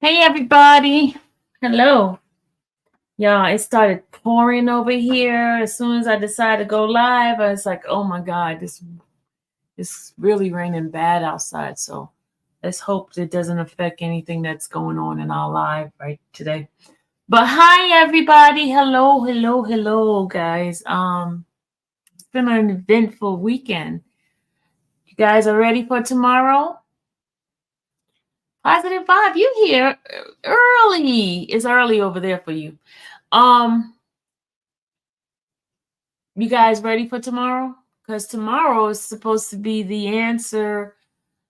Hey everybody. Hello. Y'all, it started pouring over here. As soon as I decided to go live, I was like, oh my God, this is really raining bad outside. So let's hope it doesn't affect anything that's going on in our live right today. But hi everybody. Hello, hello, hello, guys. It's been an eventful weekend. You guys are ready for tomorrow? Positive vibe. You here early. It's early over there for you. Um, You guys ready for tomorrow? Because tomorrow is supposed to be the answer,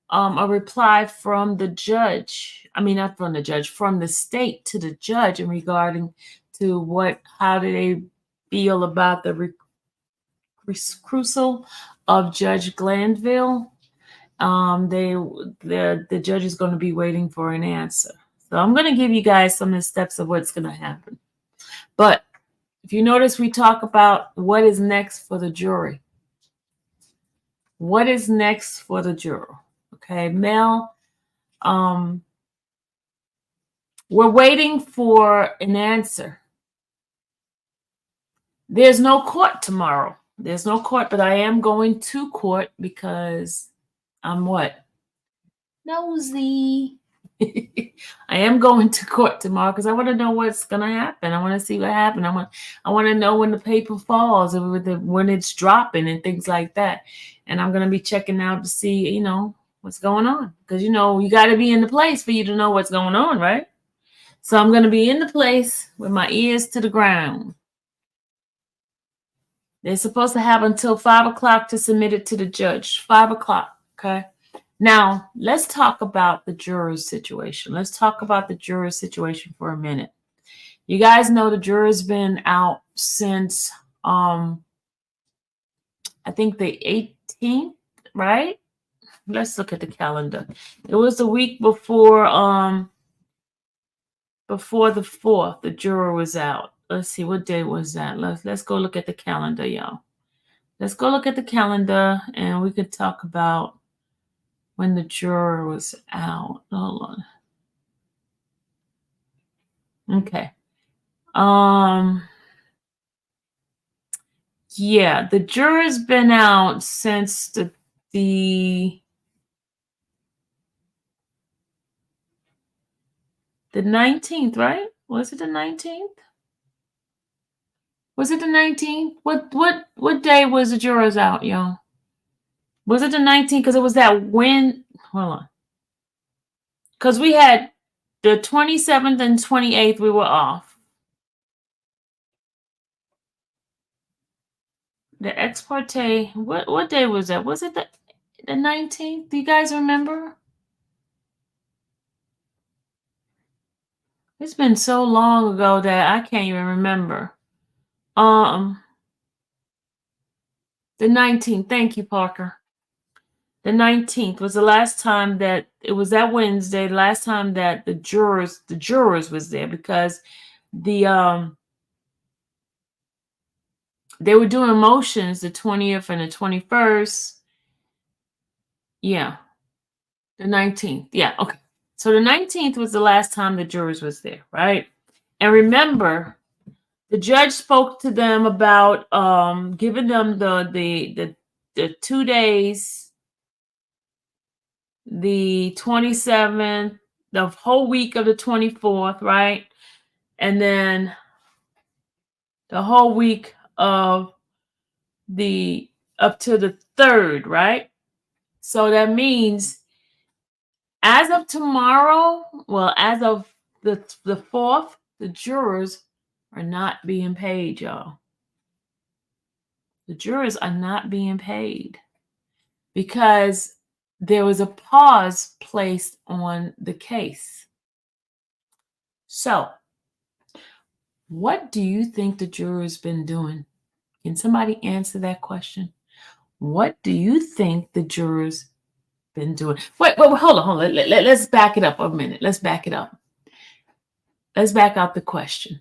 a reply from the judge. I mean, not from the judge, from the state to the judge in regarding to how do they feel about the recusal of Judge Glanville. The judge is going to be waiting for an answer. So I'm going to give you guys some of the steps of what's going to happen. But if you notice, we talk about what is next for the jury. What is next for the juror? Okay, Mel, we're waiting for an answer. There's no court tomorrow. There's no court, but I am going to court because I'm what? Nosy. I am going to court tomorrow because I want to know what's going to happen. I want to see what happened. I want to know when the paper falls and when it's dropping and things like that. And I'm going to be checking out to see, what's going on. Because, you got to be in the place for you to know what's going on, right? So I'm going to be in the place with my ears to the ground. They're supposed to have until 5 o'clock to submit it to the judge. 5 o'clock, okay? Now, let's talk about the jurors situation. Let's talk about the jurors situation for a minute. You guys know the jurors been out since I think the 18th, right? Let's look at the calendar. It was the week before the 4th, the juror was out. Let's see, what day was that? Let's go look at the calendar, y'all. Let's go look at the calendar and we could talk about when the juror was out. Hold on. Okay. Yeah, the juror's been out since the 19th, right? Was it the 19th? Was it the 19th? What day was the jurors out, y'all? Was it the 19th? Because it was that when, hold on. Because we had the 27th and 28th, we were off. The ex parte, what day was that? Was it the 19th? Do you guys remember? It's been so long ago that I can't even remember. The 19th. Thank you, Parker. The 19th was the last time that it was that Wednesday, the last time that the jurors was there because they were doing motions the 20th and the 21st. Yeah. The 19th. Yeah, okay. So the 19th was the last time the jurors was there, right? And remember, the judge spoke to them about giving them the 2 days, the 27th, the whole week of the 24th, right? And then the whole week of the up to the 3rd, right? So that means as of tomorrow, well, as of the 4th, the jurors are not being paid, y'all. The jurors are not being paid because there was a pause placed on the case. So, what do you think the jurors been doing? Can somebody answer that question? What do you think the jurors been doing? Wait, hold on. Let's back it up a minute. Let's back it up. Let's back out the question.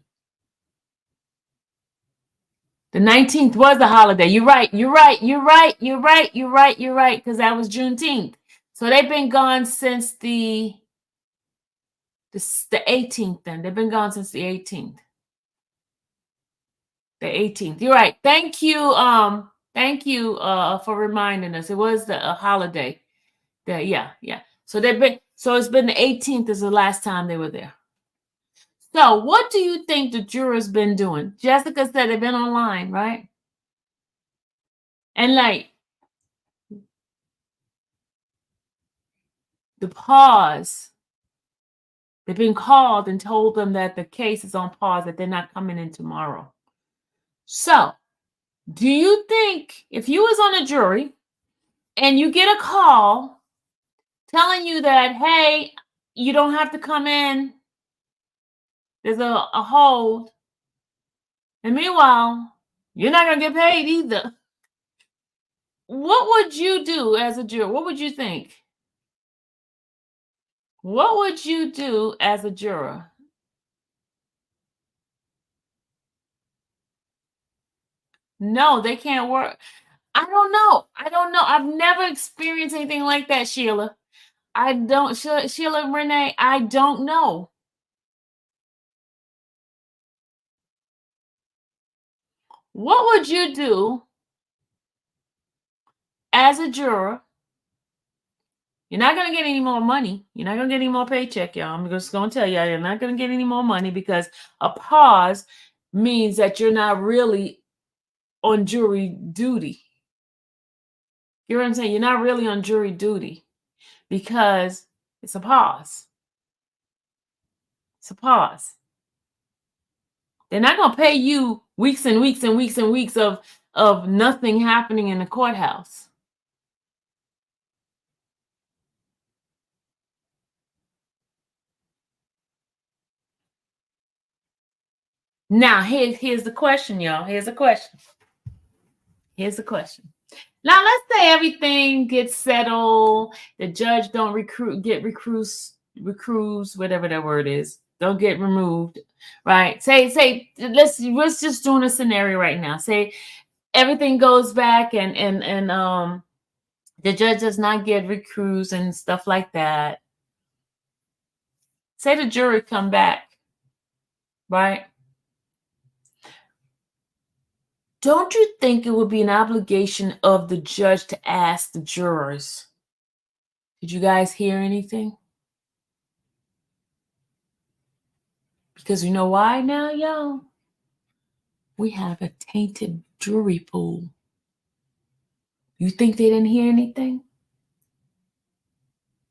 The 19th was a holiday. You're right, because that was Juneteenth. So they've been gone since the The 18th then. They've been gone since the 18th. The 18th. You're right. Thank you. Thank you for reminding us. It was the holiday. Yeah. So it's been the 18th is the last time they were there. So what do you think the jurors been doing? Jessica said they've been online, right? And like the pause, they've been called and told them that the case is on pause, that they're not coming in tomorrow. So do you think if you was on a jury and you get a call telling you that, hey, you don't have to come in, there's a hold, and meanwhile, you're not going to get paid either. What would you do as a juror? What would you think? What would you do as a juror? No, they can't work. I don't know. I've never experienced anything like that, Sheila. I don't, Sheila Renee, I don't know. What would you do as a juror? You're not going to get any more money. You're not going to get any more paycheck, y'all. I'm just going to tell you, you're not going to get any more money because a pause means that you're not really on jury duty. You know what I'm saying? You're not really on jury duty because it's a pause. It's a pause. They're not going to pay you weeks and weeks and weeks and weeks of nothing happening in the courthouse. Now, here's the question, y'all. Here's the question. Now, let's say everything gets settled. The judge don't recruits, whatever that word is. Don't get removed, right? Say, let's just doing a scenario right now. Say everything goes back and the judge does not get recruits and stuff like that. Say the jury come back, right? Don't you think it would be an obligation of the judge to ask the jurors? Did you guys hear anything? Because you know why now, y'all? We have a tainted jury pool. You think they didn't hear anything?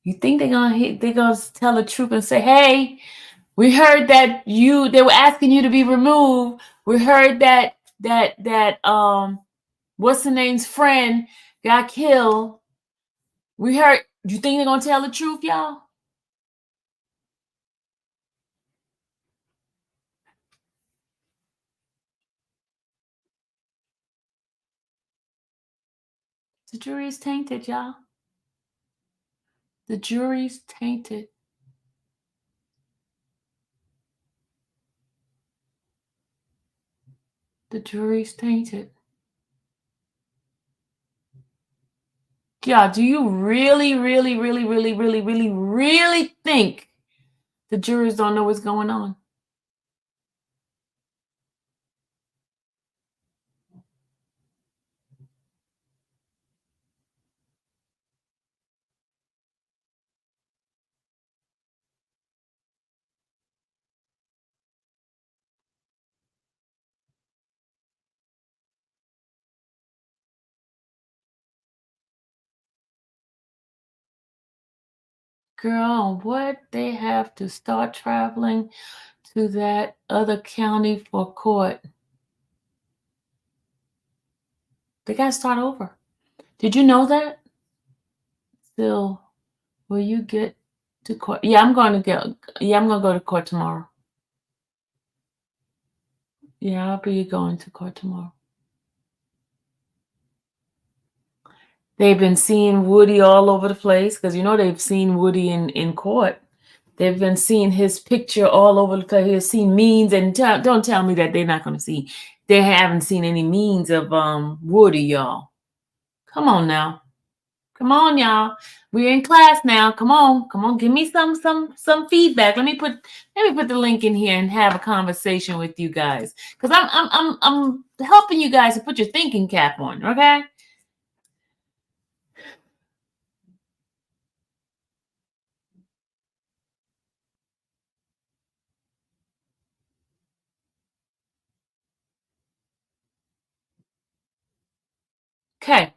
You think they're gonna tell the truth and say, hey, we heard that they were asking you to be removed. We heard that what's the name's friend got killed. We heard. Do you think they're gonna tell the truth, y'all? The jury is tainted, y'all. The jury's tainted. The jury's tainted. Yeah, do you really think the jurors don't know what's going on? Girl, what they have to start traveling to that other county for court. They got to start over. Did you know that? Still, will you get to court? Yeah, I'm going to go to court tomorrow. Yeah, I'll be going to court tomorrow. They've been seeing Woody all over the place because they've seen Woody in court. They've been seeing his picture all over the place. They've seen memes, and don't tell me that they're not going to see. They haven't seen any memes of Woody, y'all. Come on now. Come on, y'all. We're in class now. Come on. Give me some feedback. Let me put the link in here and have a conversation with you guys. Because I'm helping you guys to put your thinking cap on, okay? Okay.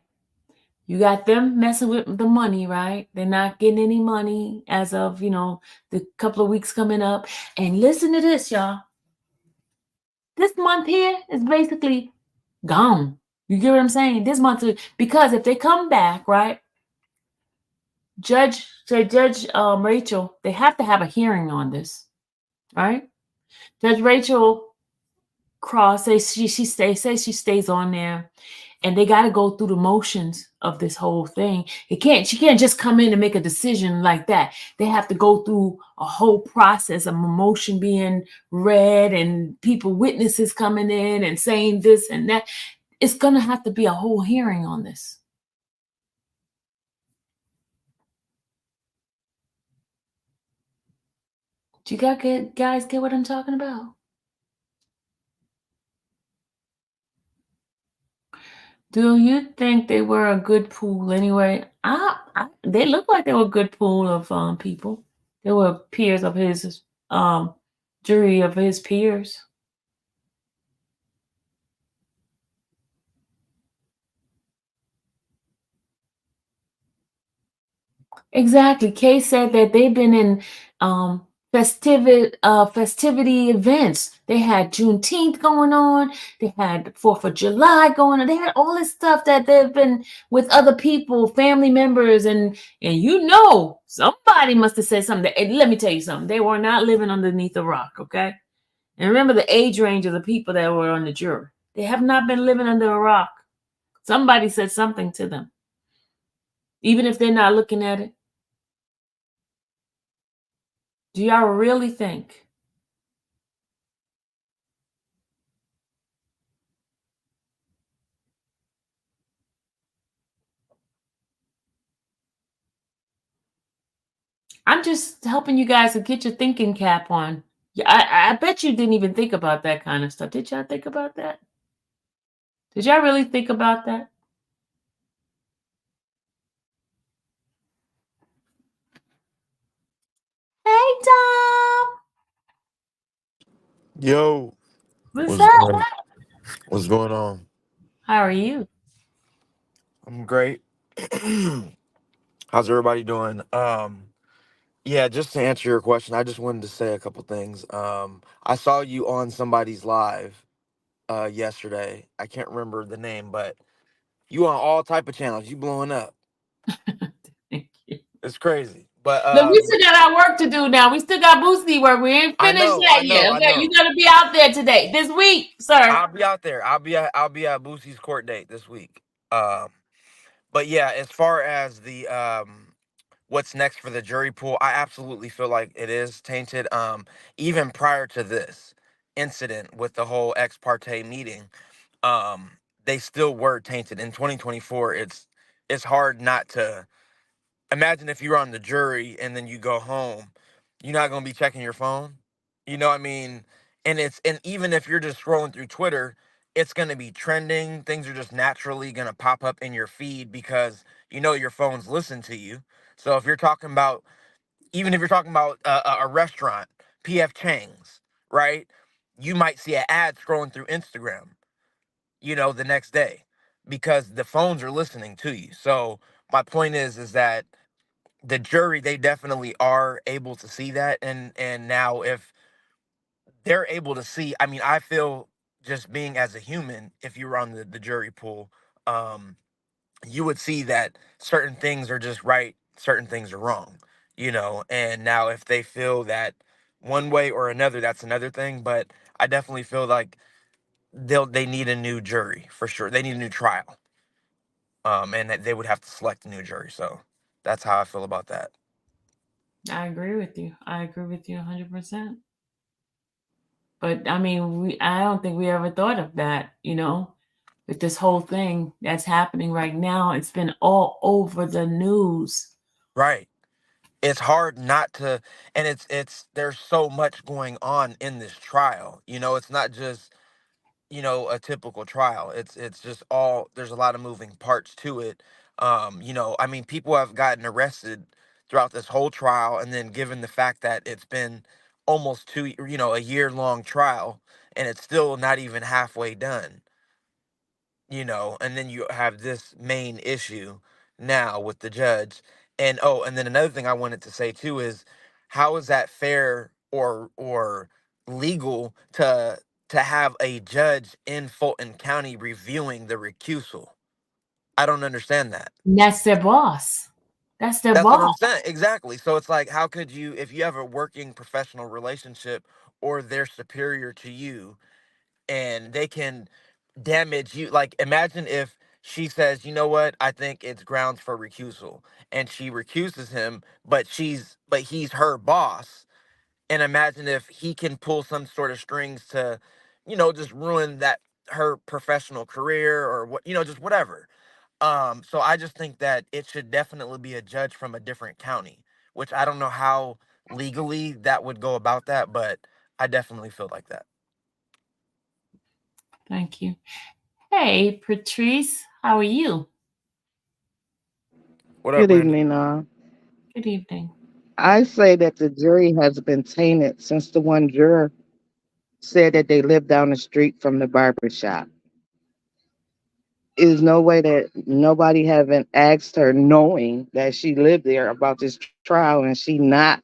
You got them messing with the money, right? They're not getting any money as of, the couple of weeks coming up. And listen to this, y'all. This month here is basically gone. You get what I'm saying? This month, because if they come back, right? Judge Rachel, they have to have a hearing on this, right? Judge Rachel Cross says says she stays on there, and they got to go through the motions of this whole thing. She can't just come in and make a decision like that. They have to go through a whole process of a motion being read and witnesses coming in and saying this and that. It's gonna have to be a whole hearing on this. Do you guys get what I'm talking about? Do you think they were a good pool anyway? They look like they were a good pool of people. They were peers of his, jury of his peers. Exactly. Kay said that they've been in festivity events. They had Juneteenth going on. They had 4th of July going on. They had all this stuff that they've been with other people, family members, and somebody must have said something. And let me tell you something. They were not living underneath a rock, okay? And remember the age range of the people that were on the jury. They have not been living under a rock. Somebody said something to them, even if they're not looking at it. Do y'all really think? I'm just helping you guys to get your thinking cap on. Yeah, I bet you didn't even think about that kind of stuff. Did y'all think about that? Did y'all really think about that? Hey, Tom. Yo, What's what's up? going what's going on? How are you? I'm great. How's everybody doing? Yeah, just to answer your question, I just wanted to say a couple things. I saw you on somebody's live yesterday. I can't remember the name, but you on all type of channels. You blowing up. Thank you. It's crazy. But Look, we still got our work to do now. We still got boosty work. We ain't I finished know, that I know, yet. I Okay, you know. gotta be out there today, this week, sir. I'll be out there. I'll be at Boosie's court date this week. Um but yeah, as far as the what's next for the jury pool, I absolutely feel like it is tainted. Even prior to this incident with the whole ex parte meeting, they still were tainted. In 2024, it's hard not to imagine if you're on the jury and then you go home, you're not gonna be checking your phone. You know what I mean? And even if you're just scrolling through Twitter, it's gonna be trending. Things are just naturally gonna pop up in your feed because your phone's listening to you. So if you're talking about even if you're talking about a restaurant, PF Chang's, right? You might see an ad scrolling through Instagram, the next day because the phones are listening to you. So my point is that the jury, they definitely are able to see that, and now if they're able to see, I mean, I feel just being as a human, if you were on the jury pool, um you would see that certain things are just right, certain things are wrong, and now if they feel that one way or another, that's another thing, but I definitely feel like they need a new jury for sure. They need a new trial, and that they would have to select a new jury. So that's how I feel about that. I agree with you. I agree with you 100%. But I mean, I don't think we ever thought of that, with this whole thing that's happening right now. It's been all over the news. Right. It's hard not to, and it's there's so much going on in this trial. It's not just, a typical trial. It's just all there's a lot of moving parts to it. I mean, people have gotten arrested throughout this whole trial, and then given the fact that it's been almost a year long trial, and it's still not even halfway done. And then you have this main issue now with the judge. And oh, and then another thing I wanted to say too is, how is that fair or legal to have a judge in Fulton County reviewing the recusal? I don't understand that. And that's their boss. That's their That's what boss. I'm saying. Exactly. So it's like, how could you, if you have a working professional relationship or they're superior to you, and they can damage you. Like, imagine if she says, you know what, I think it's grounds for recusal, and she recuses him, but he's her boss. And imagine if he can pull some sort of strings to, just ruin that her professional career or what, just whatever. So I just think that it should definitely be a judge from a different county, which I don't know how legally that would go about that, but I definitely feel like that. Thank you. Hey, Patrice, how are you? What up, Good Brandy? evening. Good evening. I say that the jury has been tainted since the one juror said that they lived down the street from the barber shop. Is no way that nobody haven't asked her, knowing that she lived there, about this trial, and she not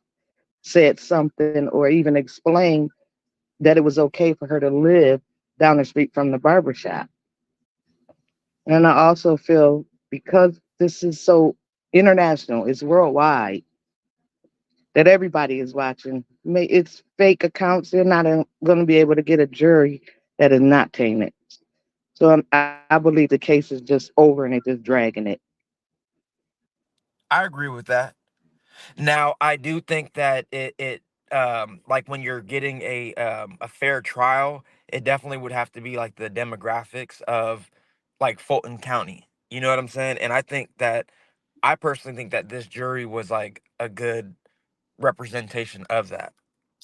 said something or even explained that it was okay for her to live down the street from the barber shop. And I also feel, because this is so international, it's worldwide, that everybody is watching. It's fake accounts. They're not going to be able to get a jury that is not tainted. So I believe the case is just over and they're just dragging it. I agree with that. Now, I do think that like when you're getting a fair trial, it definitely would have to be like the demographics of like Fulton County. You know what I'm saying? And I personally think that this jury was like a good representation of that.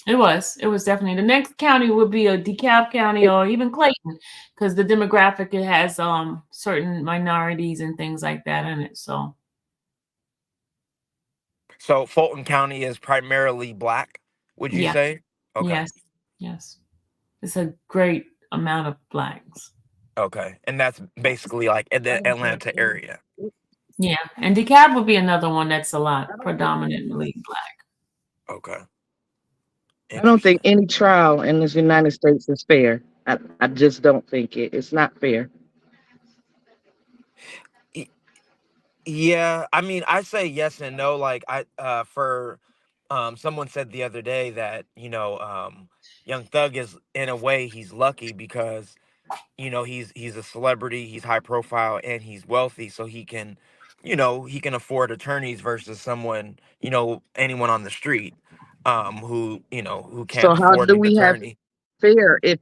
It was. It was definitely the next county would be a DeKalb County or even Clayton, because the demographic it has certain minorities and things like that in it. So So Fulton County is primarily black, would you yeah, say? Okay. yes, yes, it's a great amount of blacks. Okay. And that's basically like in the Atlanta area. Yeah, and DeKalb would be another one that's a lot predominantly black. Okay. I don't think Interesting. any trial in this United States is fair. I just don't think it. It's not fair. Yeah, I mean, I say yes and no. Like I for someone said the other day that, Young Thug is, in a way, he's lucky because, he's a celebrity, he's high profile, and he's wealthy, so he can afford attorneys versus someone, anyone on the street who can't So how afford do an we have attorney. fair if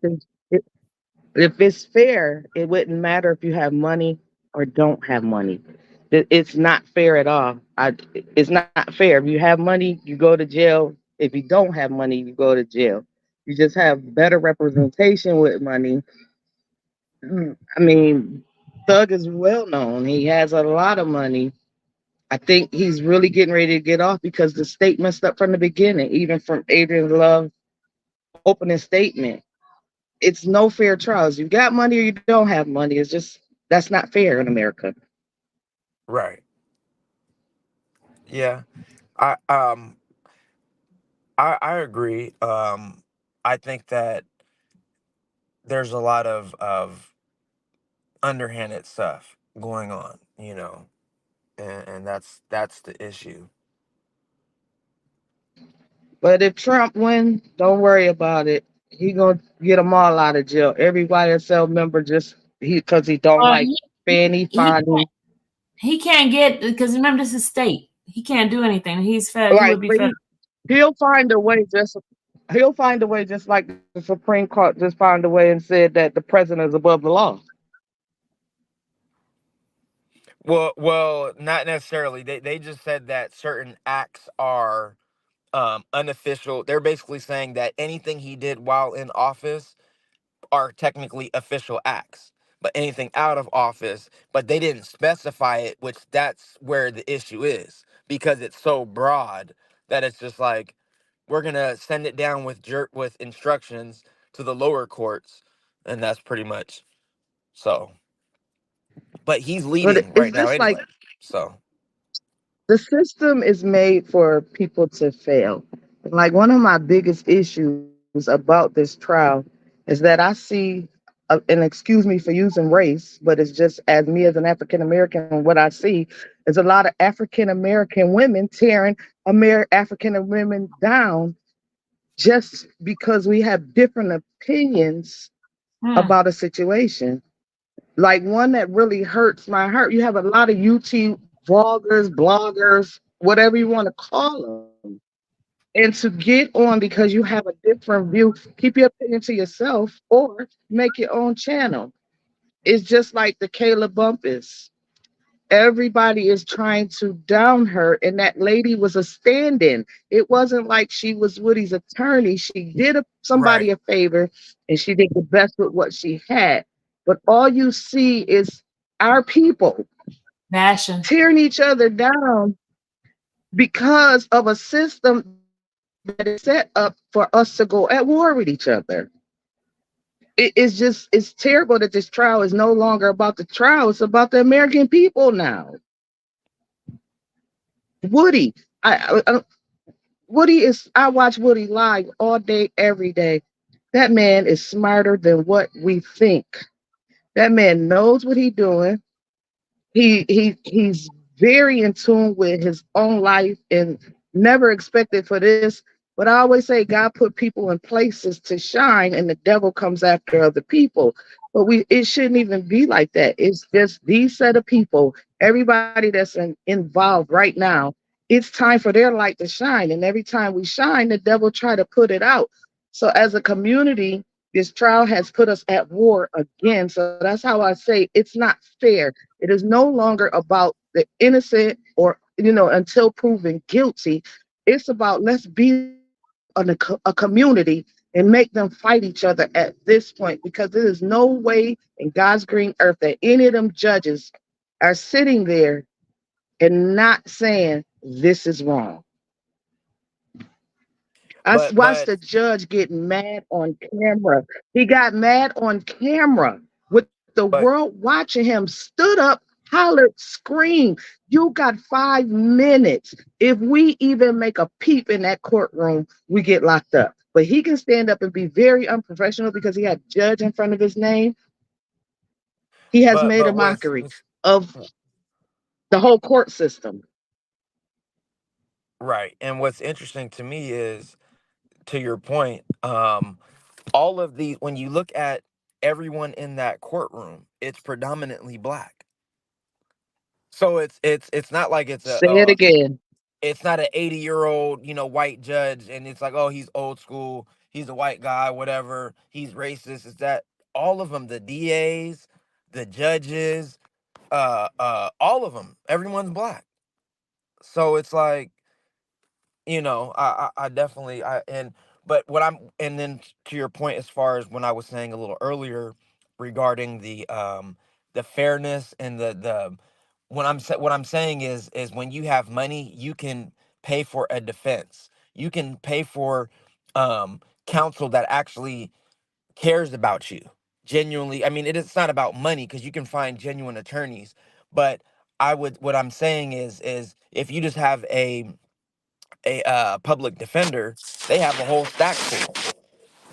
it's fair? It wouldn't matter if you have money or don't have money. It's not fair at all. It's not fair. If you have money, you go to jail. If you don't have money, you go to jail. You just have better representation with money. I mean, Thug is well known. He has a lot of money. I think he's really getting ready to get off because the state messed up from the beginning, even from Adrian Love's opening statement. It's no fair trials. You got money or you don't have money. It's just that's not fair in America. Right. Yeah. I agree. I think that there's a lot of underhanded stuff going on, and that's the issue. But if Trump wins, don't worry about it. He gonna get them all out of jail. Every YSL member, just because he don't Well, like Fanny he Fani. he can't get, because remember this is state. He can't do anything. He's fed. He Right, would be but fed. he'll find a way. He'll find a way, just like the Supreme Court just found a way and said that the president is above the law. Well, not necessarily. They just said that certain acts are unofficial. They're basically saying that anything he did while in office are technically official acts, but anything out of office, but they didn't specify it, which that's where the issue is, because it's so broad that it's just like we're gonna send it down with with instructions to the lower courts, and that's pretty much so. But he's But leading it's right now just like anyway. So the system is made for people to fail. Like one of my biggest issues about this trial is that I see, and excuse me for using race, but it's just as me as an African American, what I see is a lot of African American women tearing African women down just because we have different opinions Hmm. about a situation. Like one that really hurts my heart. You have a lot of YouTube vloggers, bloggers, whatever you want to call them. And to get on because you have a different view, keep your opinion to yourself or make your own channel. It's just like the Kayla Bumpus. Everybody is trying to down her, and that lady was a stand-in. It wasn't like she was Woody's attorney. She did somebody right, a favor, and she did the best with what she had. But all you see is our people Bashing. tearing each other down because of a system that is set up for us to go at war with each other. It's terrible that this trial is no longer about the trial. It's about the American people now. Woody, I Woody is. I watch Woody live all day, every day. That man is smarter than what we think. That man knows what he's doing. He's very in tune with his own life and never expected for this. But I always say God put people in places to shine, and the devil comes after other people. But it shouldn't even be like that. It's just these set of people, everybody that's involved right now. It's time for their light to shine, and every time we shine, the devil try to put it out. So as a community, this trial has put us at war again. So that's how I say it's not fair. It is no longer about the innocent or, until proven guilty. It's about let's beat up a community and make them fight each other at this point because there is no way in God's green earth that any of them judges are sitting there and not saying this is wrong. I watched but the judge get mad on camera. He got mad on camera with the but world watching him, stood up, hollered, screamed. You got 5 minutes. If we even make a peep in that courtroom, we get locked up. But he can stand up and be very unprofessional because he had judge in front of his name. He has made a but mockery of the whole court system. right, and what's interesting to me is, to your point, all of these, when you look at everyone in that courtroom, it's predominantly black. So it's not like Say it again. it's not an 80-year-old, white judge, and it's like, oh, he's old school, he's a white guy, whatever, he's racist. It's that all of them, the DAs, the judges, all of them, everyone's black. So it's like, I definitely, but what I'm, and then to your point, as far as when I was saying a little earlier regarding the fairness and the what I'm saying is when you have money, you can pay for a defense. You can pay for counsel that actually cares about you genuinely. I mean, it's not about money because you can find genuine attorneys, but what I'm saying is if you just have a public defender, they have a whole stack full.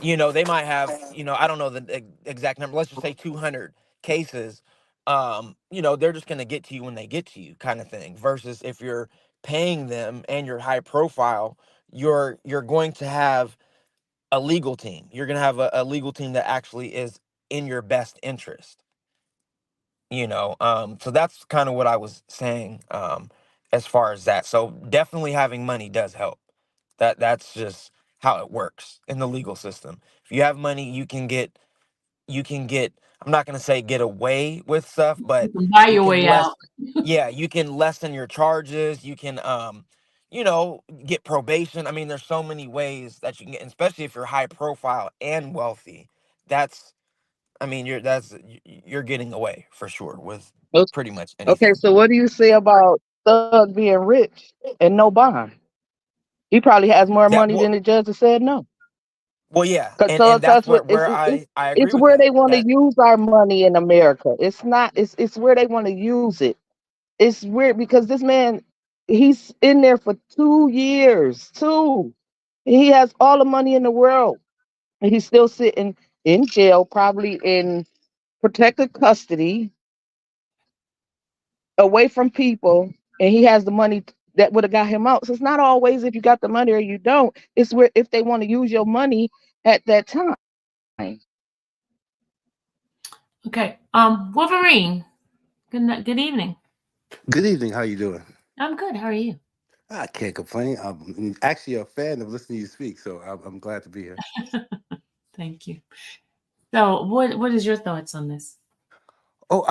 They might have, I don't know the exact number. Let's just say 200 cases. They're just going to get to you when they get to you, kind of thing. Versus if you're paying them and you're high profile, you're going to have a legal team. You're going to have a legal team that actually is in your best interest. So that's kind of what I was saying, as far as that. So definitely having money does help. That's just how it works in the legal system. If you have money, you can get you can get, I'm not going to say get away with stuff, You but can buy you your can way out. yeah, you can lessen your charges. You can, get probation. I mean, there's so many ways that you can get, especially if you're high profile and wealthy. That's, I mean, you're getting away for sure with O- pretty much Okay, anything. so what do you say about Thug being rich and no bond? He probably has more That money will, than the judge that said no. well, yeah, Cause and so that's that's what where I agree it's with where that. they want to That use our money in America. It's not. It's where they want to use it. It's weird because this man, he's in there for 2 years. Two. He has all the money in the world, and he's still sitting in jail, probably in protected custody, away from people, and he has the money that would have got him out. So it's not always if you got the money or you don't. It's where if they want to use your money at that time. Okay. Wolverine. Good evening. Good evening. How you doing? I'm good. How are you? I can't complain. I'm actually a fan of listening to you speak, so I'm glad to be here. Thank you. So, what is your thoughts on this? Oh,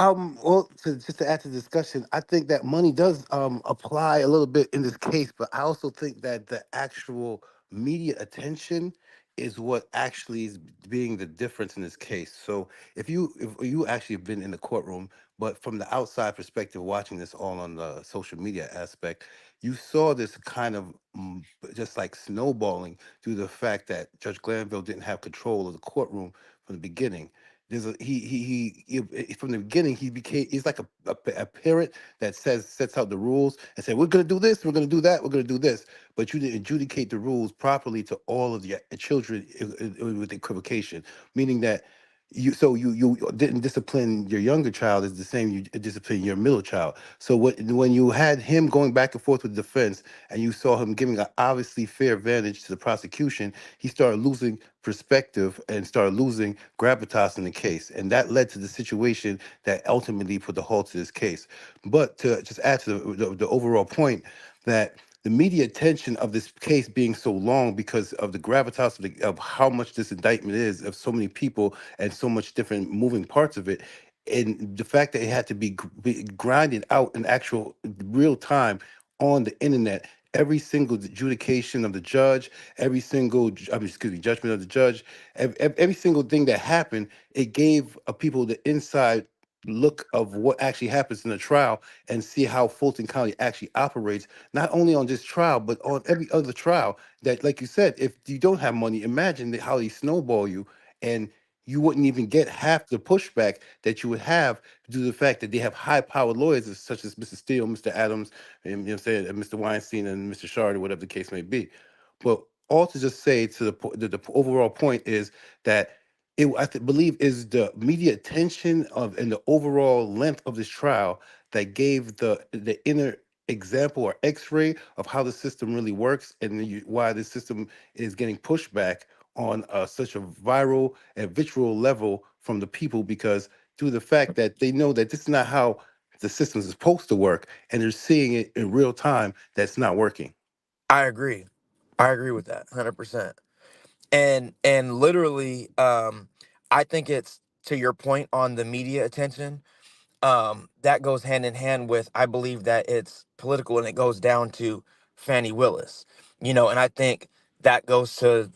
well, just to add to the discussion, I think that money does apply a little bit in this case, but I also think that the actual media attention is what actually is being the difference in this case. So if you actually have been in the courtroom, but from the outside perspective, watching this all on the social media aspect, you saw this kind of just like snowballing due to the fact that Judge Glanville didn't have control of the courtroom from the beginning. There's a from the beginning he's like a parent that sets out the rules and say we're going to do this, we're going to do that, we're going to do this, but you didn't adjudicate the rules properly to all of your children with equivocation, meaning that you didn't discipline your younger child is the same you discipline your middle child. So when you had him going back and forth with the defense and you saw him giving an obviously fair advantage to the prosecution, he started losing perspective and started losing gravitas in the case. And that led to the situation that ultimately put the halt to this case. But to just add to the overall point, that the media attention of this case being so long because of the gravitas of how much this indictment is, of so many people and so much different moving parts of it, and the fact that it had to be grinded out in actual real time on the internet, every single adjudication of the judge, every single, excuse me, judgment of the judge, every single thing that happened, it gave people the inside look of what actually happens in a trial and see how Fulton County actually operates, not only on this trial, but on every other trial that, like you said, if you don't have money, imagine how they snowball you, and you wouldn't even get half the pushback that you would have due to the fact that they have high-powered lawyers such as Mr. Steele, Mr. Adams, and you know what I'm saying, and Mr. Weinstein and Mr. Shard, or whatever the case may be. But all to just say to the overall point is that believe is the media attention of and the overall length of this trial that gave the inner example or X-ray of how the system really works and why the system is getting pushback on such a viral and vitriol level from the people, because due to the fact that they know that this is not how the system is supposed to work, and they're seeing it in real time that's not working. I agree. I agree with that 100%. And literally, I think it's to your point on the media attention. That goes hand in hand with, I believe that it's political and it goes down to Fannie Willis, and I think that goes to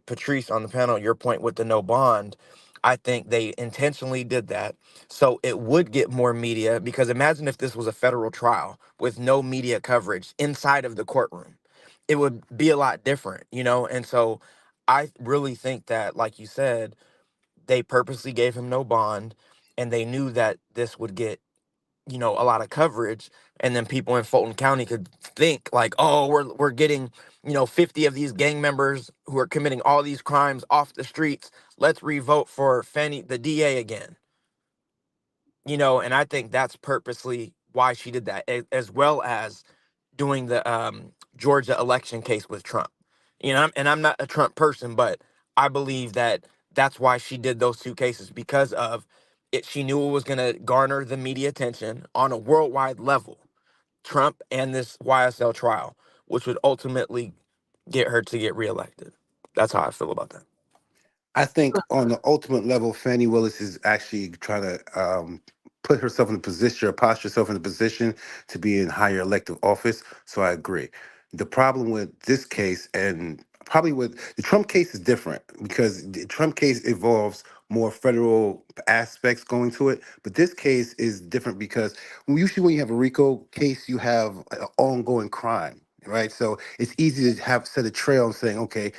Patrice on the panel, your point with the no bond. I think they intentionally did that so it would get more media, because imagine if this was a federal trial with no media coverage inside of the courtroom. It would be a lot different, and so I really think that, like you said, they purposely gave him no bond, and they knew that this would get, a lot of coverage, and then people in Fulton County could think like, oh, we're getting, 50 of these gang members who are committing all these crimes off the streets. Let's revote for Fannie the DA again. And I think that's purposely why she did that, as well as doing the Georgia election case with Trump. And I'm not a Trump person, but I believe that that's why she did those two cases, because of it. She knew it was going to garner the media attention on a worldwide level, Trump and this YSL trial, which would ultimately get her to get reelected. That's how I feel about that. I think on the ultimate level, Fannie Willis is actually trying to put herself in a position or posture herself in a position to be in higher elective office. So I agree. The problem with this case and probably with the Trump case is different because the Trump case involves more federal aspects going to it. But this case is different because usually when you have a RICO case, you have an ongoing crime. Right, so it's easy to have set a trail and saying, okay,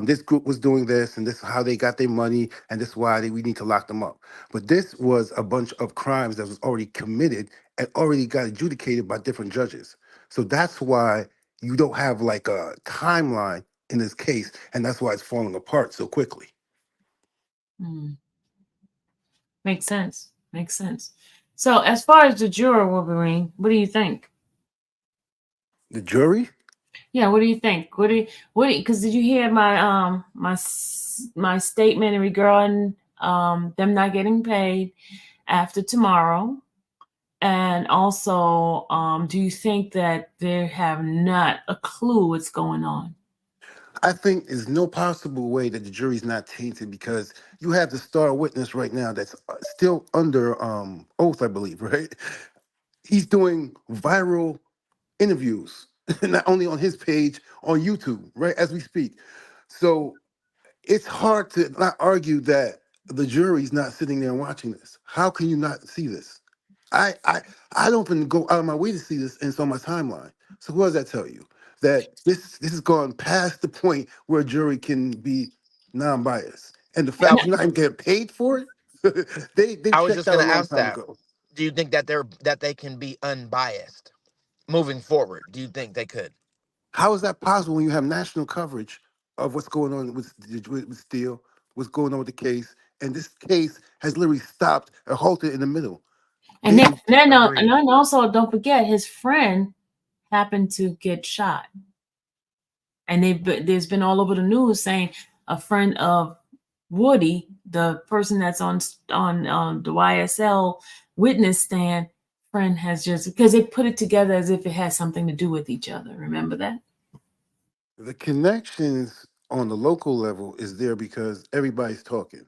this group was doing this, and this is how they got their money, and this is why we need to lock them up. But this was a bunch of crimes that was already committed and already got adjudicated by different judges. So that's why you don't have like a timeline in this case, and that's why it's falling apart so quickly. Mm. Makes sense. Makes sense. So, as far as the juror, Wolverine, what do you think? The jury? Yeah, what do you think? Because did you hear my statement regarding them not getting paid after tomorrow? And also, do you think that they have not a clue what's going on? I think there's no possible way that the jury's not tainted because you have the star witness right now that's still under oath, I believe, right? He's doing viral interviews, not only on his page, on YouTube, right, as we speak. So it's hard to not argue that the jury's not sitting there watching this. How can you not see this? I I I don't even go out of my way to see this, and it's on my timeline. So what does that tell you? That this has gone past the point where a jury can be non-biased, and the Yeah, fact you're not even getting paid for it, they I was checked just out gonna a long ask time that. ago. Do you think that they can be unbiased moving forward? Do you think they could? How is that possible when you have national coverage of what's going on with Steele, what's going on with the case, and this case has literally stopped or halted in the middle? And then, They and Agreed. then also, don't forget, his friend happened to get shot, and there's been all over the news saying a friend of Woody, the person that's on the YSL witness stand, friend has just because they put it together as if it has something to do with each other. Remember that? the connections on the local level is there because everybody's talking.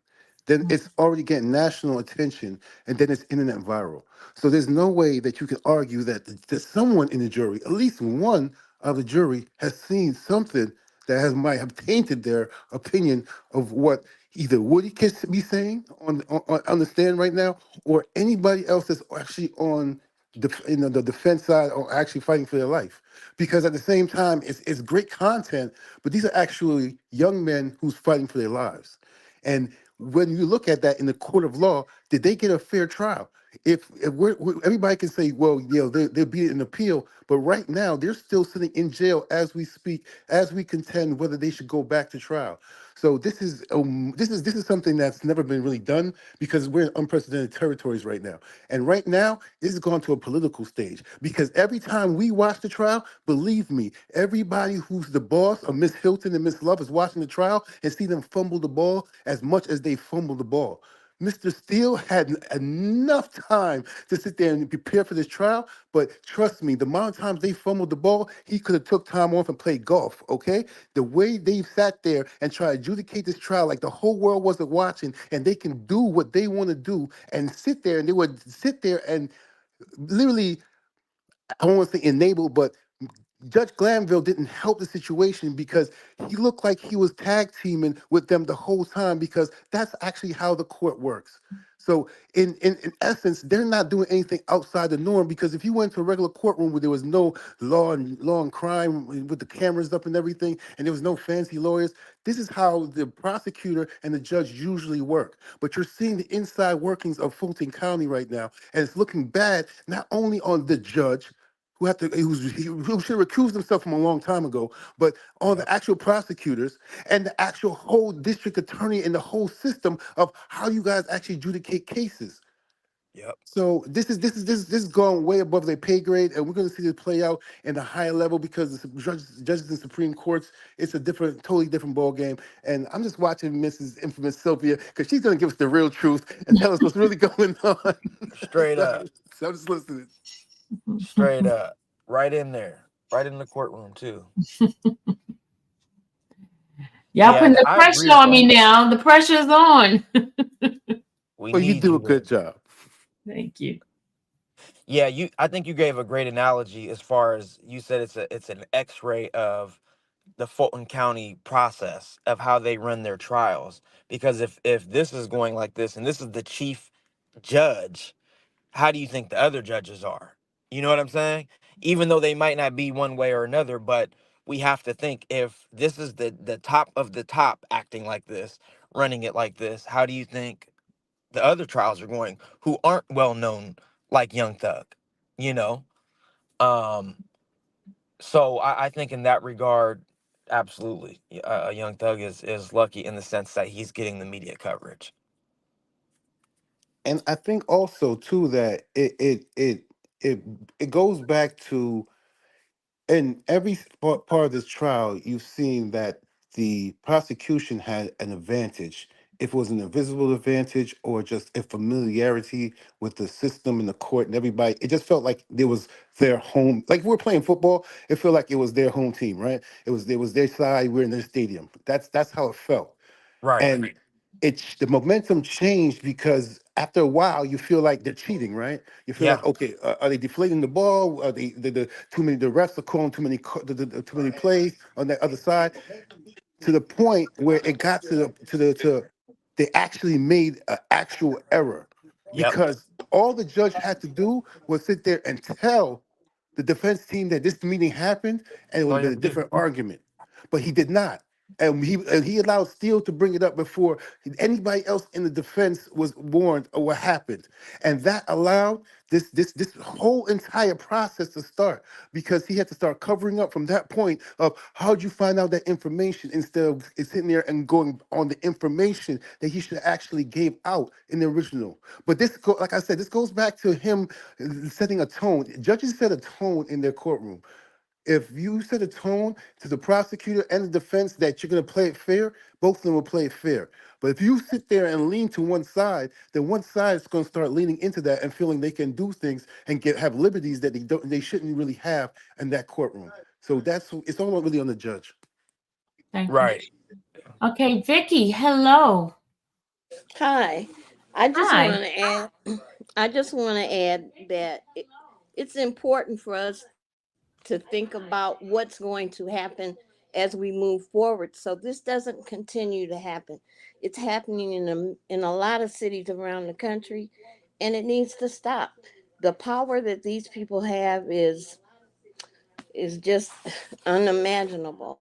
Then it's already getting national attention, and then it's internet viral. So there's no way that you can argue that someone in the jury, at least one of the jury, has seen something that might have tainted their opinion of what either Woody can be saying on the stand right now, or anybody else that's actually on the defense side or actually fighting for their life. Because at the same time, it's great content, but these are actually young men who's fighting for their lives. And when you look at that in the court of law, did they get a fair trial? If everybody can say, well, they'll be an appeal, but right now they're still sitting in jail as we speak, as we contend whether they should go back to trial. So this is something that's never been really done because we're in unprecedented territories right now. And right now, this has gone to a political stage because every time we watch the trial, believe me, everybody who's the boss of Miss Hilton and Miss Love is watching the trial and see them fumble the ball as much as they fumble the ball. Mr. Steele had enough time to sit there and prepare for this trial, but trust me, the amount of times they fumbled the ball, he could have took time off and played golf, okay? The way they sat there and tried to adjudicate this trial like the whole world wasn't watching and they can do what they want to do and sit there and they would sit there and literally, I don't want to say enable, but Judge Glanville didn't help the situation because he looked like he was tag teaming with them the whole time because that's actually how the court works. So in essence, they're not doing anything outside the norm because if you went to a regular courtroom where there was no law and crime with the cameras up and everything, and there was no fancy lawyers, this is how the prosecutor and the judge usually work. But you're seeing the inside workings of Fulton County right now, and it's looking bad not only on the judge, who should have recused himself from a long time ago, but on the Yep. actual prosecutors and the actual whole district attorney and the whole system of how you guys actually adjudicate cases. Yep. So this is going way above their pay grade, and we're going to see this play out in a higher level because the judges in Supreme Courts, it's a totally different ball game. And I'm just watching Mrs. Infamous Sylvia because she's going to give us the real truth and tell us what's really going on. Straight so, up. so I'm just listening. Straight up. Right in there. Right in the courtroom too. Y'all Yeah, putting the I agree pressure with on me that. now. The pressure's on. We Well, you need do you a good to. job. Thank you. Yeah, you. I think you gave a great analogy as far as you said it's an X-ray of the Fulton County process of how they run their trials. Because if this is going like this and this is the chief judge, how do you think the other judges are? You know what I'm saying? Even though they might not be one way or another, but we have to think if this is the top of the top acting like this, running it like this, how do you think the other trials are going who aren't well known like Young Thug? You know? Um so I think in that regard, absolutely, Young Thug is lucky in the sense that he's getting the media coverage. And I think also too that it it goes back to, in every part of this trial, you've seen that the prosecution had an advantage. If it was an invisible advantage or just a familiarity with the system and the court and everybody, it just felt like there was their home. Like we're playing football, it felt like it was their home team, right? It was their side. We're in their stadium. That's how it felt. Right. And the momentum changed because after a while you feel like they're cheating, right? You feel Yeah. like, okay, are they deflating the ball? Are they the too many? The refs are calling too many too many plays on that other side, to the point where it got to they actually made an actual error, Yep. because all the judge had to do was sit there and tell the defense team that this meeting happened, and it That's would all have you been have a to do. different argument. But he did not. And he allowed Steele to bring it up before anybody else in the defense was warned of what happened. And that allowed this whole entire process to start, because he had to start covering up from that point of how'd you find out that information, instead of sitting there and going on the information that he should actually gave out in the original. But like I said, this goes back to him setting a tone. Judges set a tone in their courtroom. If you set a tone to the prosecutor and the defense that you're going to play it fair, both of them will play it fair. But if you sit there and lean to one side, then one side is going to start leaning into that and feeling they can do things and have liberties that they shouldn't really have in that courtroom. So it's all really on the judge. Thank you. Right. Okay, Vicky, hello. Hi. I just Hi. want to add I just want to add that it's important for us to think about what's going to happen as we move forward so this doesn't continue to happen. It's happening in a lot of cities around the country and it needs to stop. The power that these people have is just unimaginable.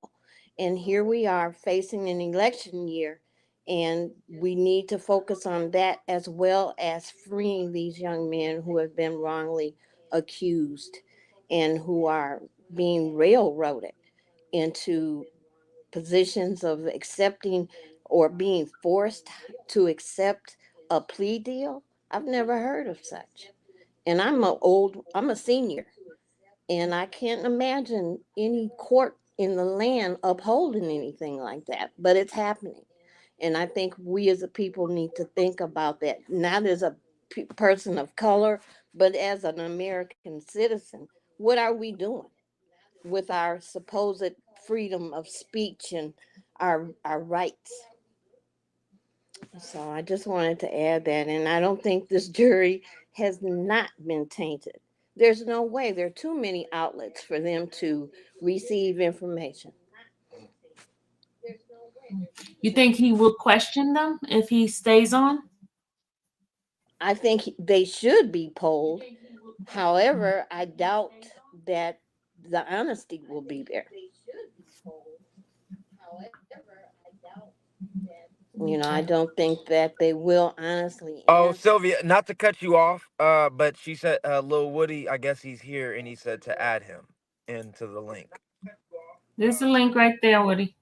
And here we are facing an election year, and we need to focus on that as well as freeing these young men who have been wrongly accused and who are being railroaded into positions of accepting or being forced to accept a plea deal. I've never heard of such. And I'm a senior and I can't imagine any court in the land upholding anything like that, but it's happening. And I think we as a people need to think about that, not as a person of color, but as an American citizen. What are we doing with our supposed freedom of speech and our rights? So I just wanted to add that. And I don't think this jury has not been tainted. There's no way. There are too many outlets for them to receive information. You think he will question them if he stays on? I think they should be polled. However, I doubt that the honesty will be there. I Okay. don't think that they will honestly Oh, answer. Sylvia, not to cut you off, but she said Lil Woody, I guess he's here and he said to add him into the link. There's a link right there, Woody.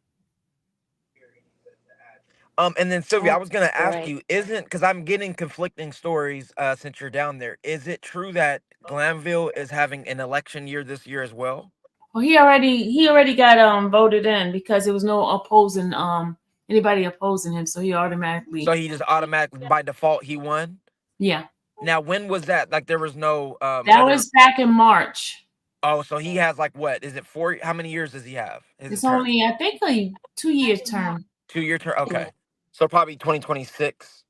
And then Sylvia, I Oh, was gonna ask right. you, isn't because I'm getting conflicting stories since you're down there. Is it true that Glanville is having an election year this year as well? Well, he already got voted in because there was no opposing anybody opposing him, so he So automatically, he just automatically by default he won? yeah. Now when was that? Like there was no That other. was back in March. Oh, so he has like what? Is it 4? How many years does he have? His It's term? only, I think, a 2 year term. 2 year term. Yeah. Okay, so probably 2026.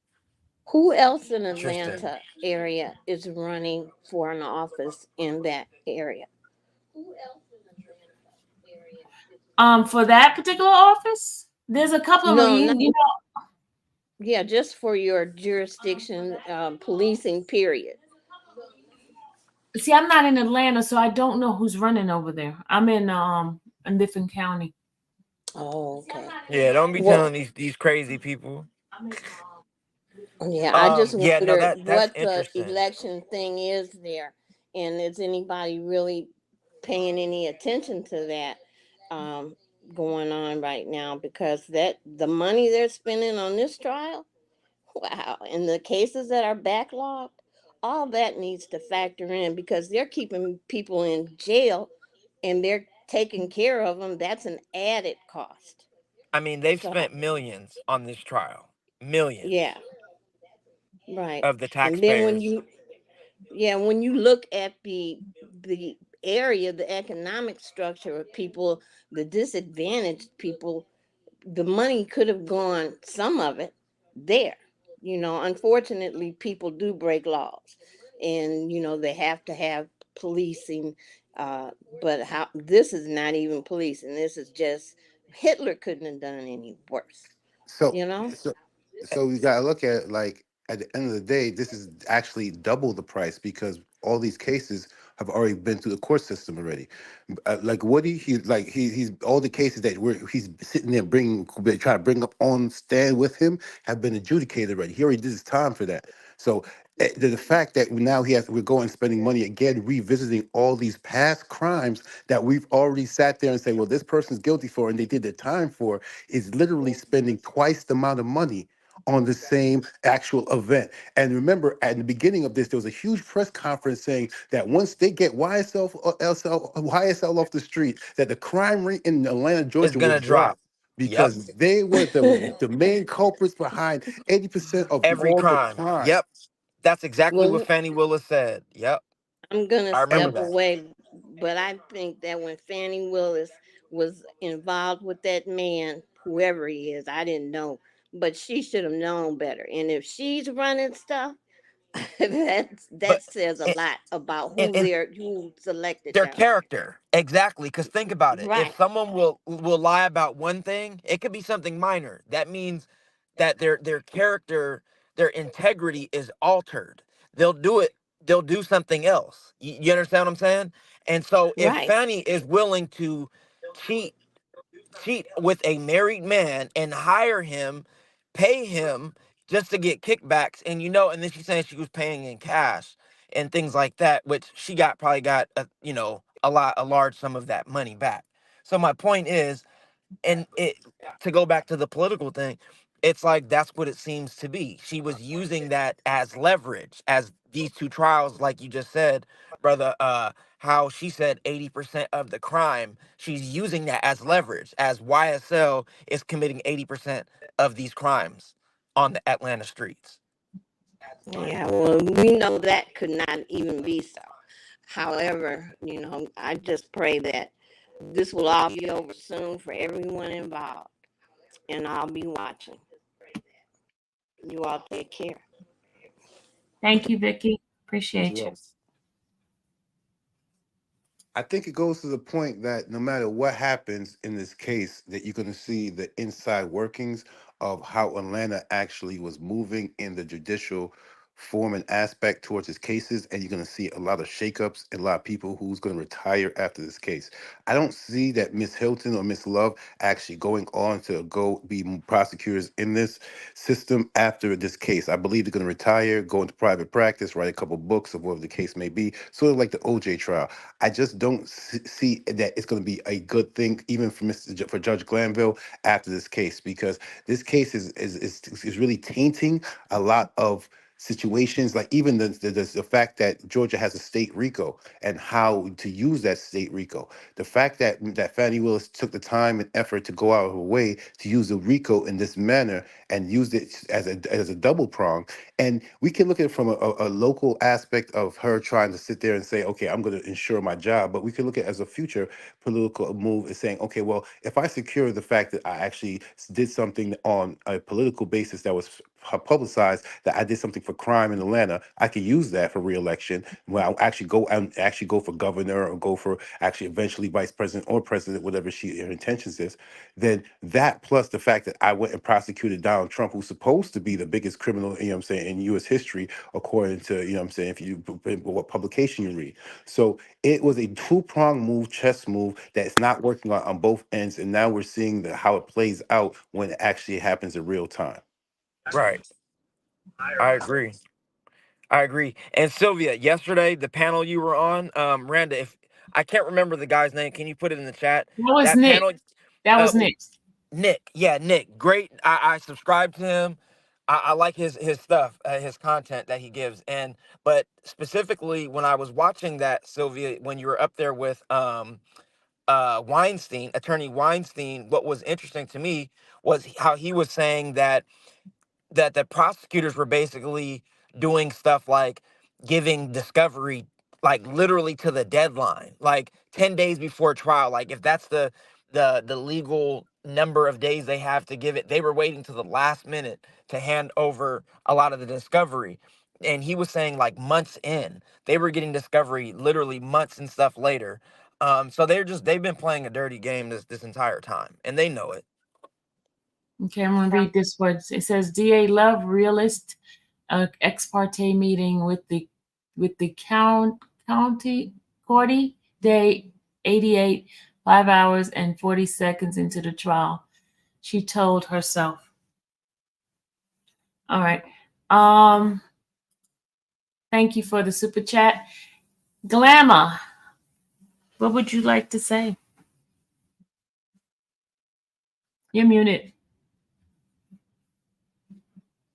Who else in Interesting. Atlanta area is running for an office in that area? For that particular office, there's a couple of them. No, not, You yeah, just for your jurisdiction, policing period. see, I'm not in Atlanta, so I don't know who's running over there. I'm in a different county. Oh, okay. Yeah, don't be Well, telling these crazy people. yeah, I just Yeah, no, wonder that's what the interesting. election thing is there, and is anybody really paying any attention to that um, going on right now? Because that the money they're spending on this trial, wow, and the cases that are backlogged, all that needs to factor in because they're keeping people in jail and they're taking care of them. That's an added cost. I mean, they've So spent millions on this trial, yeah, millions right. of the And then when taxpayers. you yeah, when you look at the area, the economic structure of people, the disadvantaged people, the money could have gone, some of it, there. You know, unfortunately, people do break laws, and you know they have to have policing. Uh, but how this is not even policing. This is just Hitler couldn't have done any worse. So, You know. so, so we gotta look at it like at the end of the day, this is actually double the price because all these cases have already been through the court system already. Like Woody, he's all the cases that he's sitting there bringing trying to bring up on stand with him have been adjudicated already. He already did his time for that. So the fact that now we're going spending money again revisiting all these past crimes that we've already sat there and say, well, this person's guilty for and they did their time for is literally spending twice the amount of money on the same actual event. And remember, at the beginning of this, there was a huge press conference saying that once they get YSL off the street, that the crime rate in Atlanta, Is Georgia gonna would drop. drop Yep. because they were the main culprits behind 80% of Every all the crime. crime. Yep. That's exactly what Well, Fannie Willis said. Yep. I'm gonna I remember step that. away, but I think that when Fannie Willis was involved with that man, whoever he is, I didn't know, but she should have known better. And if she's running stuff, that But says a and, lot about and who selected their them. character, exactly, because think about it, if Right, someone will lie about one thing, it could be something minor. That means that their character, their integrity is altered. they'll do it they'll do something else. You understand what I'm saying? And so if right, Fanny is willing to cheat cheat with a married man and hire him, pay him just to get kickbacks, and and then she's saying she was paying in cash and things like that, which she probably got a large sum of that money back. So my point is, and it to go back to the political thing, it's like that's what it seems to be. She was using that as leverage, as these two trials, like you just said, brother. How she said 80% of the crime, she's using that as leverage, as YSL is committing 80% of these crimes on the Atlanta streets. yeah. Well, we know that could not even be so. However, I just pray that this will all be over soon for everyone involved, and I'll be watching. You all take care. Thank you, Vicky. As Appreciate you. well. I think it goes to the point that no matter what happens in this case, that you're going to see the inside workings of how Atlanta actually was moving in the judicial form and aspect towards his cases, and you're going to see a lot of shakeups and a lot of people who's going to retire after this case. I don't see that Miss Hilton or Miss Love actually going on to go be prosecutors in this system after this case. I believe they're going to retire, go into private practice, write a couple books of whatever the case may be, sort of like the OJ trial. I just don't see that it's going to be a good thing, even for for Judge Glanville after this case, because this case is really tainting a lot of situations, like even the fact that Georgia has a state RICO and how to use that state RICO. The fact that Fannie Willis took the time and effort to go out of her way to use the RICO in this manner and used it as a double prong. And we can look at it from a local aspect of her trying to sit there and say, okay, I'm going to ensure my job. But we can look at it as a future political move is saying, okay, well, if I secure the fact that I actually did something on a political basis that was publicized, that I did something for crime in Atlanta, I could use that for reelection. When I actually go for governor or go for actually eventually vice president or president, whatever her intentions is, then that plus the fact that I went and prosecuted Donald Trump, who's supposed to be the biggest criminal, you know what I'm saying, in U.S. history, according to, you know what I'm saying, if you what publication you read. So it was a two-pronged move, chess move, that's not working on both ends. And now we're seeing how it plays out when it actually happens in real time. Right. I agree. I agree. And Sylvia, yesterday the panel you were on, Randa, if I can't remember the guy's name, can you put it in the chat? That was That Nick. panel, That uh, was Nick. Nick, yeah, Nick, great. I subscribe to him. I like his stuff, his content that he gives. And but specifically when I was watching that, Sylvia, when you were up there with Weinstein, attorney Weinstein, what was interesting to me was how he was saying that the prosecutors were basically doing stuff like giving discovery like literally to the deadline, like 10 days before trial. Like if that's the legal number of days they have to give it, they were waiting to the last minute to hand over a lot of the discovery. And he was saying like months in, they were getting discovery literally months and stuff later. So they've been playing a dirty game this entire time, and they know it. Okay, I'm gonna read this word. It says DA Love realist ex parte meeting with the county courty day 88, 5 hours and 40 seconds into the trial. She told herself. All right. Thank you for the super chat. Glamour, what would you like to say? You're muted.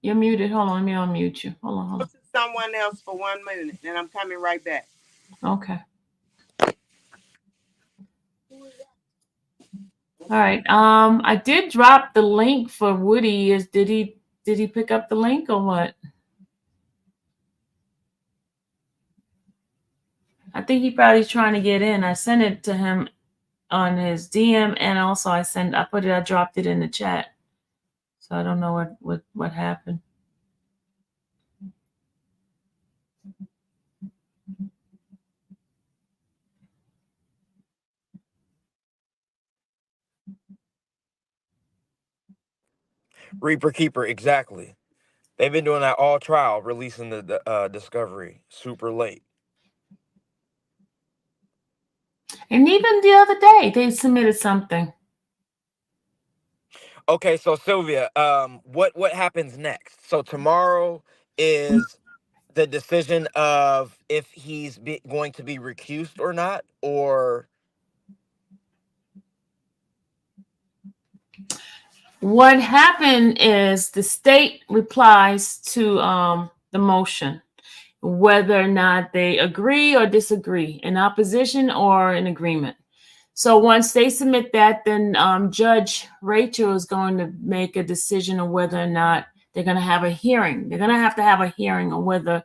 You're muted. Hold on, let me unmute you. Hold on. To someone else for 1 minute, and I'm coming right back. Okay. All right. I did drop the link for Woody. Did he pick up the link or what? I think he probably trying to get in. I sent it to him on his DM, and also I dropped it in the chat. So I don't know what happened. Reaper Keeper, exactly. They've been doing that all trial, releasing the discovery super late. And even the other day, they submitted something. Okay, so Sylvia, what happens next? So tomorrow is the decision of if he's going to be recused or not, or What happened is the state replies to the motion, whether or not they agree or disagree, in opposition or in agreement. So once they submit that, then Judge Rachel is going to make a decision on whether or not they're going to have a hearing. They're going to have a hearing on whether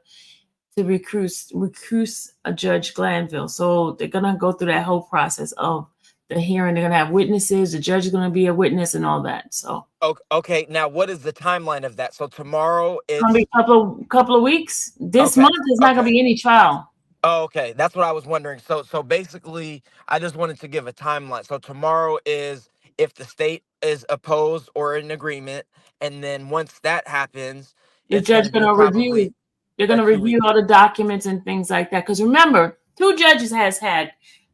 to recuse a Judge Glanville. So they're going to go through that whole process of the hearing. They're going to have witnesses. The judge is going to be a witness and all that. So okay. Now, what is the timeline of that? So tomorrow it's going to be a couple of weeks. This okay, month is not going to be any trial. Oh, okay, that's what I was wondering. So basically, I just wanted to give a timeline. So tomorrow is if the state is opposed or in agreement, and then once that happens, The it's going judge to going be to probably review. They're going a to 2 review week. all the documents and things like that. Because remember, 2 judges has had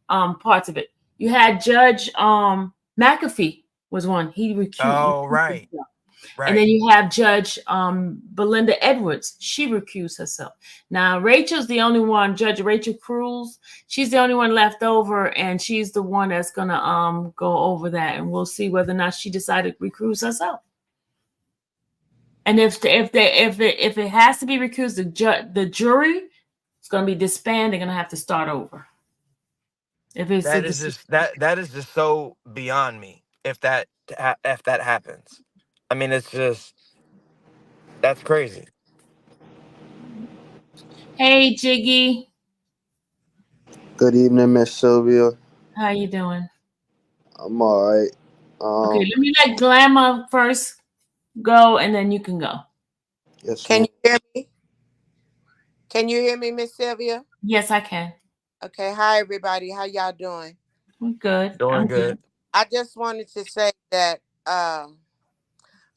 parts of it. You had Judge McAfee was one. He recused. Oh, right. And then you have Judge Belinda Edwards. She recused herself. Now, Rachel's the only one, Judge Rachel Cruz. She's the only one left over, and she's the one that's going to go over that. And we'll see whether or not she decided to recuse herself. And if it has to be recused, the jury is going to be disbanded. They're going to have to start over. If it's a That is just that is just so beyond me. If that happens, I mean, it's just that's crazy. Hey Jiggy, Good evening, Miss Sylvia. how you doing? I'm alright. Okay, Um, let me let Glamour first go, and then you can go. yes, Can ma'am. you hear me? Can you hear me, Miss Sylvia? Yes, I can. Okay. Hi, everybody. How y'all doing? I'm good. Doing I'm good. good. I just wanted to say that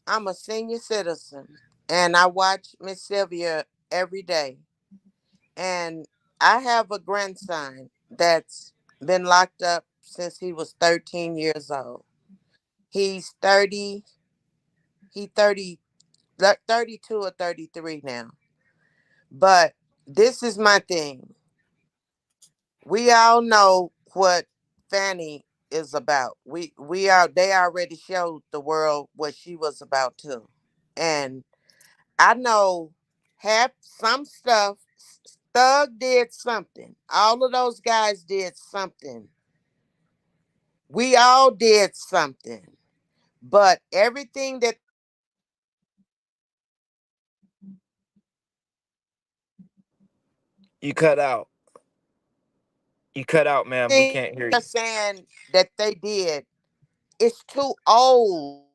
I'm a senior citizen and I watch Miss Sylvia every day. And I have a grandson that's been locked up since he was 13 years old. He's 30, he 30, 32 or 33 now. But this is my thing. We all know what Fanny is about. We are they already showed the world what she was about too. And I know half some stuff. Thug did something. All of those guys did something. We all did something. But everything that You cut out. You cut out, ma'am. We can't hear they're you. saying that they did is too old.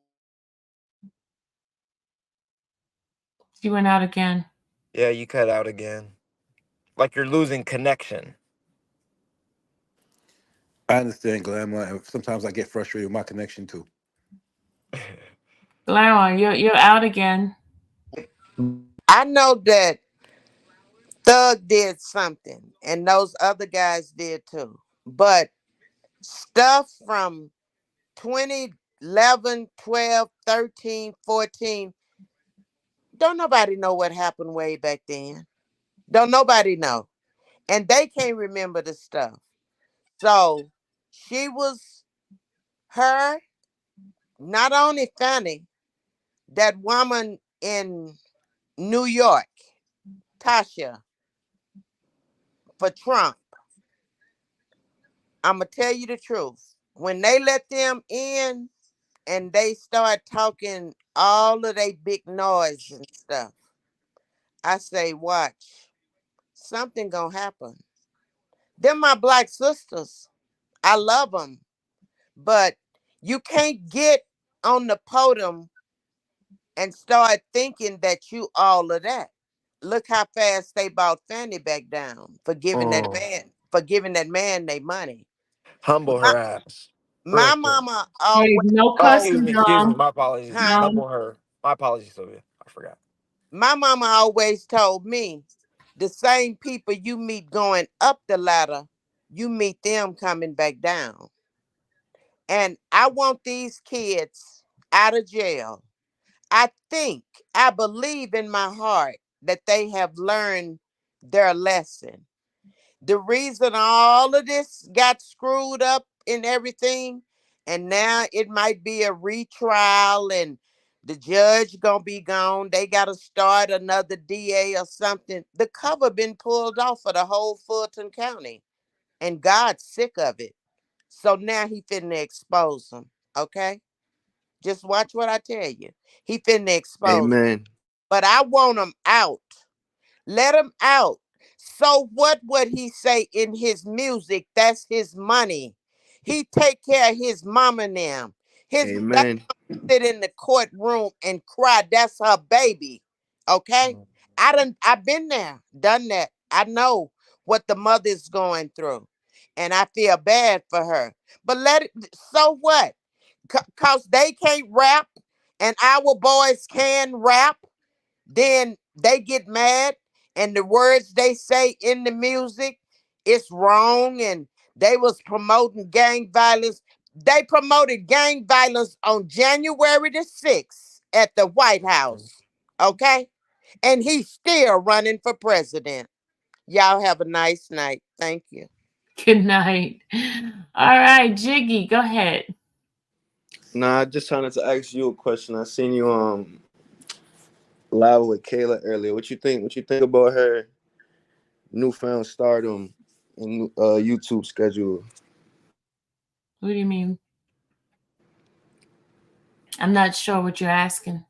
She went out again. Yeah, you cut out again. Like you're losing connection. I understand, Glamour, and sometimes I get frustrated with my connection too. Glamour, you're out again. I know that Thug did something and those other guys did too. But stuff from 2011, 12, 13, 14, don't nobody know what happened way back then. Don't nobody know. And they can't remember the stuff. So she was her, not only Fanny, that woman in New York, Tasha, for Trump. I'm going to tell you the truth. When they let them in and they start talking all of they big noise and stuff, I say, watch, something gonna happen. They're my black sisters. I love them, but you can't get on the podium and start thinking that you all of that. Look how fast they bought Fanny back down Oh, for giving that man their money. humble My, her ass, real my quick. mama Hey, always no Oh, told, cussing, excuse me. Dom. My apologies. huh? Dom. Humble her. My apologies, Sylvia. I forgot. My mama always told me the same people you meet going up the ladder, you meet them coming back down. And I want these kids out of jail. I think, I believe in my heart that they have learned their lesson. The reason all of this got screwed up and everything, and now it might be a retrial and the judge gonna be gone. They gotta start another DA or something. The cover been pulled off for the whole Fulton County, and God's sick of it. So now he finna expose them. Okay, just watch what I tell you. He finna expose. Amen. But I want them out. Let him out. So what would he say in his music? That's his money. He take care of his mama and them. His that Amen. sit in the courtroom and cry. That's her baby. Okay? Mhm. I've been there, done that. I know what the mother's going through. And I feel bad for her. But let it so what? Cause they can't rap and our boys can rap, then they get mad and the words they say in the music it's wrong and they was promoting gang violence. They promoted gang violence on January the 6th at the White House. Okay? And he's still running for president. Y'all have a nice night. Thank you. Good night. All right, Jiggy, go ahead. Nah, I just wanted to ask you a question. I seen you live with Kayla earlier. What you think? What you think about her newfound stardom and YouTube schedule? What do you mean? I'm not sure what you're asking.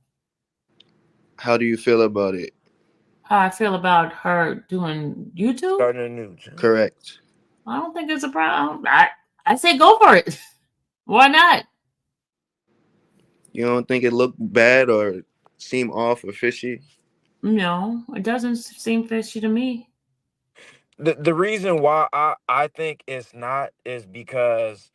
How do you feel about it? How I feel about her doing YouTube? Starting a new channel. Correct. I don't think it's a problem. I say go for it. Why not? You don't think it looked bad or seem off or fishy? No, it doesn't seem fishy to me. The reason why I think it's not is because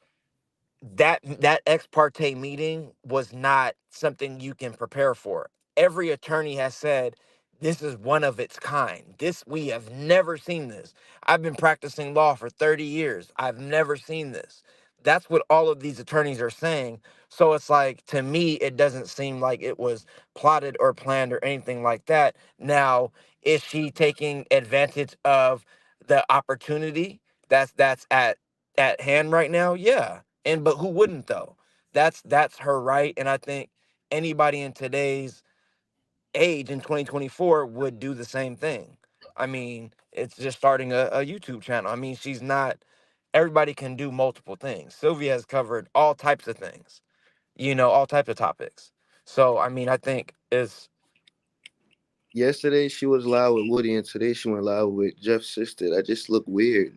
that ex parte meeting was not something you can prepare for. Every attorney has said this is one of its kind. This we have never seen this. I've been practicing law for 30 years. I've never seen this. That's what all of these attorneys are saying. So it's like to me it doesn't seem like it was plotted or planned or anything like that. Now, is she taking advantage of the opportunity that's at hand right now? Yeah, and but who wouldn't though? That's her right, and I think anybody in today's age in 2024 would do the same thing. I mean, it's just starting a YouTube channel. I mean, she's not everybody can do multiple things. Sylvia has covered all types of things, all types of topics. So I mean, I think it's Yesterday she was live with Woody, and today she went live with Jeff's sister. That just looked weird.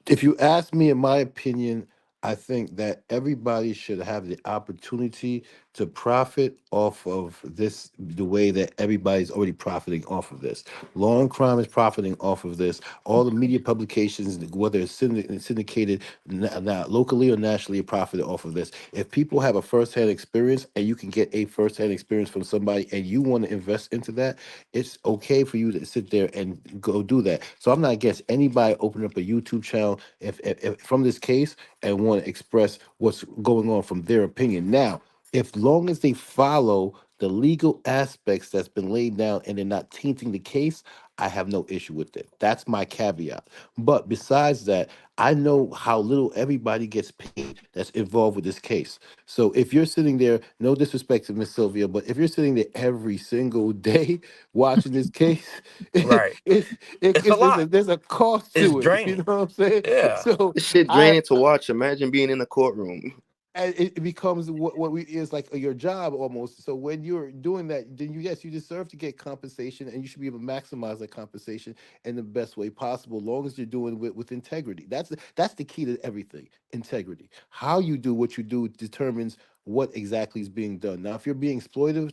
If you ask me, in my opinion, I think that everybody should have the opportunity to profit off of this the way that everybody's already profiting off of this. Law and crime is profiting off of this. All the media publications, whether it's syndicated now locally or nationally, are profiting off of this. If people have a firsthand experience and you can get a firsthand experience from somebody and you want to invest into that, it's okay for you to sit there and go do that. So I'm not against anybody opening up a YouTube channel if from this case and want to express what's going on from their opinion. Now, if long as they follow the legal aspects that's been laid down and they're not tainting the case, I have no issue with it. That's my caveat. But besides that, I know how little everybody gets paid that's involved with this case. So if you're sitting there, no disrespect to Miss Sylvia, but if you're sitting there every single day watching this case, right. It's a lot. there's a cost It's to it. You draining. know what I'm saying? Yeah. So This shit I draining to watch. Imagine being in the courtroom. and it becomes what we is like your job almost. So when you're doing that, then you deserve to get compensation, and you should be able to maximize that compensation in the best way possible, long as you're doing it with integrity. That's the key to everything. Integrity. How you do what you do determines what exactly is being done. Now, if you're being exploitive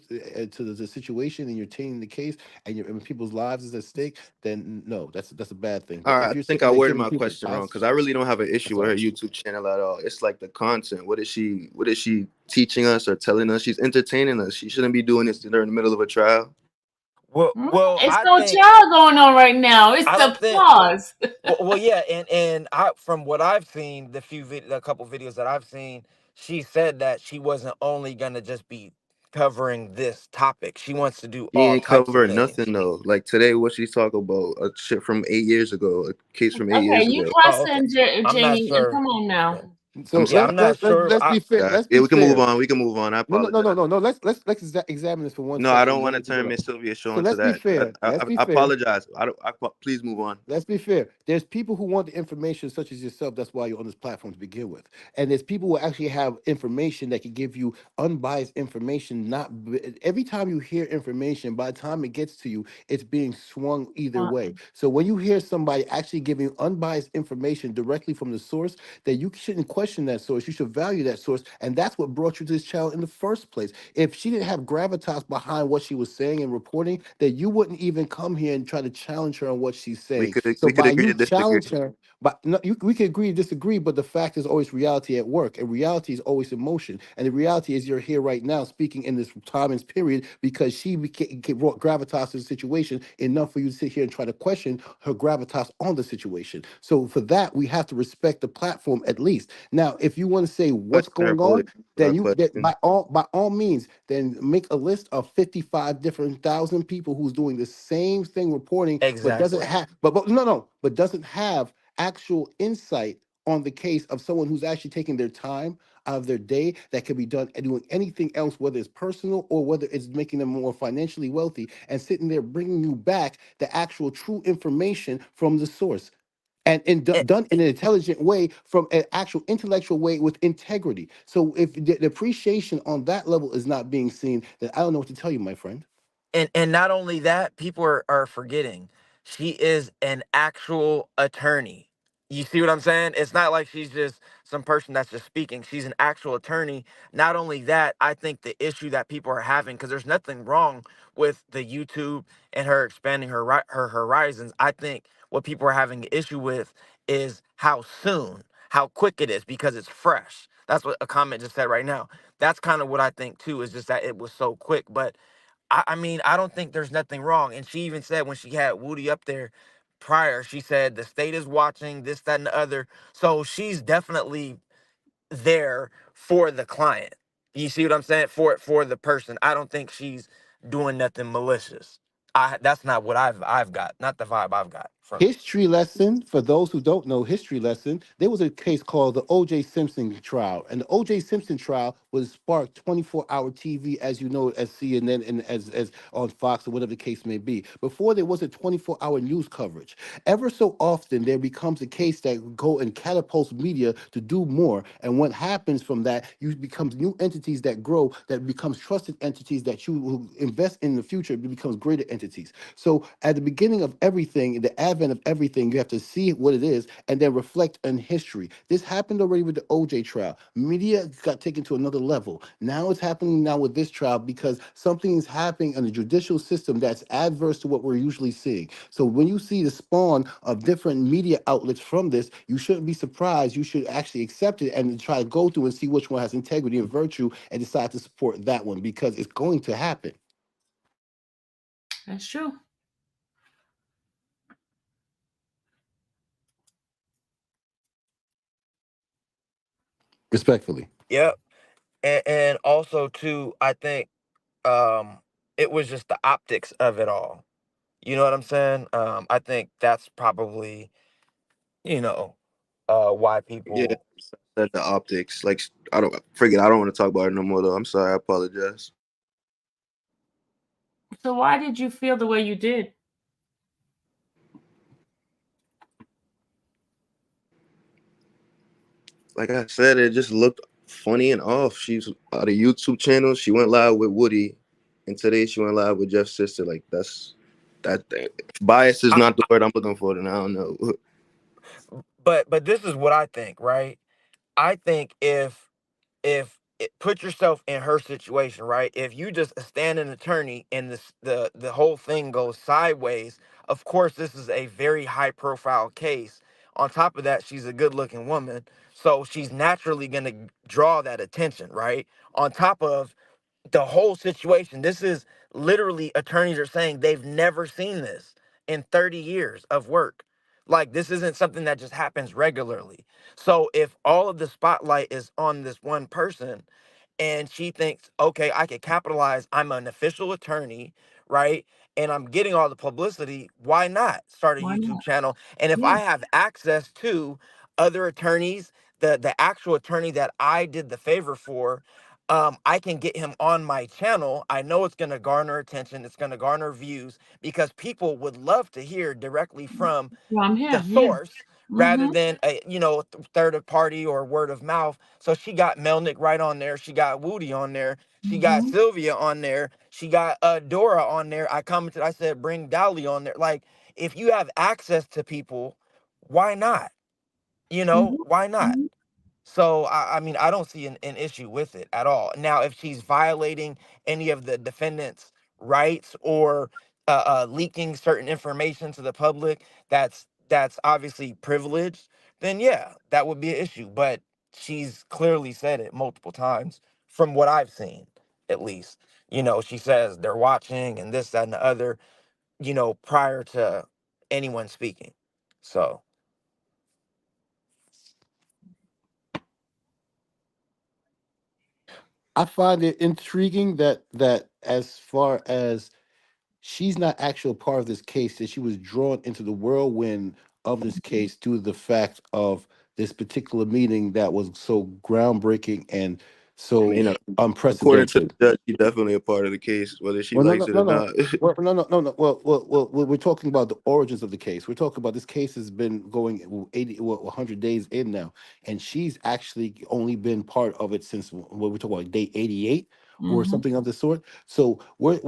to the situation and you're taking the case and people's lives is at stake, then no, that's a bad thing. All But right, if I you're think sitting I there worded giving my people, question wrong because I really don't have an I'm issue with her sorry. YouTube channel at all. It's like the content. What is she teaching us or telling us? She's entertaining us. She shouldn't be doing this during the middle of a trial. Well, It's I no think trial going on right now. It's I the don't think. pause. Well, yeah, and I from what I've seen, the couple videos that I've seen, she said that she wasn't only gonna just be covering this topic. She wants to do She all ain't types of covering nothing things. though. Like today, what she's talking about, a shit from 8 years ago, a case from eight Okay, years you ago. Oh, okay. pressing I'm not Jamie, and sure. come on now. Yeah, So I'm yeah, sorry, I'm not sure. let's be fair. guys. Let's Yeah, be we can move fair. on. We can move on. I apologize. No. Let's examine this for one No, I second, don't and then want to we can go turn back. Miss Sylvia show So into let's be that. fair. Let's be I fair. apologize. Please move on. Let's be fair. There's people who want the information, such as yourself. That's why you're on this platform to begin with. And there's people who actually have information that can give you unbiased information. Not every time you hear information, by the time it gets to you, it's being swung either way. So when you hear somebody actually giving unbiased information directly from the source, that you shouldn't question that source. You should value that source, and that's what brought you to this channel in the first place. If she didn't have gravitas behind what she was saying and reporting, that you wouldn't even come here and try to challenge her on what she's saying. So We could by agree you to disagree. challenge her, but no, we can agree to disagree, but the fact is always reality at work, and reality is always emotion. And the reality is you're here right now speaking in this time and period because she brought gravitas to the situation enough for you to sit here and try to question her gravitas on the situation. So for that, we have to respect the platform at least. Now, if you want to say what's Question her going motive. on, My then you that question. by all means, then make a list of 55 different thousand people who's doing the same thing reporting, but doesn't exactly. have but no, but doesn't have actual insight on the case of someone who's actually taking their time out of their day that could be done and doing anything else, whether it's personal or whether it's making them more financially wealthy, and sitting there bringing you back the actual true information from the source, and And, done in an intelligent way, from an actual intellectual way with integrity. So if the appreciation on that level is not being seen, then I don't know what to tell you, my friend. and not only that, people are forgetting she is an actual attorney. You see what I'm saying? It's not like she's just some person that's just speaking. She's an actual attorney. Not only that, I think the issue that people are having, because there's nothing wrong with the YouTube and her expanding her horizons. I think what people are having an issue with is how soon, how quick it is, because it's fresh. That's what a comment just said right now. That's kind of what I think too, is just that it was so quick. But I mean, I don't think there's nothing wrong. And she even said when she had Woody up there prior, she said the state is watching this, that, and the other. So she's definitely there for the client. You see what I'm saying? For the person. I don't think she's doing nothing malicious. That's not what I've got. Not the vibe I've got from it. History lesson for those who don't know. History lesson. There was a case called the O.J. Simpson trial, and the O.J. Simpson trial was sparked 24-hour TV, as you know, as CNN and as on Fox or whatever the case may be. Before, there was a 24-hour news coverage. Ever so often, there becomes a case that go and catapults media to do more, and what happens from that, you becomes new entities that grow, that becomes trusted entities that you will invest in the future. It becomes greater entities. So at the beginning of everything, the advent of everything, you have to see what it is and then reflect on history. This happened already with the OJ trial. Media got taken to another level. Now it's happening now with this trial because something is happening in the judicial system that's adverse to what we're usually seeing. So when you see the spawn of different media outlets from this, you shouldn't be surprised. You should actually accept it and try to go through and see which one has integrity and virtue and decide to support that one because it's going to happen. That's true. Respectfully. Yep. And also too, I think um it was just the optics of it all. You know what I'm saying? I think that's probably, you know, why Yeah, people. said the optics. Like I don't forget. I don't want to talk about it no more though. I'm sorry. I apologize. So why did you feel the way you did? Like I said, it just looked funny and off. She's on a YouTube channel. She went live with Woody, and today she went live with Jeff's sister. Like that thing. Bias is I, not the word I'm looking for. Then I don't know. but this is what I think, right? I think put yourself in her situation, right? If you just stand an attorney and the whole thing goes sideways, of course this is a very high profile case. On top of that, she's a good looking woman, so she's naturally going to draw that attention, right? On top of the whole situation. This is literally, attorneys are saying they've never seen this in 30 years of work. Like, this isn't something that just happens regularly. So if all of the spotlight is on this one person and she thinks, okay, I could capitalize, I'm an official attorney, right? And I'm getting all the publicity, why not start a Why YouTube not? channel? And if Yeah. I have access to other attorneys, the actual attorney that I did the favor for, I can get him on my channel. I know it's going to garner attention. It's going to garner views because people would love to hear directly from From the him. Yeah. source rather Mm-hmm. than a third party or word of mouth. So she got Melnick right on there. She got Woody on there. She got Mm-hmm. Sylvia on there. She got Dora on there. I commented. I said bring Dolly on there. Like, if you have access to people, why not? Mm-hmm. Why not? Mm-hmm. So I mean, I don't see an issue with it at all. Now, if she's violating any of the defendant's rights or leaking certain information to the public, that's obviously privileged. Then yeah, that would be an issue. But she's clearly said it multiple times, from what I've seen, at least. She says they're watching and this, that, and the other. Prior to anyone speaking. So I find it intriguing that as far as she's not actually a part of this case, that she was drawn into the whirlwind of this case due to the fact of this particular meeting that was so groundbreaking and I so mean, according to unprecedented. the judge, she's definitely a part of the case, whether she Well, no, likes no, it no, or no. not. Well, no, no, no, no. We're talking about the origins of the case. We're talking about this case has been going 80, 100 days in now, and she's actually only been part of it since what we're talking about day 88 or Mm-hmm. something of the sort. So we're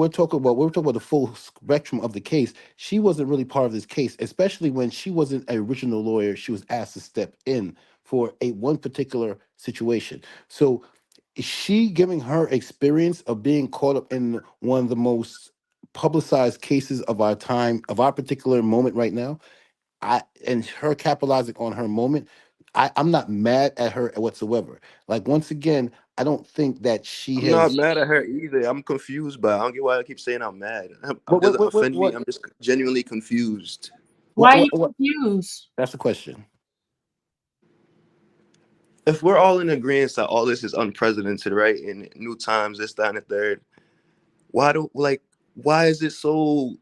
talking about the full spectrum of the case. She wasn't really part of this case, especially when she wasn't an original lawyer. She was asked to step in for a one particular situation. So is she giving her experience of being caught up in one of the most publicized cases of our time, of our particular moment right now? And her capitalizing on her moment, I'm not mad at her whatsoever. Like once again, I don't think that she I'm not has. mad at her either. I'm confused by it. I don't get why I keep saying I'm mad. It What what doesn't what what offend me. what I'm just genuinely confused. Why are you what? confused? That's the question. If we're all in agreement that all this is unprecedented, right? In new times, this, that, and the third, why is it so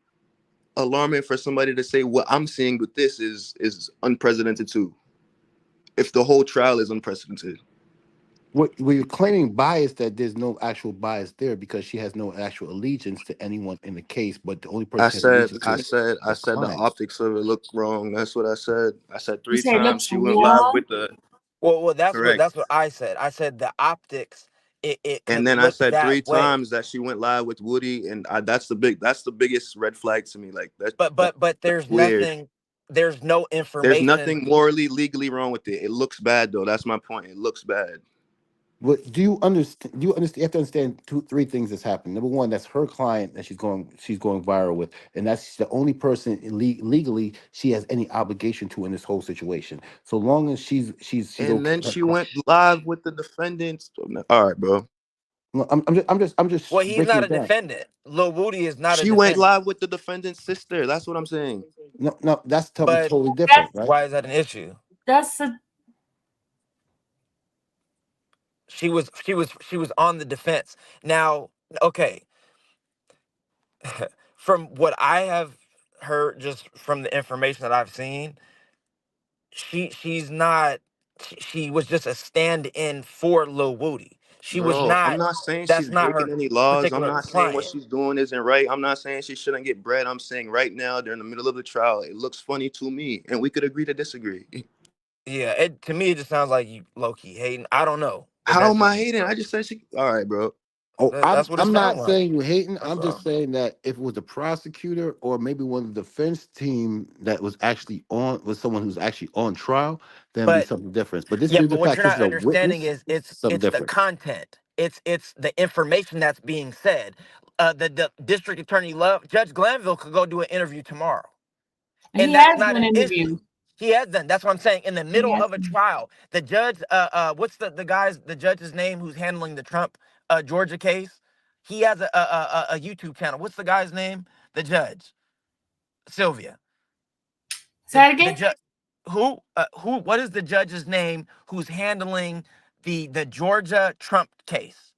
alarming for somebody to say what I'm seeing with this is unprecedented too? If the whole trial is unprecedented. What we're claiming bias that there's no actual bias there because she has no actual allegiance to anyone in the case, but the only person I she has said, allegiance to I is said, I her said the client. optics of it looked wrong. That's what I said. I said You three say it times looks she went live wrong. with the Well, correct. that's what I said. I said the optics, it And could then I look said that three way. times that she went live with Woody, and that's the biggest red flag to me. Like But that's there's weird. nothing, there's no There's information. nothing morally, legally wrong with it. It looks bad though. That's my point. It looks bad. What do you understand? Do you understand? You have to understand three things that's happened. Number one, that's her client that she's going viral with, and that's the only person legally she has any obligation to in this whole situation. So long as she's And okay. then she went live with the defendants. All right, bro. No, I'm just Well, he's breaking not it a down. defendant. Lil Woody is not a She went defendant. live with the defendant's sister. That's what I'm saying. No, no, that's something But totally different, That's right? why is that an issue? that's a She was on the defense. Now, okay, from what I have heard, just from the information that I've seen, she's not. She was just a stand-in for Lil Woody. She was Bro, I'm not. not saying That's she's not breaking her any laws. I'm particular not saying what client. she's doing isn't right. I'm not saying she shouldn't get bread. I'm saying right now, they're in the middle of the trial. It looks funny to me, and we could agree to disagree. Yeah, it to me it just sounds like you low key hating. I don't know, but How that's am I just hating? I just said she. All right, bro. Oh, I'm that's what it I'm sounds not like. saying you hating. That's I'm just all. saying that if it was a prosecutor or maybe one of the defense team that was actually on was someone who's actually on trial, then it'd be But something different. But this yeah, due to but the what fact you're this not is a understanding witness, is something it's the different. content. It's the information that's being said. The district attorney love Judge Glanville could go do an interview tomorrow, he and that's has not done an issue. interviews. He has done. That's what I'm saying. In the He middle has of a trial, the judge, what's the judge's name who's handling the Trump Georgia case? He has a YouTube channel. What's the guy's name? The judge, Sylvia. say it The again. judge, who? What is the judge's name who's handling the Georgia Trump case?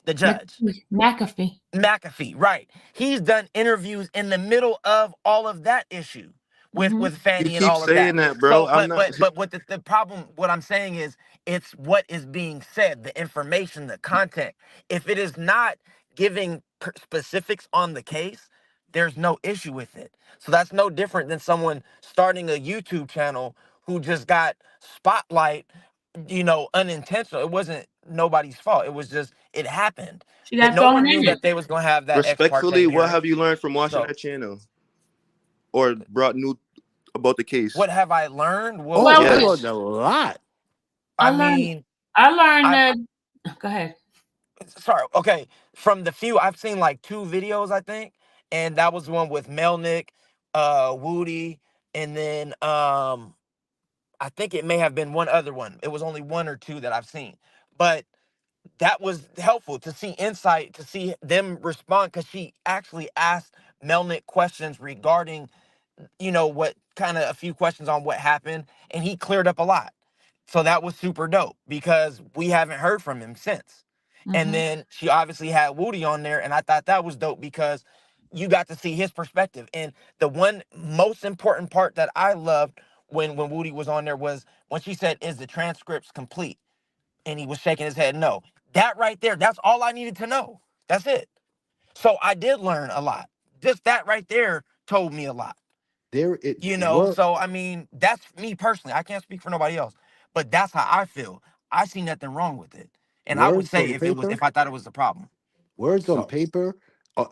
The judge. McAfee. McAfee, right. He's done interviews in the middle of all of that issue Mm-hmm. with You Fanny and keep all of that. saying that, bro. So, I'm not. but what the problem, what I'm saying is, it's what is being said, the information, the content. If it is not giving specifics on the case, there's no issue with it. So that's no different than someone starting a YouTube channel who just got spotlight, unintentional. It wasn't nobody's fault. It was just it happened She that got no thrown one in knew it. that they was gonna have that ex parte Respectfully, what have marriage. you learned from watching So that channel or brought new about the case? what have I learned? Oh, Well, I Well, learned Yes. a lot. I I learned. mean, I learned I've that. Go ahead. sorry, okay. From the few I've seen, like two videos, I think, and that was the one with Melnick, Woody, and then I think it may have been one other one. It was only one or two that I've seen, but that was helpful to see insight, to see them respond, because she actually asked Melnick questions regarding, what kind of a few questions on what happened, and he cleared up a lot. So that was super dope because we haven't heard from him since. And Mm-hmm. then she obviously had Woody on there, and I thought that was dope because you got to see his perspective. And the one most important part that I loved when Woody was on there was when she said, "Is the transcripts complete?" And he was shaking his head no. That right there, that's all I needed to know. That's it. So I did learn a lot. Just that right there told me a lot. There it You know, were so I mean, that's me personally. I can't speak for nobody else, but that's how I feel. I see nothing wrong with it, and I would words say on if it was, paper. if I thought it was the problem. Words on So paper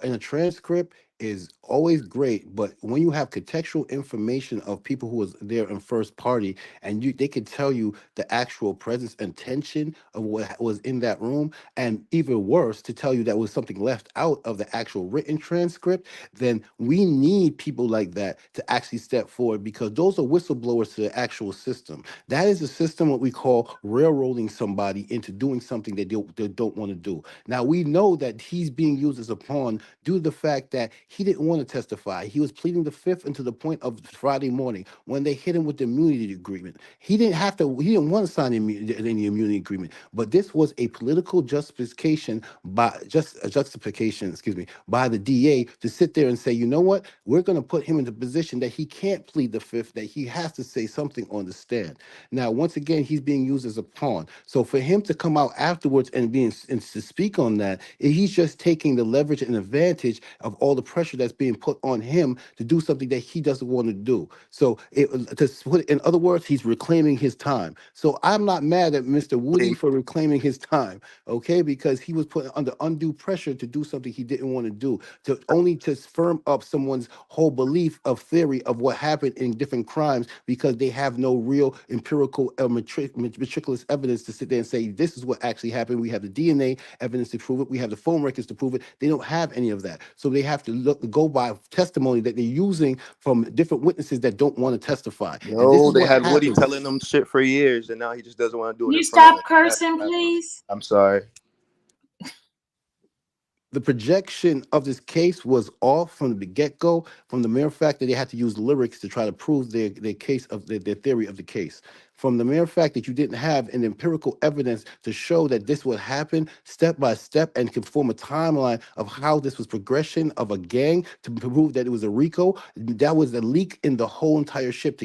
in a transcript is always great, but when you have contextual information of people who was there in first party, and they could tell you the actual presence and tension of what was in that room, and even worse, to tell you that was something left out of the actual written transcript, then we need people like that to actually step forward because those are whistleblowers to the actual system. That is a system what we call railroading somebody into doing something they don't want to do. Now we know that he's being used as a pawn due to the fact that he didn't want to testify. He was pleading the fifth until the point of Friday morning when they hit him with the immunity agreement. He didn't have to. He didn't want to sign any immunity agreement. But this was a political justification by justification, excuse me, by the DA to sit there and say, you know what, we're going to put him in the position that he can't plead the fifth, that he has to say something on the stand. Now, once again, he's being used as a pawn. So for him to come out afterwards and to speak on that, he's just taking the leverage and advantage of all the pressure that's being put on him to do something that he doesn't want to do. So to put it in other words, he's reclaiming his time. So I'm not mad at Mr. Woody Hey, for reclaiming his time, okay? Because he was put under undue pressure to do something he didn't want to do, to only to firm up someone's whole belief of theory of what happened in different crimes because they have no real empirical meticulous evidence to sit there and say this is what actually happened. We have the DNA evidence to prove it. We have the phone records to prove it. They don't have any of that, so they have to go by testimony that they're using from different witnesses that don't want to testify. And this no, is they what had Woody happens. telling them shit for years, and now he just doesn't want to do Can it in you front of stop them. That's cursing, what happened. please? I'm sorry. The projection of this case was off from the get-go, from the mere fact that they had to use lyrics to try to prove their case of their theory of the case. From the mere fact that you didn't have an empirical evidence to show that this would happen step by step and can form a timeline of how this was progression of a gang to prove that it was a Rico, that was the leak in the whole entire ship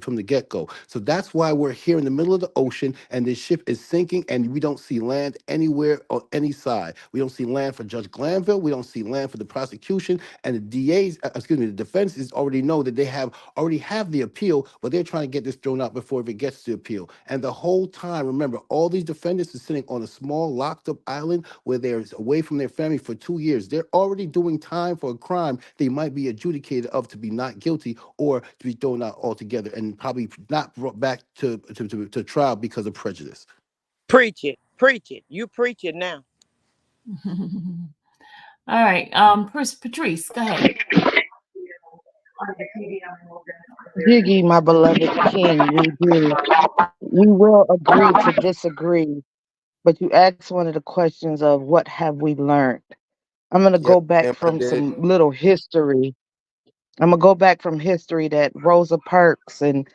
from the get-go. So that's why we're here in the middle of the ocean and this ship is sinking and we don't see land anywhere on any side. We don't see land for Judge Glanville. We don't see land for the prosecution and the DA's. The defense is already know that they already have the appeal, but they're trying to get this thrown out before it gets to appeal. And the whole time, remember, all these defendants are sitting on a small locked up island where they're away from their family for 2 years. They're already doing time for a crime they might be adjudicated of to be not guilty or to be thrown out altogether and probably not brought back to trial because of prejudice. Preach it. Preach it. You preach it now. All right. Patrice, go ahead. Jiggy, my beloved king, we do. We will agree to disagree, but you asked one of the questions of what have we learned. I'm going to Yes, go back ma'am, I from did. some little history. I'm going to go back from history that Rosa Parks and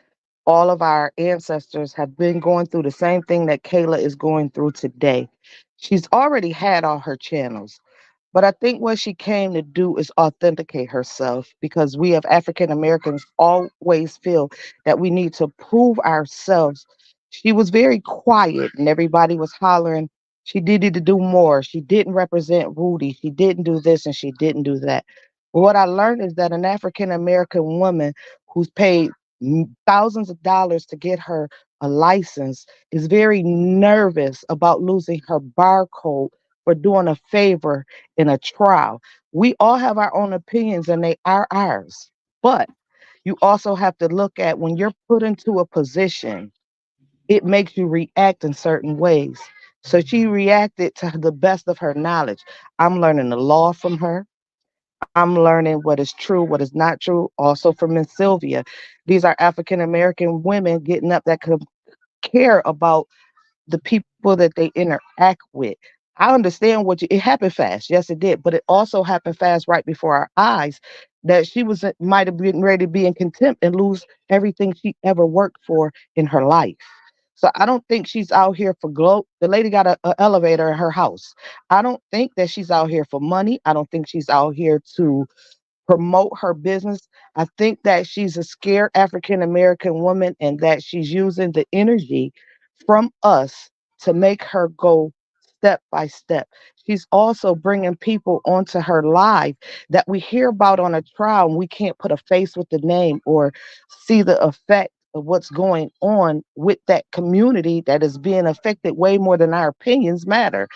all of our ancestors have been going through the same thing that Kayla is going through today. She's already had all her channels. But I think what she came to do is authenticate herself because we have African Americans always feel that we need to prove ourselves. She was very quiet and everybody was hollering. She needed to do more. She didn't represent Rudy. She didn't do this and she didn't do that. But what I learned is that an African American woman who's paid thousands of dollars to get her a license is very nervous about losing her barcode for doing a favor in a trial. We all have our own opinions and they are ours. But you also have to look at when you're put into a position, it makes you react in certain ways. So she reacted to the best of her knowledge. I'm learning the law from her. I'm learning what is true, what is not true, also from Miss Sylvia. These are African American women getting up that could care about the people that they interact with. I understand it happened fast. Yes, it did. But it also happened fast right before our eyes that she was might have been ready to be in contempt and lose everything she ever worked for in her life. So I don't think she's out here for glow. The lady got a elevator in her house. I don't think that she's out here for money. I don't think she's out here to promote her business. I think that she's a scared African American woman and that she's using the energy from us to make her go step by step. She's also bringing people onto her life that we hear about on a trial and we can't put a face with the name or see the effect of what's going on with that community that is being affected way more than our opinions matter.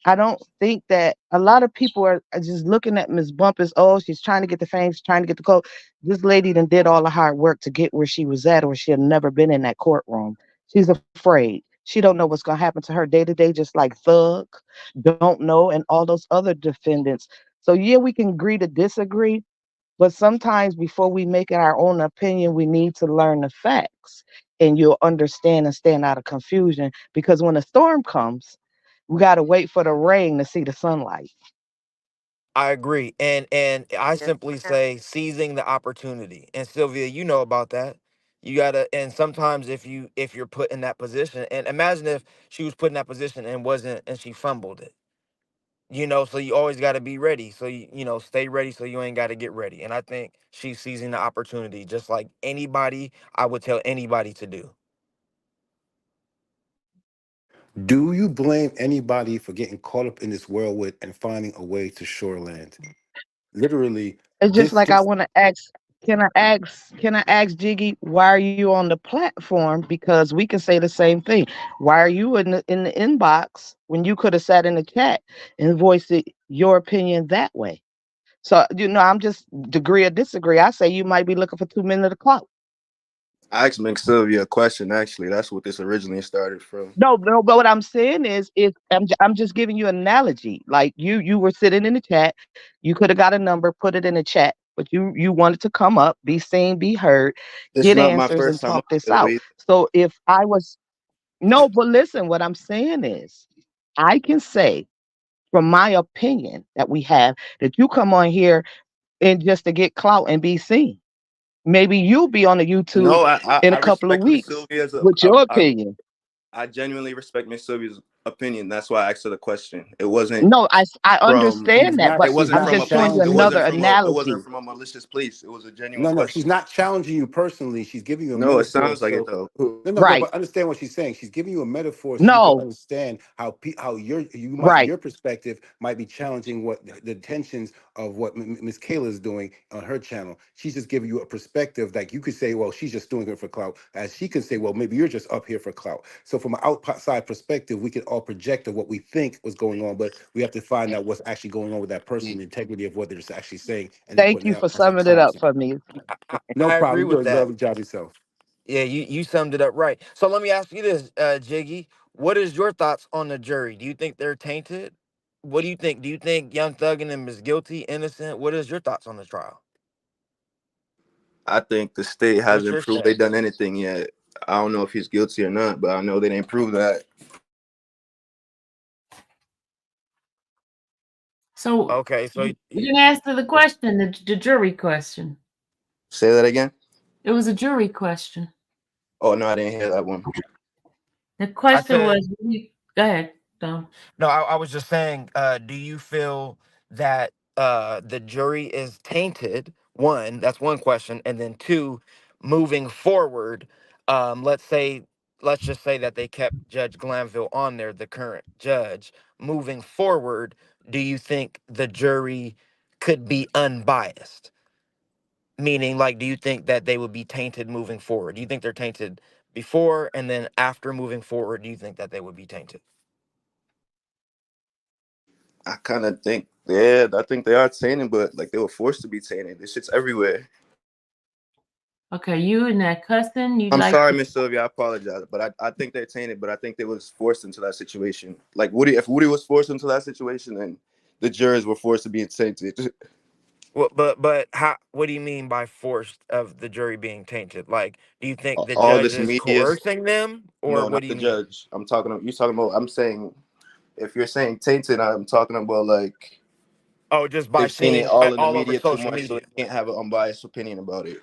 I don't think that a lot of people are just looking at Miss Bumpus. Oh, she's trying to get the fame, she's trying to get the code. This lady done did all the hard work to get where she was at, or she had never been in that courtroom. She's afraid. She don't know what's gonna happen to her day to day, just like Thug, don't know, and all those other defendants. So yeah, we can agree to disagree, but sometimes before we make it our own opinion, we need to learn the facts, and you'll understand and stand out of confusion. Because when a storm comes, we got to wait for the rain to see the sunlight. I agree, and I Yes, simply ma'am. say seizing the opportunity. And Sylvia, you know about that. You gotta, and sometimes if you're put in that position, and imagine if she was put in that position and wasn't, and she fumbled it. So you always got to be ready. So stay ready so you ain't got to get ready. And I think she's seizing the opportunity, just like anybody. I would tell anybody to do. Do you blame anybody for getting caught up in this whirlwind and finding a way to shoreland? Literally, It's just this like I just want to ask. Can I ask Jiggy, why are you on the platform? Because we can say the same thing. Why are you in the inbox when you could have sat in the chat and voiced your opinion that way? So I'm just degree or disagree. I say you might be looking for 2 minutes of clout. I asked Miss Sylvia a question. Actually, that's what this originally started from. No, no, but what I'm saying is I'm just giving you an analogy. Like you were sitting in the chat, you could have got a number, put it in the chat, but you wanted to come up, be seen, be heard, This is get not my answers, and first time talk up this there, out. wait. So if I was no, but listen, what I'm saying is I can say from my opinion that we have that you come on here and just to get clout and be seen. Maybe you'll be on the YouTube No, I, I, in a I couple of respect Miss weeks Sylvia's. with your opinion. I genuinely respect Miss Sylvia's opinion. That's why I asked her the question. It wasn't No, I from. understand that, but It wasn't I'm from just a showing place. you It another wasn't challenging. from a. It wasn't analogy. from a malicious place. It was a genuine No, no, she's question. not challenging you personally. She's giving you a No, it metaphor. sounds like it So though. no, Right. but understand what she's saying. She's giving you a metaphor so you can No, understand how right. your perspective might be challenging what the intentions of what Miss Kayla is doing on her channel. She's just giving you a perspective like you could say, well, she's just doing it for clout, as she can say, well, maybe you're just up here for clout. So from an outside perspective, we can all project of what we think was going on, but we have to find out what's actually going on with that person, the integrity of what they're actually saying, and then Thank putting you it for out as a summing it up content. for me. No I agree problem. You do with a that. lovely job yourself. Yeah, you summed it up right. So let me ask you this, Jiggy. What is your thoughts on the jury? Do you think they're tainted? What do you think? Do you think Young Thug and him is guilty, innocent? What is your thoughts on the trial? I think the state What's hasn't your proved they say? done anything yet. I don't know if he's guilty or not, but I know they didn't prove that. So Okay, so you didn't answer the question, the jury question. Say that again. It was a jury question. Oh no, I didn't hear that one. The I question said was, go ahead, Don. no. I was just saying. Do you feel that the jury is tainted? One, that's one question, and then two, moving forward, let's say, let's just say that they kept Judge Glanville on there, the current judge. Moving forward, do you think the jury could be unbiased? Meaning, like, do you think that they would be tainted moving forward? Do you think they're tainted before, and then after moving forward, do you think that they would be tainted? I kind of think, yeah, I think they are tainted, but like they were forced to be tainted. This shit's everywhere. Okay, you and that cussing, you I'm like sorry, to, Miss Sylvia. I apologize, but I think they're tainted. But I think they was forced into that situation. Like Woody, if Woody was forced into that situation, then the jurors were forced to be tainted. Well, but how? What do you mean by forced of the jury being tainted? Like, do you think the All judge this is media, coercing them, or no, what not do the you mean? judge. I'm talking. You talking about? I'm saying if you're saying tainted, I'm talking about like Oh, just by they've seen it seeing all in the all over media too social much, so media, they can't have an unbiased opinion about it.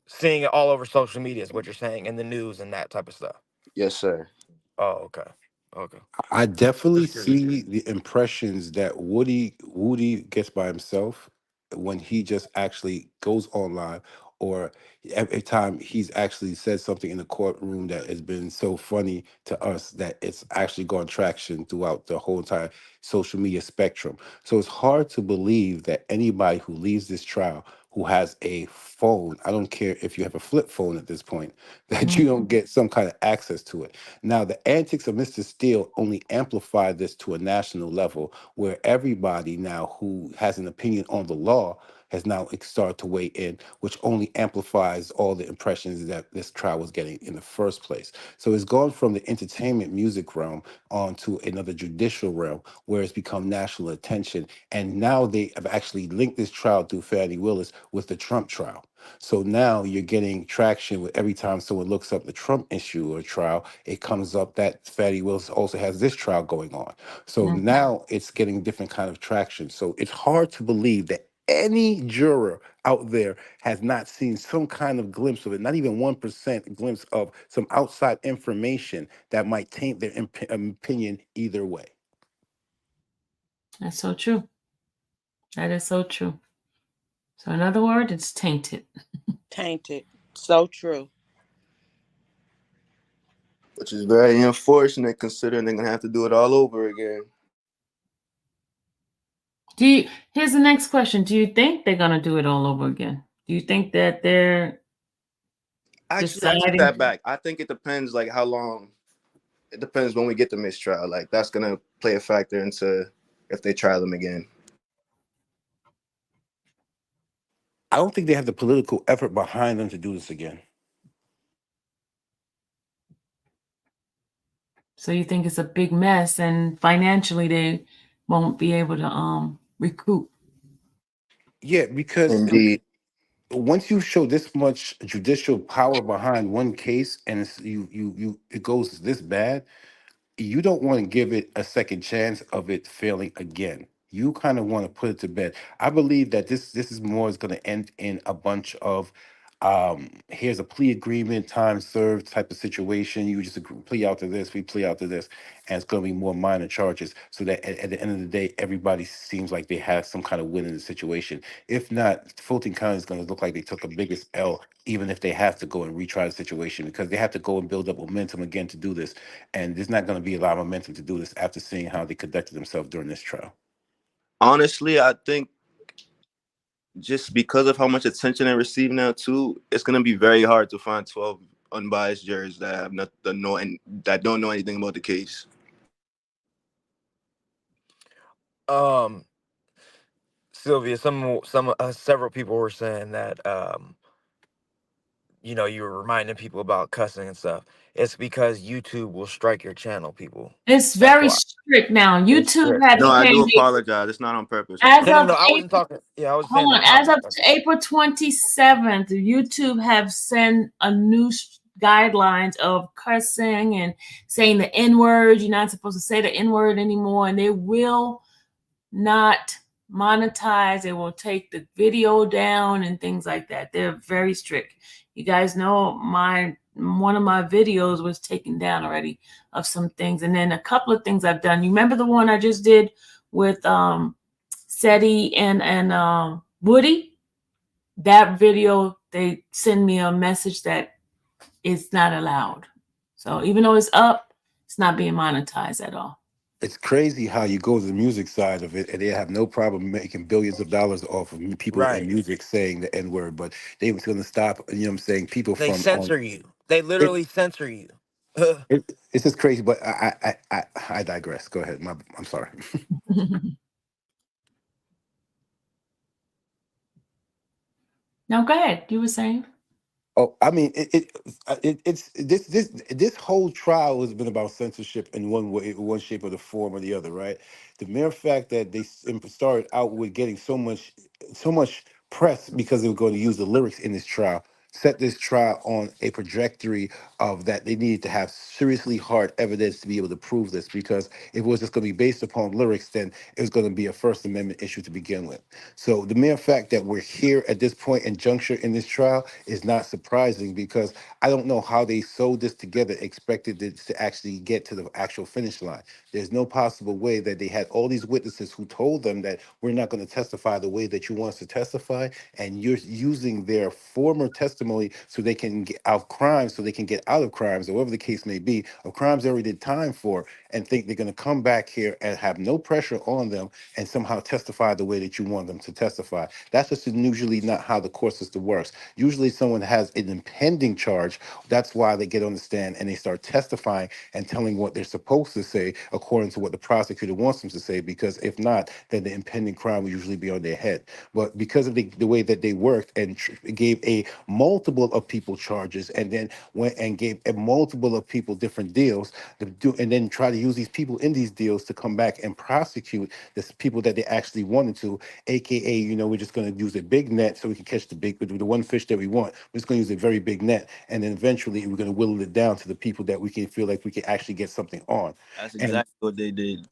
seeing it all over social media is what you're saying, in the news and that type of stuff. Yes, sir. Oh, okay, okay. I definitely Just curious. see the impressions that Woody gets by himself, when he just actually goes online, or every time he's actually said something in the courtroom that has been so funny to us that it's actually gone traction throughout the whole entire social media spectrum. So it's hard to believe that anybody who leaves this trial who has a phone, I don't care if you have a flip phone at this point, that you don't get some kind of access to it. Now, the antics of Mr. Steele only amplify this to a national level where everybody now who has an opinion on the law has now started to weigh in, which only amplifies all the impressions that this trial was getting in the first place. So it's gone from the entertainment music realm onto another judicial realm where it's become national attention. And now they have actually linked this trial through Fannie Willis with the Trump trial. So now you're getting traction with every time someone looks up the Trump issue or trial, it comes up that Fatty Willis also has this trial going on. So now it's getting different kind of traction. So it's hard to believe that any juror out there has not seen some kind of glimpse of it, not even 1% glimpse of some outside information that might taint their opinion either way. That's so true. That is so true. So in other words, it's tainted. Tainted. So true. which is very unfortunate considering they're gonna have to do it all over again. Here's the next question. Do you think they're gonna do it all over again? Do you think that they're Actually, I take deciding? that back. I think it depends, like how long. It depends when we get the mistrial. Like that's gonna play a factor into if they try them again. I don't think they have the political effort behind them to do this again. So you think it's a big mess and financially they won't be able to recoup? Yeah, because Indeed. once you show this much judicial power behind one case and it goes this bad, you don't want to give it a second chance of it failing again. You kind of want to put it to bed. I believe that this is more is going to end in a bunch of here's a plea agreement, time served type of situation. You just plea out to this, we plea out to this, and it's going to be more minor charges. So that at the end of the day, everybody seems like they have some kind of win in the situation. If not, Fulton County is going to look like they took a biggest L, even if they have to go and retry the situation because they have to go and build up momentum again to do this. And there's not going to be a lot of momentum to do this after seeing how they conducted themselves during this trial. Honestly, I think just because of how much attention they receive now too, it's gonna be very hard to find 12 unbiased jurors that have not that know and that don't know anything about the case. Um, Sylvia, some several people were saying that you were reminding people about cussing and stuff. It's because YouTube will strike your channel, people. It's That's very why. strict now. It's YouTube strict. had No, I do became apologize. It's not on purpose. as No, no, of no. I wasn't April. talking. Yeah, I was saying Hold the on. As comments. of April 27th, YouTube have sent a new guidelines of cursing and saying the N word. You're not supposed to say the N word anymore, and they will not monetize. They will take the video down and things like that. They're very strict. You guys know one of my videos was taken down already of some things, and then a couple of things I've done. You remember the one I just did with Seti and Woody? That video, they send me a message that it's not allowed. So even though it's up, it's not being monetized at all. It's crazy how you go to the music side of it and they have no problem making billions of dollars off of people and Right. music saying the N word, but they was going to stop, I'm saying, people They from censor you. They it, literally censor you. it's just crazy, but I digress. Go ahead. I'm sorry. Now go ahead. You were saying? Oh, I mean, it's this whole trial has been about censorship in one way, one shape or the form or the other, right? The mere fact that they started out with getting so much press because they were going to use the lyrics in this trial set this trial on a trajectory of that they needed to have seriously hard evidence to be able to prove this, because if it was just going to be based upon lyrics, then it was going to be a First Amendment issue to begin with. So the mere fact that we're here at this point and juncture in this trial is not surprising, because I don't know how they sewed this together, expected it to actually get to the actual finish line. There's no possible way that they had all these witnesses who told them that we're not going to testify the way that you want us to testify, and you're using their former testimony so they can get out crimes, so they can get out of crimes, or whatever the case may be, of crimes they already did time for, and think they're going to come back here and have no pressure on them and somehow testify the way that you want them to testify. That's just usually not how the court system works. Usually someone has an impending charge. That's why they get on the stand and they start testifying and telling what they're supposed to say according to what the prosecutor wants them to say, because if not, then the impending crime will usually be on their head. But because of the way that they worked and gave a multiple of people charges, and then went and gave a multiple of people different deals to do, and then try to use these people in these deals to come back and prosecute the people that they actually wanted to, aka, we're just going to use a big net so we can catch the one fish that we want. We're just going to use a very big net, and then eventually we're going to whittle it down to the people that we can feel like we can actually get something on. That's And exactly what they did.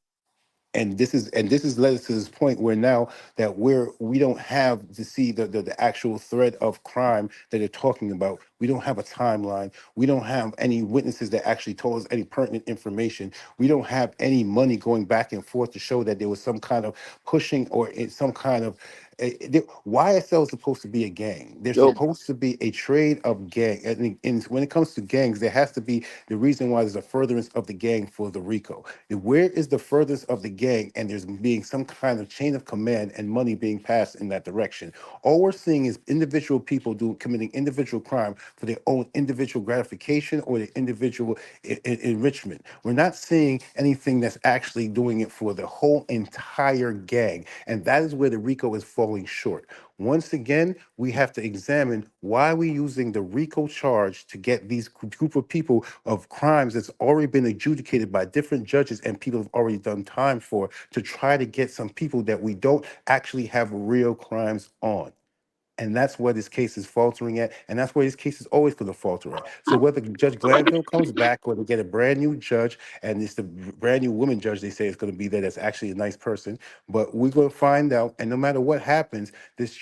this is led us to this point where now that we don't have to see the actual thread of crime that they're talking about. We don't have a timeline. We don't have any witnesses that actually told us any pertinent information. We don't have any money going back and forth to show that there was some kind of pushing or some kind of YSL is supposed to be a gang. They're Yo, supposed to be a trade of gang. And when it comes to gangs, there has to be the reason why there's a furtherance of the gang for the Rico. Where is the furthest of the gang, and there's being some kind of chain of command and money being passed in that direction? All we're seeing is individual people committing individual crime for their own individual gratification or their individual enrichment. We're not seeing anything that's actually doing it for the whole entire gang, and that is where the Rico is falling short. Once again, we have to examine why we're using the RICO charge to get these group of people of crimes that's already been adjudicated by different judges and people have already done time for, to try to get some people that we don't actually have real crimes on. And that's where this case is faltering at. And that's where this case is always going to falter at. So whether Judge Glanville comes back or they get a brand new judge, and it's the brand new woman judge they say is going to be there, that's actually a nice person, but we're going to find out. And no matter what happens, this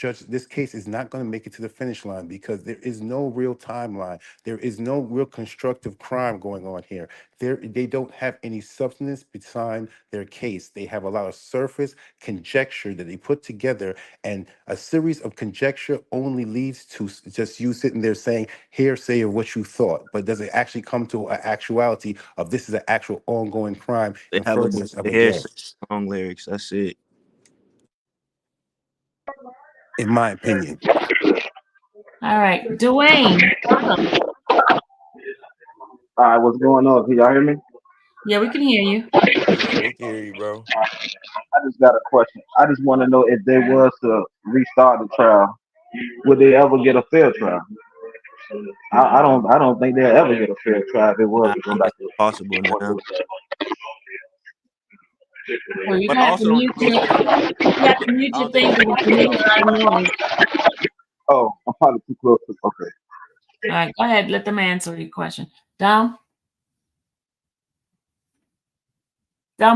case is not going to make it to the finish line, because there is no real timeline. There is no real constructive crime going on here. They don't have any substance behind their case. They have a lot of surface conjecture that they put together, and a series of conjecture only leads to just you sitting there saying hearsay of what you thought, but does it actually come to an actuality of this is an actual ongoing crime they in have a furtherance of the a hair gang, song lyrics. That's it. in my opinion. All right, Dwayne, welcome. All right, what's going on? Can y'all hear me? Yeah, we can hear you. Yeah, we can hear you, bro. I just got a question. I just want to know if they was to restart the trial, would they ever get a fair trial? I don't think they'll ever get a fair trial if it was I to go think back it's impossible now. Well, you But have to also, don't mute you also think? you have to mute I your don't think thing it's because it's making impossible. a lot of noise. Oh, I'm probably too close to. Okay. All right, go ahead. Let them answer your question. Dom,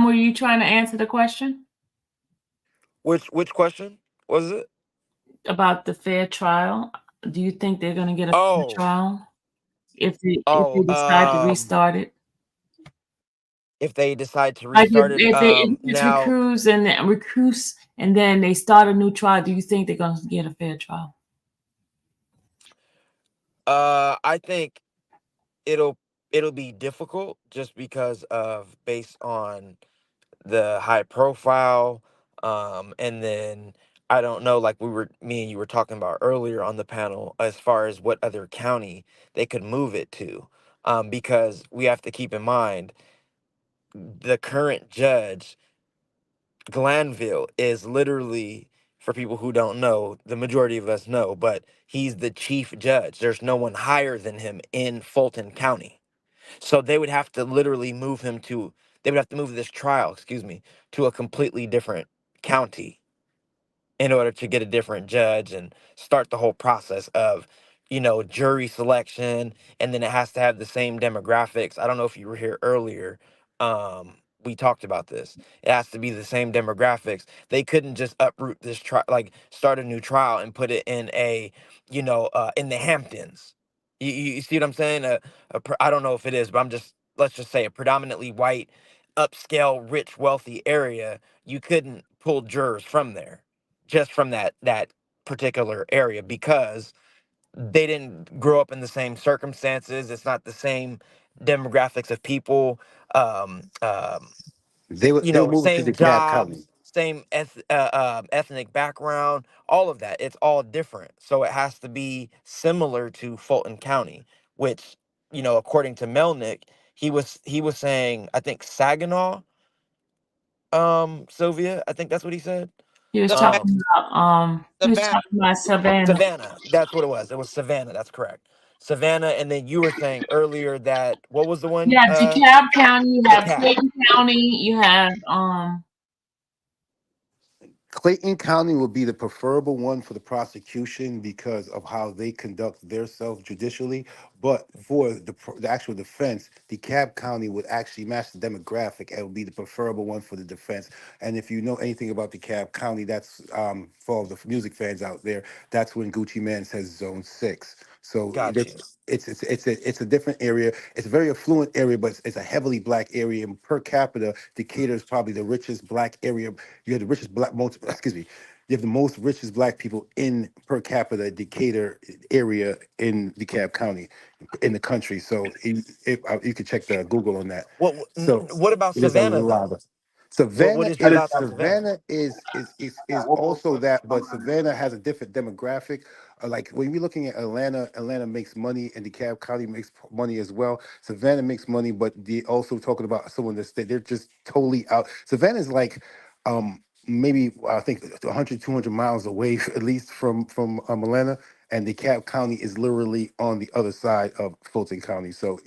were you trying to answer the question Which question was it? about the fair trial? Do you think they're going to get a fair Oh, trial if they oh, decide to restart it? if they decide to Like restart it, if it's now, recuse and then they start a new trial, do you think they're going to get a fair trial? I think it'll it'll be difficult just because of based on the high profile, and then I don't know, like me and you were talking about earlier on the panel, as far as what other county they could move it to, because we have to keep in mind the current judge Glanville is literally, for people who don't know, the majority of us know, but he's the chief judge. There's no one higher than him in Fulton County. So they would have to literally they would have to move this trial, excuse me, to a completely different county in order to get a different judge and start the whole process of, jury selection, and then it has to have the same demographics. I don't know if you were here earlier. We talked about this. It has to be the same demographics. They couldn't just uproot this trial, like start a new trial and put it in in the Hamptons. You see what I'm saying? I don't know if it is, but let's just say a predominantly white, upscale, rich, wealthy area. You couldn't pull jurors from there, just from that particular area, because they didn't grow up in the same circumstances. It's not the same demographics of people. Um, um, They were moving to Same DeKalb County. jobs, same ethnic background, all of that. It's all different. So it has to be similar to Fulton County, which, according to Melnick, he was saying, I think Saginaw, Sylvia, I think that's what he said. He was Savannah, talking Um, about Savannah. Savannah. Savannah. That's what it was. It was Savannah. That's correct. Savannah. And then you were saying earlier that what was the You one? have DeKalb County, you have DeKalb. Clayton County, you have Clayton County would be the preferable one for the prosecution because of how they conduct themselves judicially. But for the actual defense, DeKalb County would actually match the demographic and would be the preferable one for the defense. And if you know anything about DeKalb County, that's for all the music fans out there, that's when Gucci Mane says Zone 6. So Got you. it's a different area. It's a very affluent area, but it's a heavily black area. And per capita, Decatur is probably the richest black area. You have the richest black most excuse me. You have the most richest black people in per capita Decatur area in DeKalb County in the country. So if you could check the Google on that. So What about there's a Savannah lot though? of What Savannah did you I say just is about Savannah? Savannah is got one more also question. that, I'm but not Savannah has a different demographic. Like when you're looking at Atlanta, Atlanta makes money, and DeKalb County makes money as well. Savannah makes money, but they also talking about someone they're just totally out. Savannah is like maybe I think 100, 200 miles away at least from Atlanta, and DeKalb County is literally on the other side of Fulton County. So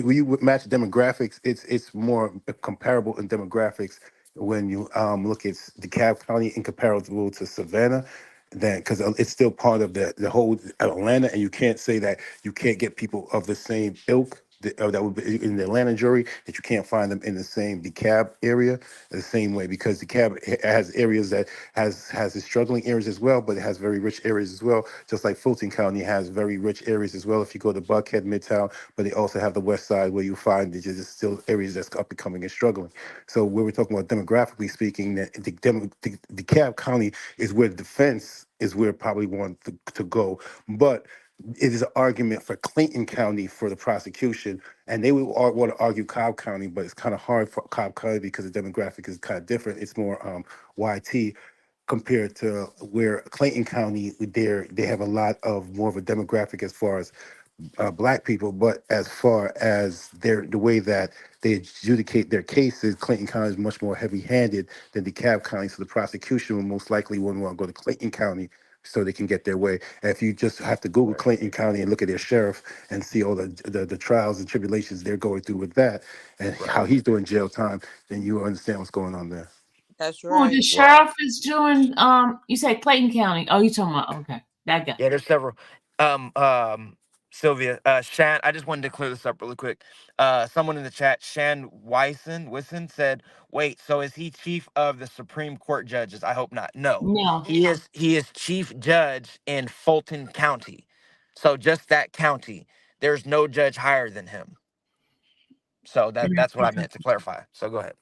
when you match demographics, it's more comparable in demographics when you look at DeKalb County in comparable to Savannah. Then because it's still part of the whole Atlanta, and you can't say that you can't get people of the same ilk that would be in the Atlanta jury, that you can't find them in the same DeKalb area the same way, because DeKalb has areas that has its struggling areas as well, but it has very rich areas as well. Just like Fulton County has very rich areas as well. If you go to Buckhead, Midtown, but they also have the West Side where you find that there's still areas that's up and coming and struggling. So when we're talking about demographically speaking, that DeKalb County is where the defense is where probably want to go, but it is an argument for Clayton County for the prosecution, and they would want to argue Cobb County, but it's kind of hard for Cobb County because the demographic is kind of different. It's more YT compared to where Clayton County, they have a lot of more of a demographic as far as black people, but as far as the way that they adjudicate their cases, Clayton County is much more heavy-handed than DeKalb County. So the prosecution will most likely wouldn't want to go to Clayton County so they can get their way. And if you just have to Google Right. Clayton County and look at their sheriff and see all the trials and tribulations they're going through with that and how Right. he's doing jail time, then you understand what's going on there. That's oh, the right. Wow. sheriff is doing you say Clayton County. Oh, you talking about okay. That guy. Yeah, there's several. Um, um, Sylvia, Shan, I just wanted to clear this up really quick. Someone in the chat, Shan Wison said, "Wait, so is he chief of the Supreme Court judges?" I hope not. No, No. he is chief judge in Fulton County, so just that county. There's no judge higher than him. So that's what I meant to clarify. So go ahead.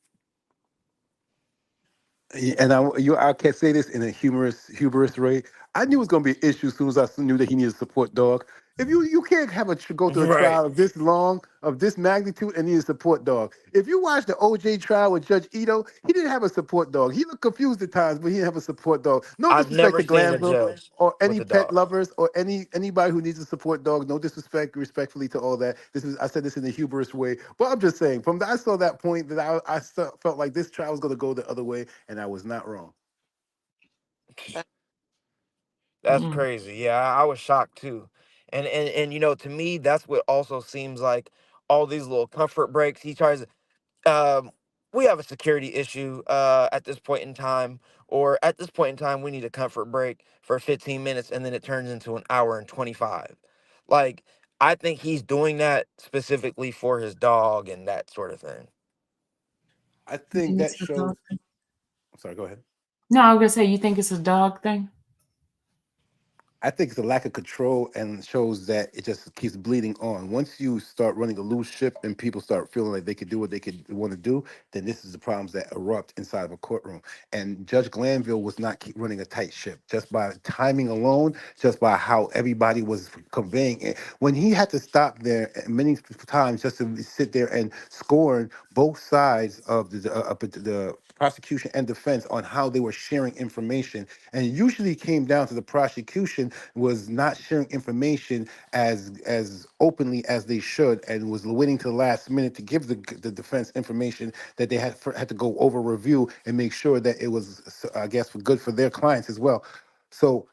And I can't say this in a humorous way. I knew it was going to be an issue as soon as I knew that he needed a support dog. If you can't have go through a Right. trial of this long, of this magnitude, and need a support dog. If you watch the OJ trial with Judge Ito, he didn't have a support dog. He looked confused at times, but he didn't have a support dog. No I've disrespect never to seen a Glanville judge or with any a pet dog. lovers or anybody who needs a support dog. No disrespect, respectfully to all that. I said this in a humorous way, but I'm just saying. I saw that point that felt like this trial was going to go the other way, and I was not wrong. That- That's Mm. crazy. Yeah, I was shocked too. And to me, that's what also seems like all these little comfort breaks. He tries to we have a security issue at this point in time, or at this point in time, we need a comfort break for 15 minutes, and then it turns into an hour and 25. Like, I think he's doing that specifically for his dog and that sort of thing. I You think think that it's a shows. dog thing? I'm sorry. Go ahead. No, I was gonna say you think it's a dog thing. I think it's a lack of control and shows that it just keeps bleeding on. Once you start running a loose ship and people start feeling like they could do what they could want to do, then this is the problems that erupt inside of a courtroom. And Judge Glanville was not keep running a tight ship just by timing alone, just by how everybody was conveying it. When he had to stop there many times just to sit there and scorn both sides of the prosecution and defense on how they were sharing information, and it usually came down to the prosecution was not sharing information as openly as they should, and was waiting to the last minute to give the defense information that they had to go over review and make sure that it was, I guess, good for their clients as well. So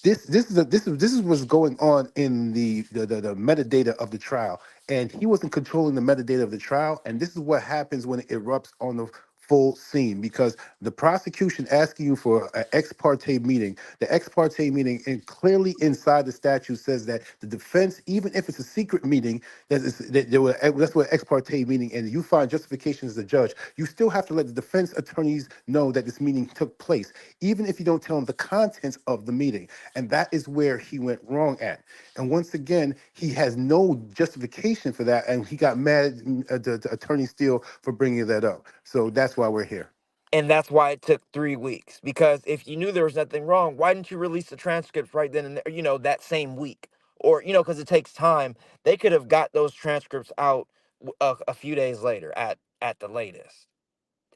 this is what's going on in the metadata of the trial, and he wasn't controlling the metadata of the trial, and this is what happens when it erupts on the full scene, because the prosecution asking you for an ex parte meeting, the ex parte meeting, and clearly inside the statute says that the defense, even if it's a secret meeting, that's what ex parte meeting, and you find justification as a judge, you still have to let the defense attorneys know that this meeting took place, even if you don't tell them the contents of the meeting. And that is where he went wrong at. And once again, he has no justification for that. And he got mad at the attorney Steele for bringing that up. So that's why we're here. And that's why it took 3 weeks. Because if you knew there was nothing wrong, why didn't you release the transcripts right then and there, that same week? Or, because it takes time. They could have got those transcripts out a few days later at the latest.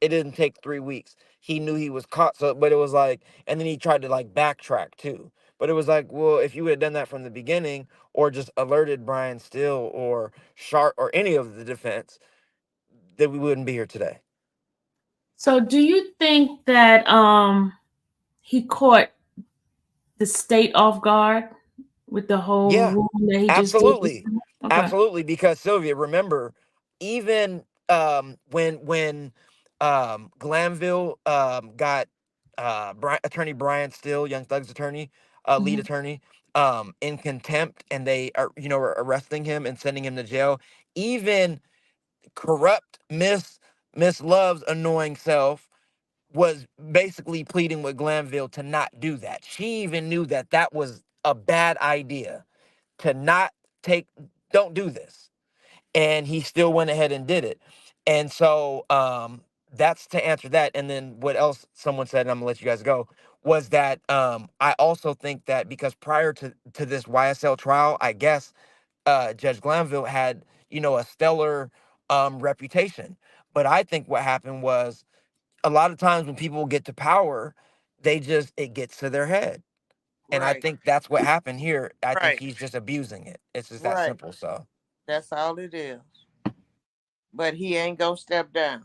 It didn't take 3 weeks. He knew he was caught. So, but it was like, and then he tried to like backtrack too. But it was like, well, if you would have done that from the beginning, or just alerted Brian Steele or Sharp or any of the defense, then we wouldn't be here today. So, do you think that he caught the state off guard with the whole Yeah, rule that he just did? absolutely. Okay. Absolutely. Because Sylvia, remember, even when Glanville got attorney Brian Steele, Young Thug's attorney, lead Mhm. attorney, in contempt, and they are, were arresting him and sending him to jail. Even corrupt Miss Love's annoying self was basically pleading with Glanville to not do that. She even knew that that was a bad idea, to not take, don't do this. And he still went ahead and did it. And so that's to answer that. And then what else someone said, and I'm gonna let you guys go, was that I also think that because prior to this YSL trial, I guess Judge Glanville had, a stellar reputation. But I think what happened was, a lot of times when people get to power, it gets to their head. And I Right, think that's what happened here. I think right, he's just abusing it. It's just that right. simple. So That's all it is. But he ain't gonna step down.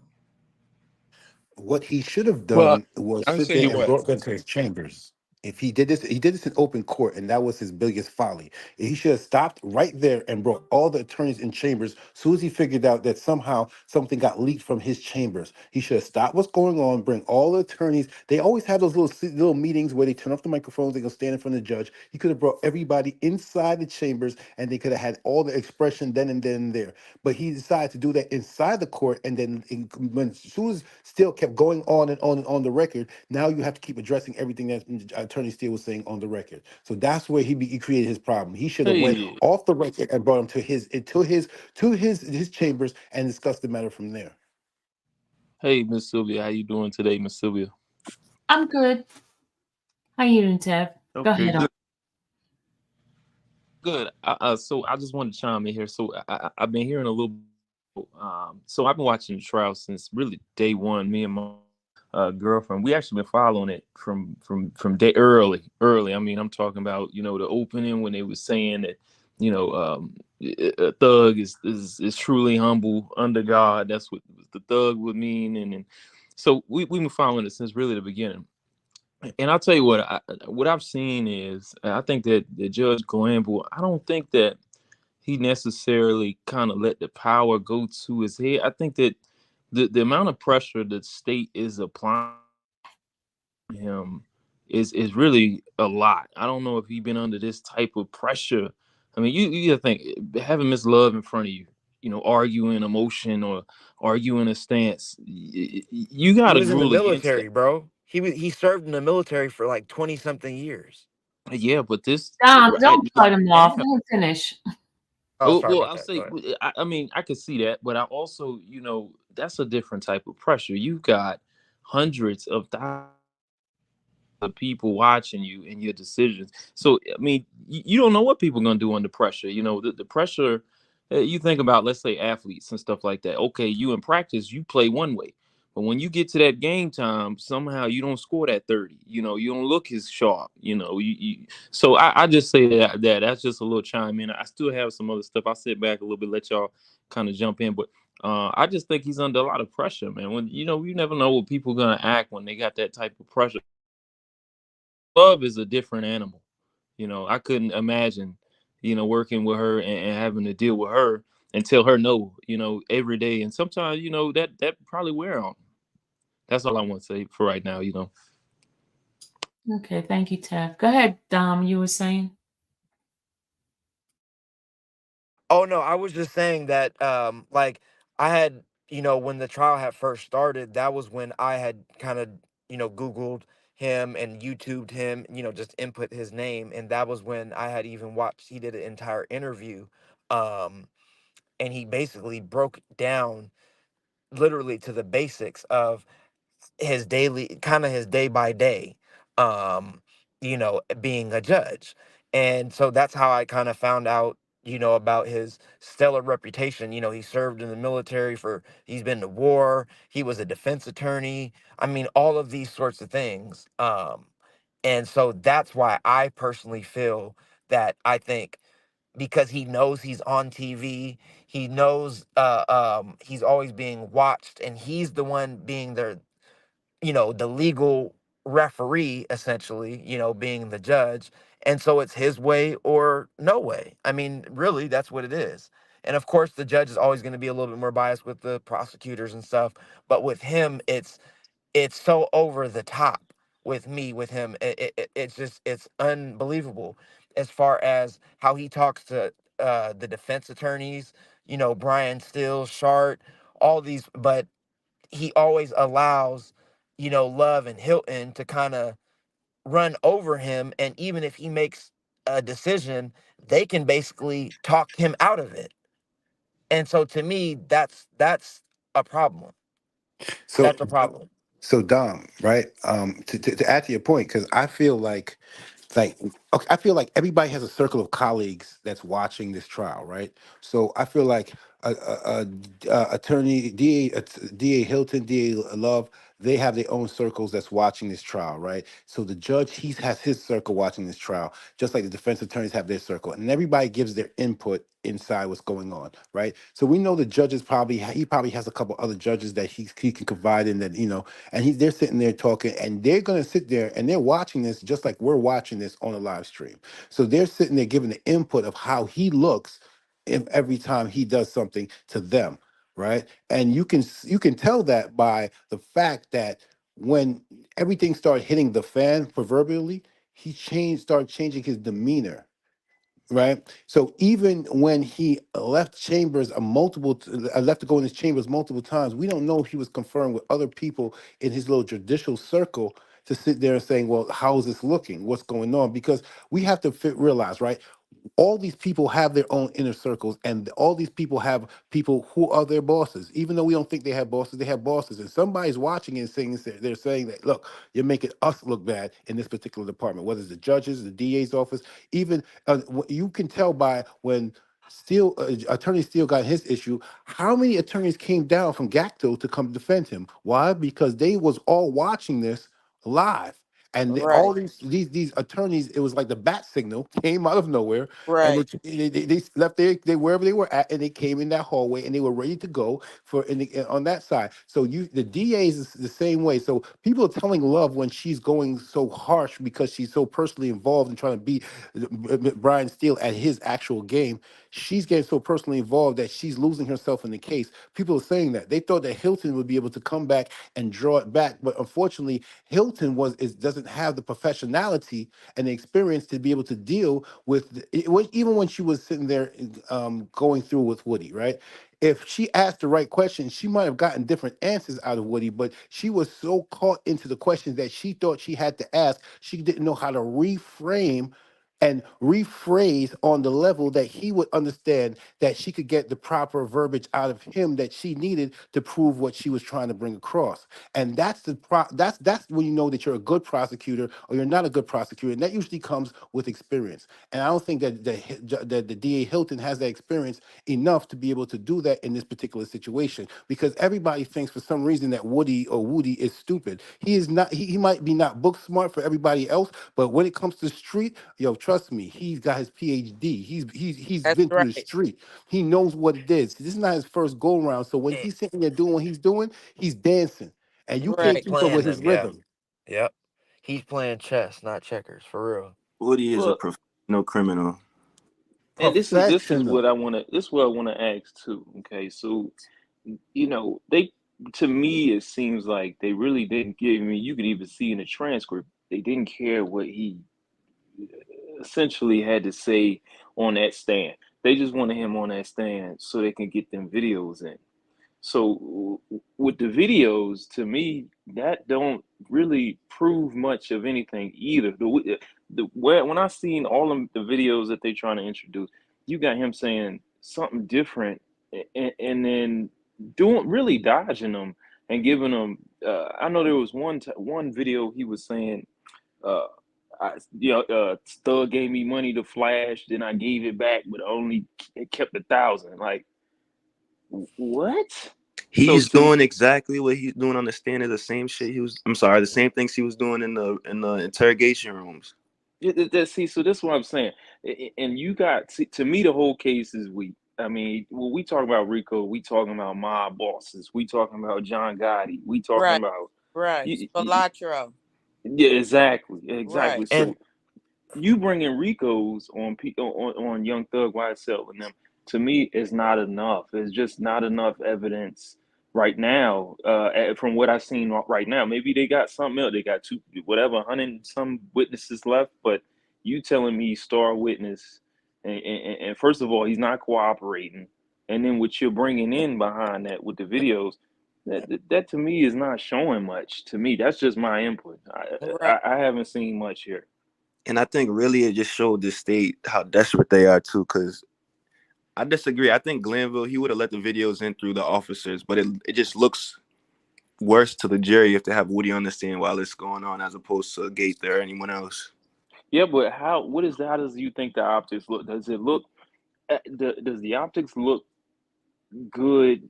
What he should have Well, done was I'll sit tell there you and what. brought them to his chambers. If he did this in open court, and that was his biggest folly. He should have stopped right there and brought all the attorneys in chambers. Soon as he figured out that somehow something got leaked from his chambers, he should have stopped what's going on, bring all the attorneys. They always have those little meetings where they turn off the microphones, they go stand in front of the judge. He could have brought everybody inside the chambers, and they could have had all the expression then and there. But he decided to do that inside the court, and then when as soon as Steele kept going on and on and on the record, now you have to keep addressing everything that Attorney Steele was saying on the record. So that's where he created his problem. He should have went Hey, off the record and brought him to his chambers and discussed the matter from there. hey, Miss Sylvia, how you doing today, Miss Sylvia? I'm good. How you doing, Tab? Go Okay, ahead. good, good. So I just wanted to chime in here. So I've been hearing a little. So I've been watching the trial since really day one. Me and my girlfriend, we actually been following it from day early. I mean, I'm talking about the opening when they was saying that a thug is truly humble under God. That's what the thug would mean, and so we've been following it since really the beginning. And I'll tell you what I've seen is I think that the Judge Glanville, I don't think that he necessarily kind of let the power go to his head. I think that the amount of pressure that state is applying him is really a lot. I don't know if he's been under this type of pressure. I mean, you gotta think having Miss Love in front of you, arguing emotion or arguing a stance. You He gotta was in the rule against that. military, bro. He served in the military for like 20 something years. Yeah, but this, Dom, don't I cut him off. have. Let him finish. Oh, Oh, sorry well, about I'll that. Go say, ahead. I mean, I could see that, but I also, that's a different type of pressure. You've got hundreds of thousands of people watching you and your decisions. So, I mean, you don't know what people are going to do under pressure. The pressure, you think about, let's say, athletes and stuff like that. Okay, you in practice, you play one way. But when you get to that game time, somehow you don't score that 30. You don't look as sharp. So I just say that's just a little chime in. I still have some other stuff. I'll sit back a little bit, let y'all kind of jump in. But I just think he's under a lot of pressure, man. When you never know what people are gonna act when they got that type of pressure. Love is a different animal. I couldn't imagine, working with her and having to deal with her and tell her no, every day. And sometimes, that probably wear on. That's all I want to say for right now. Okay, thank you, Tev. Go ahead, Dom. You were saying? Oh no, I was just saying that like I had, when the trial had first started, that was when I had kind of, Googled him and YouTubed him, just input his name, and that was when I had even watched he did an entire interview, um and he basically broke down literally to the basics of his daily kind of his day by day, um being a judge. And so that's how I kind of found out, about his stellar reputation. He served in the military, he's been to war, he was a defense attorney, I mean, all of these sorts of things. And so that's why I personally feel that I think, because he knows he's on TV, he knows he's always being watched, and he's the one being there, the legal referee, essentially, being the judge. And so it's his way or no way. I mean, really, that's what it is. And of course, the judge is always going to be a little bit more biased with the prosecutors and stuff. But with him, it's so over the top with him. It's just, it's unbelievable as far as how he talks to the defense attorneys, Brian Steele, Shart, all these. But he always allows, Love and Hilton to kind of run over him. And even if he makes a decision, they can basically talk him out of it. And so to me, that's a problem. So That's a problem. so Dom, right? To add to your point, because I feel like okay, I feel like everybody has a circle of colleagues that's watching this trial, right? So I feel like attorney DA Hilton, DA Love, they have their own circles that's watching this trial, right? So the judge, he has his circle watching this trial, just like the defense attorneys have their circle, and everybody gives their input inside what's going on, right? So we know the judges he probably has a couple other judges that he can confide in, that and they're sitting there talking, and they're gonna sit there and they're watching this just like we're watching this on a live stream. So they're sitting there giving the input of how he looks if every time he does something to them, right? And you can tell that by the fact that when everything started hitting the fan proverbially, started changing his demeanor, right? So even when he left chambers left to go in his chambers multiple times, we don't know if he was conferring with other people in his little judicial circle to sit there and saying, well, how is this looking? What's going on? Because we have to realize, right? All these people have their own inner circles, and all these people have people who are their bosses. Even though we don't think they have bosses, and somebody's watching and saying, they're saying that, look, you're making us look bad in this particular department, whether it's the judges, the DA's office, even you can tell by when Attorney Steele got his issue, how many attorneys came down from GACTO to come defend him? Why? Because they was all watching this live. And all Right. these attorneys, it was like the bat signal came out of nowhere, and Right. they left they wherever they were at, and they came in that hallway, and they were ready to go for on that side. So the DA is the same way. So people are telling Love when she's going so harsh because she's so personally involved in trying to beat Brian Steele at his actual game. She's getting so personally involved that she's losing herself in the case. People are saying that they thought that Hilton would be able to come back and draw it back, but unfortunately, Hilton doesn't have the professionality and the experience to be able to deal with even when she was sitting there going through with Woody, right? If she asked the right questions, she might have gotten different answers out of Woody, but she was so caught into the questions that she thought she had to ask, she didn't know how to reframe and rephrase on the level that he would understand that she could get the proper verbiage out of him that she needed to prove what she was trying to bring across. And that's when you know that you're a good prosecutor or you're not a good prosecutor, and that usually comes with experience. And I don't think that the DA Hilton has that experience enough to be able to do that in this particular situation, because everybody thinks for some reason that Woody is stupid. He is not. He might be not book smart for everybody else, but when it comes to the street, yo, trust me, he's got his PhD. He's That's been through the right. street. He knows what it is. This is not his first go around. So when Eh, he's sitting there doing what he's doing, he's dancing, and you he's can't Right. keep up with playing his them, yeah. rhythm. Yep. He's playing chess, not checkers, for real. Woody is a Well, professional criminal. and this is what Professional. I want to ask too. Okay, so they, to me it seems like they really didn't give me. You could even see in the transcript they didn't care what he essentially had to say on that stand. They just wanted him on that stand so they can get them videos in. So with the videos, to me, that don't really prove much of anything either. When I seen all of the videos that they trying to introduce, you got him saying something different, and then doing really dodging them and giving them. I know there was one video he was saying, uh, Thug gave me money to flash, then I gave it back, but only kept 1,000. Like what? So He's to doing exactly what he's doing on the stand. Is the same shit he was. I'm sorry, the same things he was doing in the interrogation rooms. see, so this is what I'm saying. And you got to me, the whole case is weak. I mean, when we talk about Rico, we talking about mob bosses. We talking about John Gotti. We talking Right. about Right. Spilatro. yeah, exactly, exactly. Right. And So you bringing Ricos on Young Thug, YSL, and them, to me is not enough. It's just not enough evidence right now. From what I've seen right now, maybe they got something else. They got two, whatever, 100 and some witnesses left. But you telling me star witness, and first of all, he's not cooperating, and then what you're bringing in behind that with the videos. That to me is not showing much. To me, that's just my input. Right. I haven't seen much here. And I think really it just showed the state how desperate they are too. Because I disagree. I think Glenville he would have let the videos in through the officers, but it just looks worse to the jury if they have Woody on the stand while it's going on as opposed to Gaither or anyone else. Yeah, but how? What is? How does you think the optics look? Does it look? Does the optics look good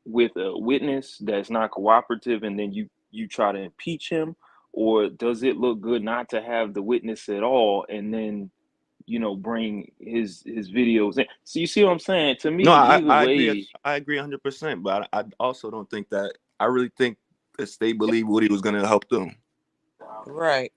with a witness that's not cooperative, and then you try to impeach him, or does it look good not to have the witness at all, and then bring his videos in? So you see what I'm saying? To me, No, either I agree. way, I agree 100%. But I also don't think that. I really think the state believed Woody was going to help them. Right.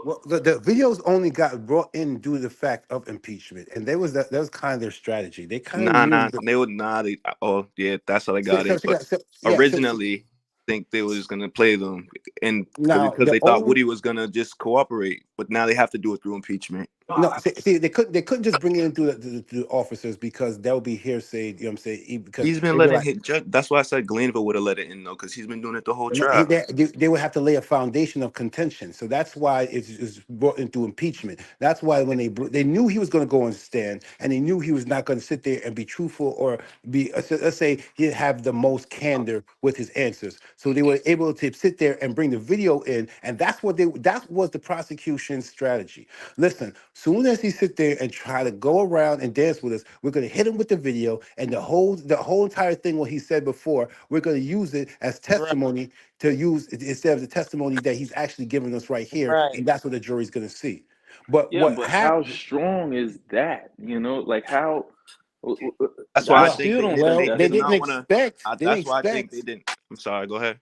Well, the videos only got brought in due to the fact of impeachment, and that was kind of their strategy. They kind of knew that. They would not. Oh, yeah, that's how they So, got so, it. so, But yeah. So originally, I think they was gonna play them, and now because the they thought only Woody was gonna just cooperate, but now they have to do it through impeachment. no, see, they couldn't just bring it into the officers because that would be hearsay. You know what I'm saying? Because He's been they'd be letting like, hit. That's why I said Glenville would have let it in though, because he's been doing it the whole no, trial. they would have to lay a foundation of contention. So that's why it's brought into impeachment. That's why when they knew he was going to go on stand, and they knew he was not going to sit there and be truthful or be, let's say, he have the most candor with his answers. So they were able to sit there and bring the video in, and that was the prosecution's strategy. Listen, Soon as he sit there and try to go around and dance with us, we're gonna hit him with the video and the whole entire thing what he said before. We're gonna use it as Right. testimony to use instead of the testimony that he's actually giving us right here, Right. and that's what the jury's gonna see. But Yeah, what but how happened? strong is that? You know, like how? That's why I I Well, think still don't they think well, that's they did didn't not enough. want to. expect. They didn't That's why I think they expect. didn't. I'm sorry. Go ahead.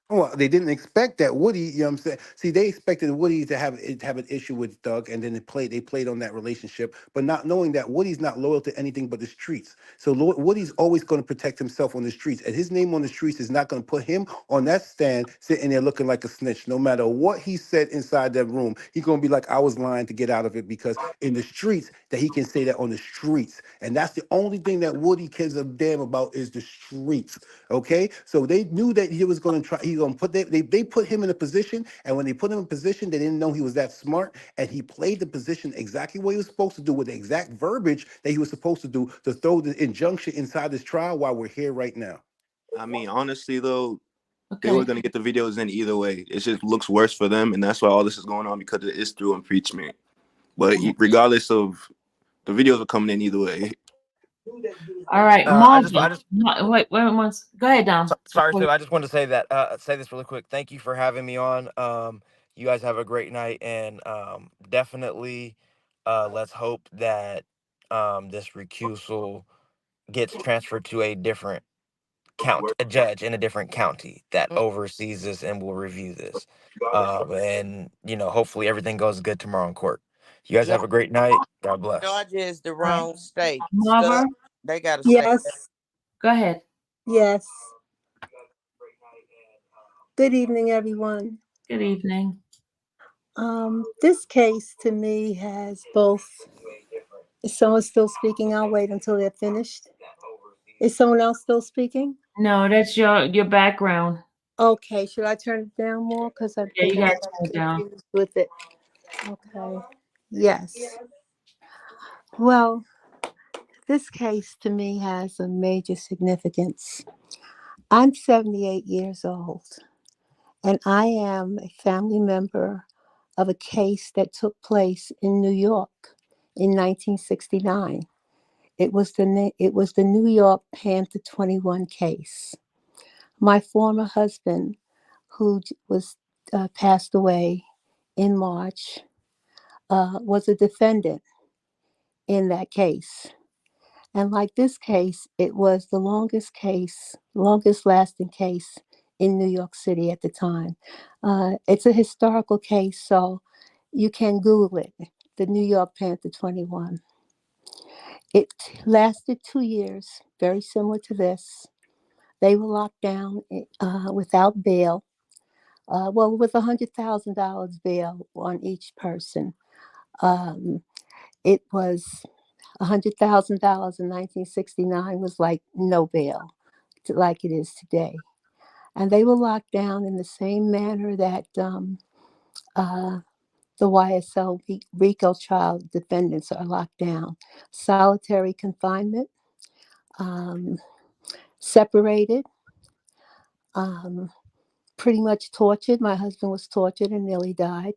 Well, they didn't expect that Woody, you know what I'm saying? See, they expected Woody to have an issue with Doug, and then they played on that relationship, but not knowing that Woody's not loyal to anything but the streets. So Woody's always going to protect himself on the streets, and his name on the streets is not going to put him on that stand sitting there looking like a snitch. No matter what he said inside that room, he's going to be like, I was lying to get out of it, because in the streets that he can say that on the streets, and that's the only thing that Woody cares a damn about is the streets. Okay, so they knew that he was going to try. He's going to put they put him in a position, and when they put him in position, they didn't know he was that smart, and he played the position exactly what he was supposed to do with the exact verbiage that he was supposed to do to throw the injunction inside this trial while we're here right now. I mean, honestly though, they were Okay. gonna get the videos in either way. It just looks worse for them, and that's why all this is going on because it is through impeachment. But regardless of the videos are coming in either way. All right, I Marva. just Wait, once. Go ahead, Dom. sorry, Before Sue. I just wanted to say that say this really quick. Thank you for having me on. You guys have a great night, and definitely, let's hope that this recusal gets transferred to a different a judge in a different county that Mm. oversees this and will review this. And hopefully everything goes good tomorrow in court. You guys Geor- have a great night. God bless. Georgia is the All right, wrong state. Marva. Stuff they gotta stay there. Yes, Go ahead. yes. Good evening, everyone. Good evening. This case to me has both. Is someone still speaking? I'll wait until they're finished. Is someone else still speaking? No, that's your background. Okay, should I turn it down more? Because I Yeah, think you I got to got turn it down. confused with it. Okay. Yes. Well, this case to me has a major significance. I'm 78 years old, and I am a family member of a case that took place in New York in 1969. It was the New York Panther 21 case. My former husband, who was passed away in March, was a defendant in that case. And like this case, it was the longest lasting case in New York City at the time. It's a historical case, so you can Google it, the New York Panther 21. It lasted 2 years, very similar to this. They were locked down without bail, with $100,000 bail on each person. Um, it was $100,000 in 1969 was like no bail, like it is today. And they were locked down in the same manner that uh, the YSL Rico child defendants are locked down. Solitary confinement, um, separated, um, pretty much tortured. My husband was tortured and nearly died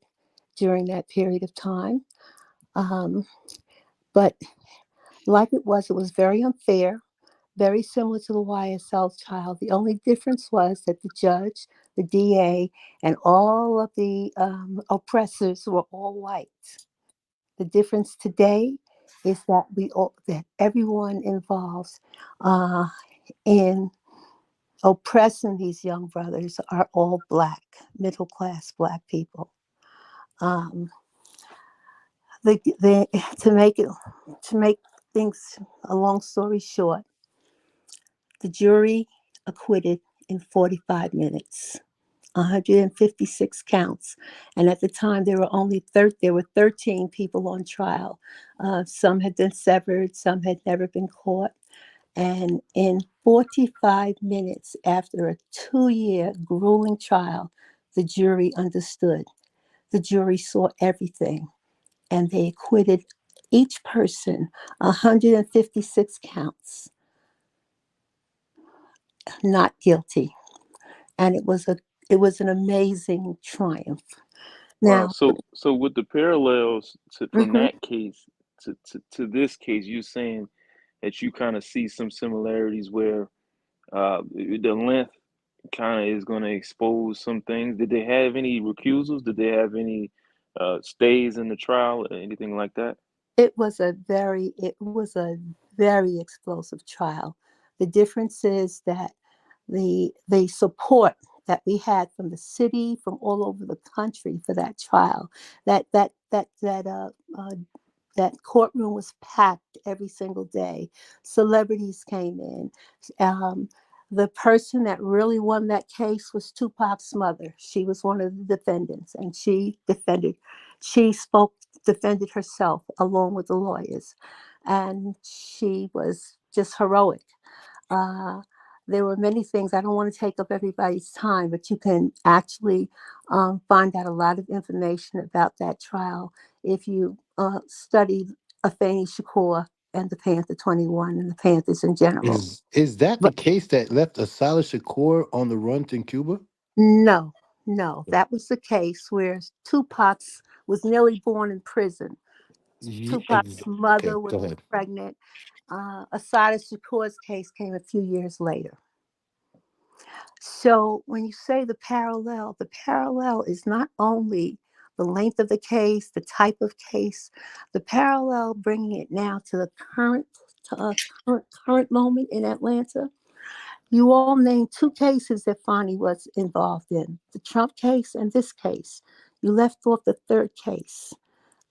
during that period of time. Um, but like it was very unfair, very similar to the YSL child. The only difference was that the judge, the DA, and all of the oppressors were all white. The difference today is that everyone involved uh, in oppressing these young brothers are all black, middle class black people. Um, the, to make things a long story short, the jury acquitted in 45 minutes. 156 counts, and at the time there were 13 people on trial. Some had been severed, some had never been caught. And in 45 minutes after a 2-year grueling trial, the jury understood. The jury saw everything, and they acquitted each person 156 counts, not guilty. And it was an amazing triumph. Wow. Now, So with the parallels from mhm, that case to this case, you saying that you kind of see some similarities where the length kind of is going to expose some things. Did they have any recusals? Did they have any stays in the trial or anything like that? it was a very explosive trial. The difference is that the support that we had from the city, from all over the country for that trial, that courtroom was packed every single day. Celebrities came in. Um, the person that really won that case was Tupac's mother. She was one of the defendants, and defended herself along with the lawyers, and she was just heroic. Uh, there were many things. I don't want to take up everybody's time, but you can actually find out a lot of information about that trial if you study Afeni Shakur and the Panther 21 and the Panthers in general. Is that the But case that left Asala Shakur on the run in Cuba? no, no, that was the case where Tupac's was nearly born in prison. Tupac's Okay, mother was go ahead. pregnant. Asada Shakur's case came a few years later. So when you say the parallel is not only the length of the case, the type of case, the parallel bringing it now to the to, uh, current moment in Atlanta. You all named two cases that Fonnie was involved in: the Trump case and this case. You left off the third case,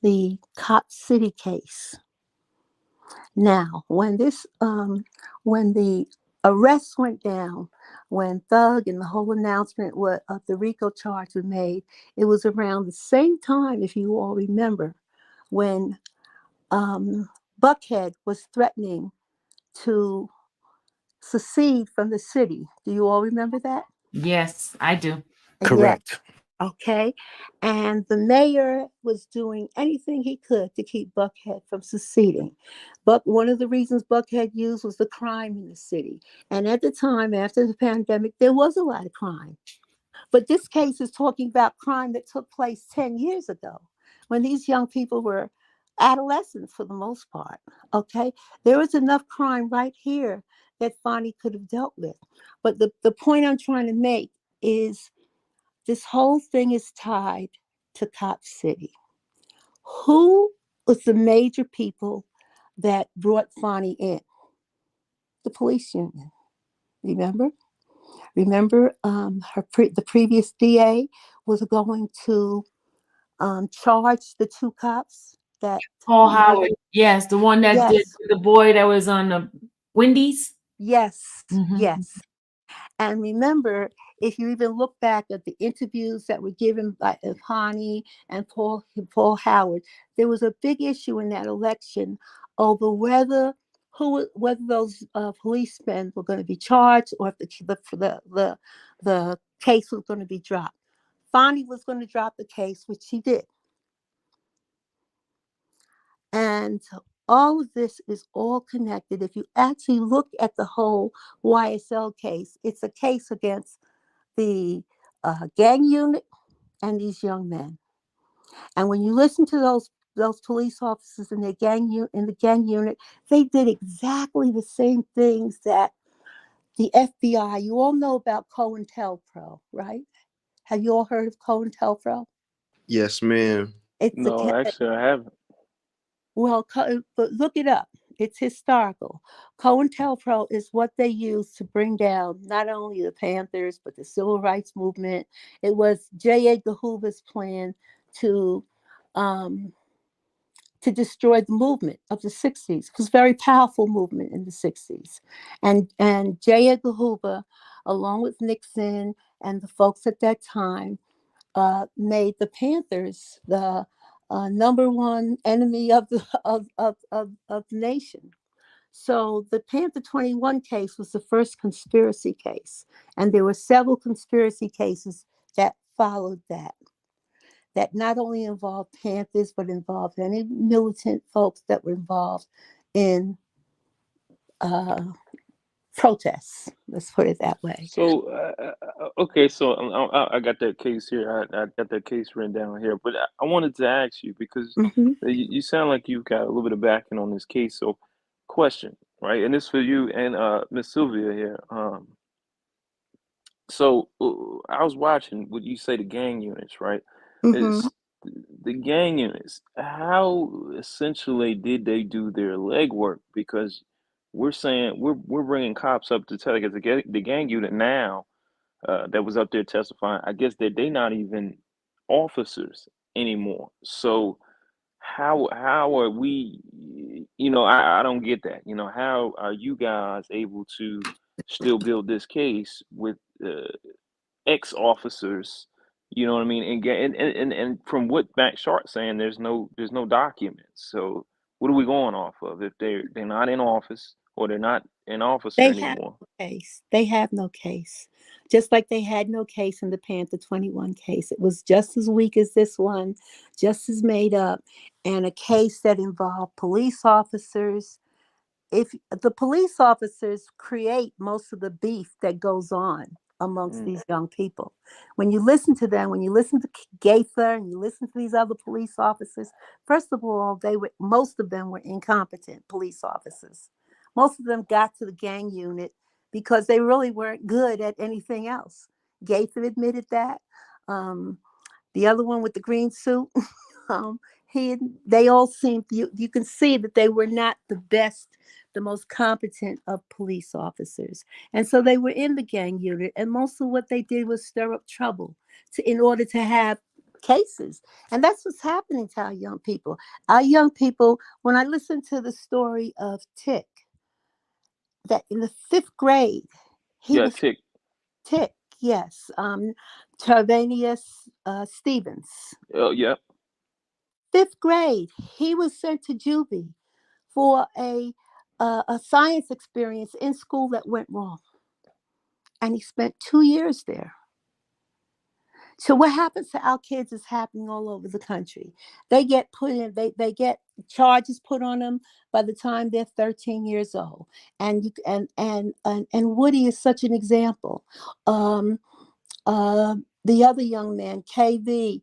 the Cop City case. Now, when the arrests went down, when Thug and the whole announcement of the Rico charge was made, it was around the same time, if you all remember, when Buckhead was threatening to secede from the city. Do you all remember that? Yes, I do. Yeah. Correct. Okay. And the mayor was doing anything he could to keep Buckhead from seceding. But one of the reasons Buckhead used was the crime in the city. And at the time, after the pandemic, there was a lot of crime. But this case is talking about crime that took place 10 years ago when these young people were adolescents for the most part. Okay. There was enough crime right here that Fonnie could have dealt with. But the point I'm trying to make is this whole thing is tied to Cop City. Who was the major people that brought Fonnie in? The police union. Remember? Remember, the previous DA was going to charge the two cops that Paul murdered. Howard. Yes, the one that did Yes, the boy that was on the Wendy's. yes, Hmm. yes. And remember, if you even look back at the interviews that were given by Ivani and Paul Howard, there was a big issue in that election over whether those policemen were going to be charged or if the case was going to be dropped. Fonnie was going to drop the case, which he did. And all of this is all connected. If you actually look at the whole YSL case, it's a case against the gang unit and these young men. And when you listen to those police officers in in the gang unit, they did exactly the same things that the FBI. You all know about COINTELPRO, right? Have you all heard of COINTELPRO? Yes, ma'am. It's a No, actually, I haven't. But look it up. It's historical. COINTELPRO is what they used to bring down not only the Panthers, but the civil rights movement. It was J. Edgar Hoover's plan to um, to destroy the movement of the 60s. It was a very powerful movement in the 60s. And J. Edgar Hoover, along with Nixon and the folks at that time, made the Panthers the number one enemy of the nation. So the Panther 21 case was the first conspiracy case, and there were several conspiracy cases that followed that not only involved Panthers but involved any militant folks that were involved in uh, protests. Let's put it that way. So, okay, so I got that case here. I got that case written down here. But I wanted to ask you because Hmm. you sound like you've got a little bit of backing on this case. So, question, right? And this for you and Miss Sylvia here. So I was watching what you say the gang units, right? Hmm. Is the gang units, how essentially did they do their legwork? Because we're saying we're bringing cops up to tell, because the gang unit now that was up there testifying, I guess that they not even officers anymore. So how are we? I don't get that. How are you guys able to still build this case with ex-officers? You know what I mean? And from what Matt Sharp saying, there's no documents. So what are we going off of if they're not in office or they're not an officer They have anymore? no case. They have no case. Just like they had no case in the Panther 21 case. It was just as weak as this one, just as made up, and a case that involved police officers. If the police officers create most of the beef that goes on amongst Mm, these young people, when you listen to them, when you listen to Gaither and you listen to these other police officers, first of all, most of them were incompetent police officers. Most of them got to the gang unit because they really weren't good at anything else. Gaither admitted that. Um, the other one with the green suit, um, they all seemed, you can see that they were not the best, the most competent of police officers. And so they were in the gang unit, and most of what they did was stir up trouble in order to have cases. And that's what's happening to our young people. Our young people, when I listen to the story of Tick, that in the fifth grade, he yeah, was tick. Tick, yes, Tarvanius Stevens. Oh, yeah. Fifth grade, he was sent to juvie for a science experience in school that went wrong, and he spent 2 years there. So what happens to our kids is happening all over the country. They get put in, they get charges put on them by the time they're 13 years old. And you and Woody is such an example. Um, the other young man, KV,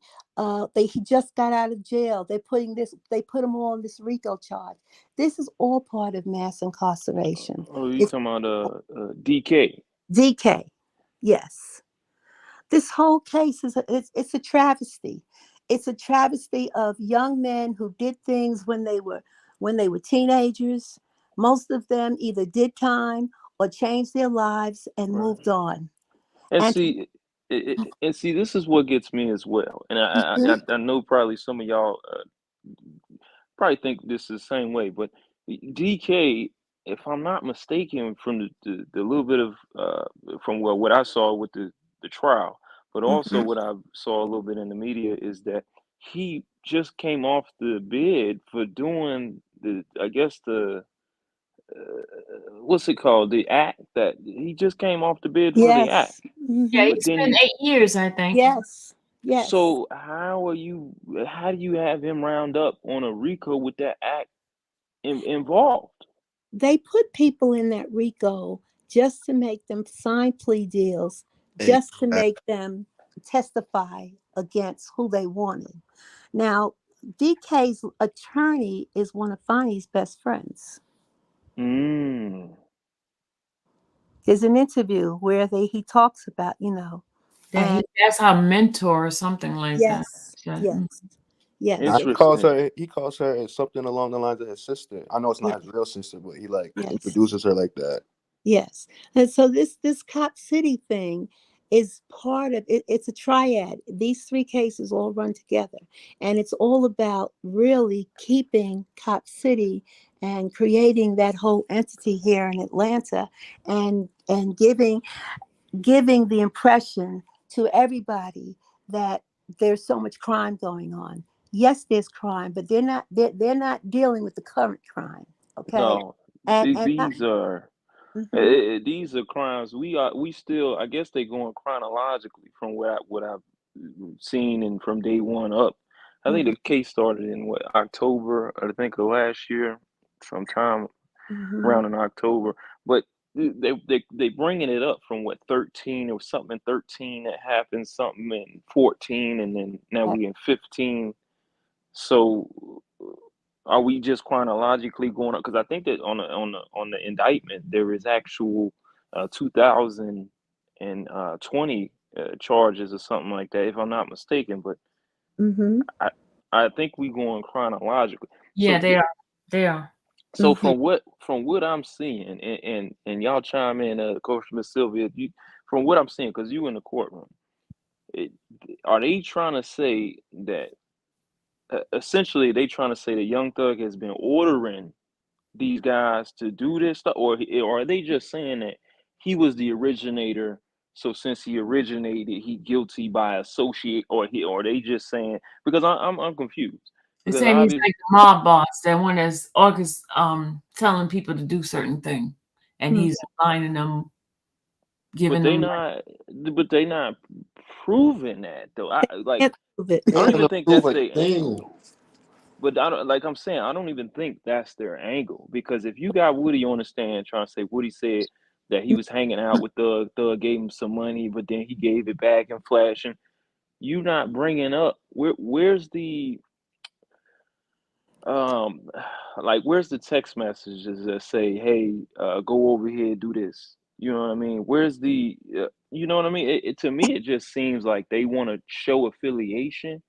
he just got out of jail. They put him all on this Rico charge. This is all part of mass incarceration. Oh, you It's talking about DK? DK. Yes. This whole case it's a travesty. It's a travesty of young men who did things when they were teenagers. Most of them either did time or changed their lives and moved Right. on. And And see, this is what gets me as well. And Mhm. I know probably some of y'all probably think this is the same way, but DK, if I'm not mistaken, from the little bit of from what I saw with the trial, but also Mhm. what I saw a little bit in the media is that he just came off the bid for doing I guess what's it called? The act that he just came off the bid for the act. Yes. Yeah, Hmm. But he then spent 8 years, I think. Yes. Yes. so how do you have him round up on a RICO with that act involved? They put people in that RICO just to make them sign plea deals, just to Exactly. make them testify against who they wanted. Now, DK's attorney is one of Fonny's best friends. Mm. There's an interview where he talks about, Yeah, and that's her mentor or something like that. yes, Yeah. yes, yes, Nah, Interesting. he calls her something along the lines of his sister. I know it's yes, not his real sister, but he yes. introduces her like that. Yes. And so this Cop City thing is part of it. It's a triad. These three cases all run together. And it's all about really keeping Cop City and creating that whole entity here in Atlanta, and giving the impression to everybody that there's so much crime going on. Yes, there's crime, but they're not dealing with the current crime. Okay. No, And these are mhm, these are crimes. We still, I guess, they going chronologically from what I've seen and from day one up. I think mhm, the case started in what, October, I think, of last year, sometime mhm. around in October. But they bringing it up from what 13 or something, 13 that happened, something in 14, and then now we in 15. So are we just chronologically going up? Because I think that on the indictment there is actual 2020 charges or something like that, if I'm not mistaken. But Mm-hmm. I I think we going chronologically. Yeah, So they are. They are. so from what I'm seeing, and y'all chime in, Coach Miss Sylvia, from what I'm seeing, because you in the courtroom, it, are they trying to say that essentially they trying to say that Young Thug has been ordering these guys to do this stuff, or are they just saying that he was the originator? So since he originated, he guilty by associate, or they just saying, because I'm confused They're because saying he's obviously, like the mob boss, that one that's telling people to do certain thing, and Hmm. he's lining them, but giving they them. not but they not proving that though. I like Can't prove it. I They don't ain't even gonna think prove that's a their thing. angle. But I don't, like I'm saying, I don't even think that's their angle, because if you got Woody on the stand trying to say Woody said that he was hanging out with Thug, Thug gave him some money, but then he gave it back in flashing, you not bringing up where's the um where's the text messages that say, hey, go over here, do this, you know what I mean? Where's the you know what I mean? To me it just seems like they want to show affiliation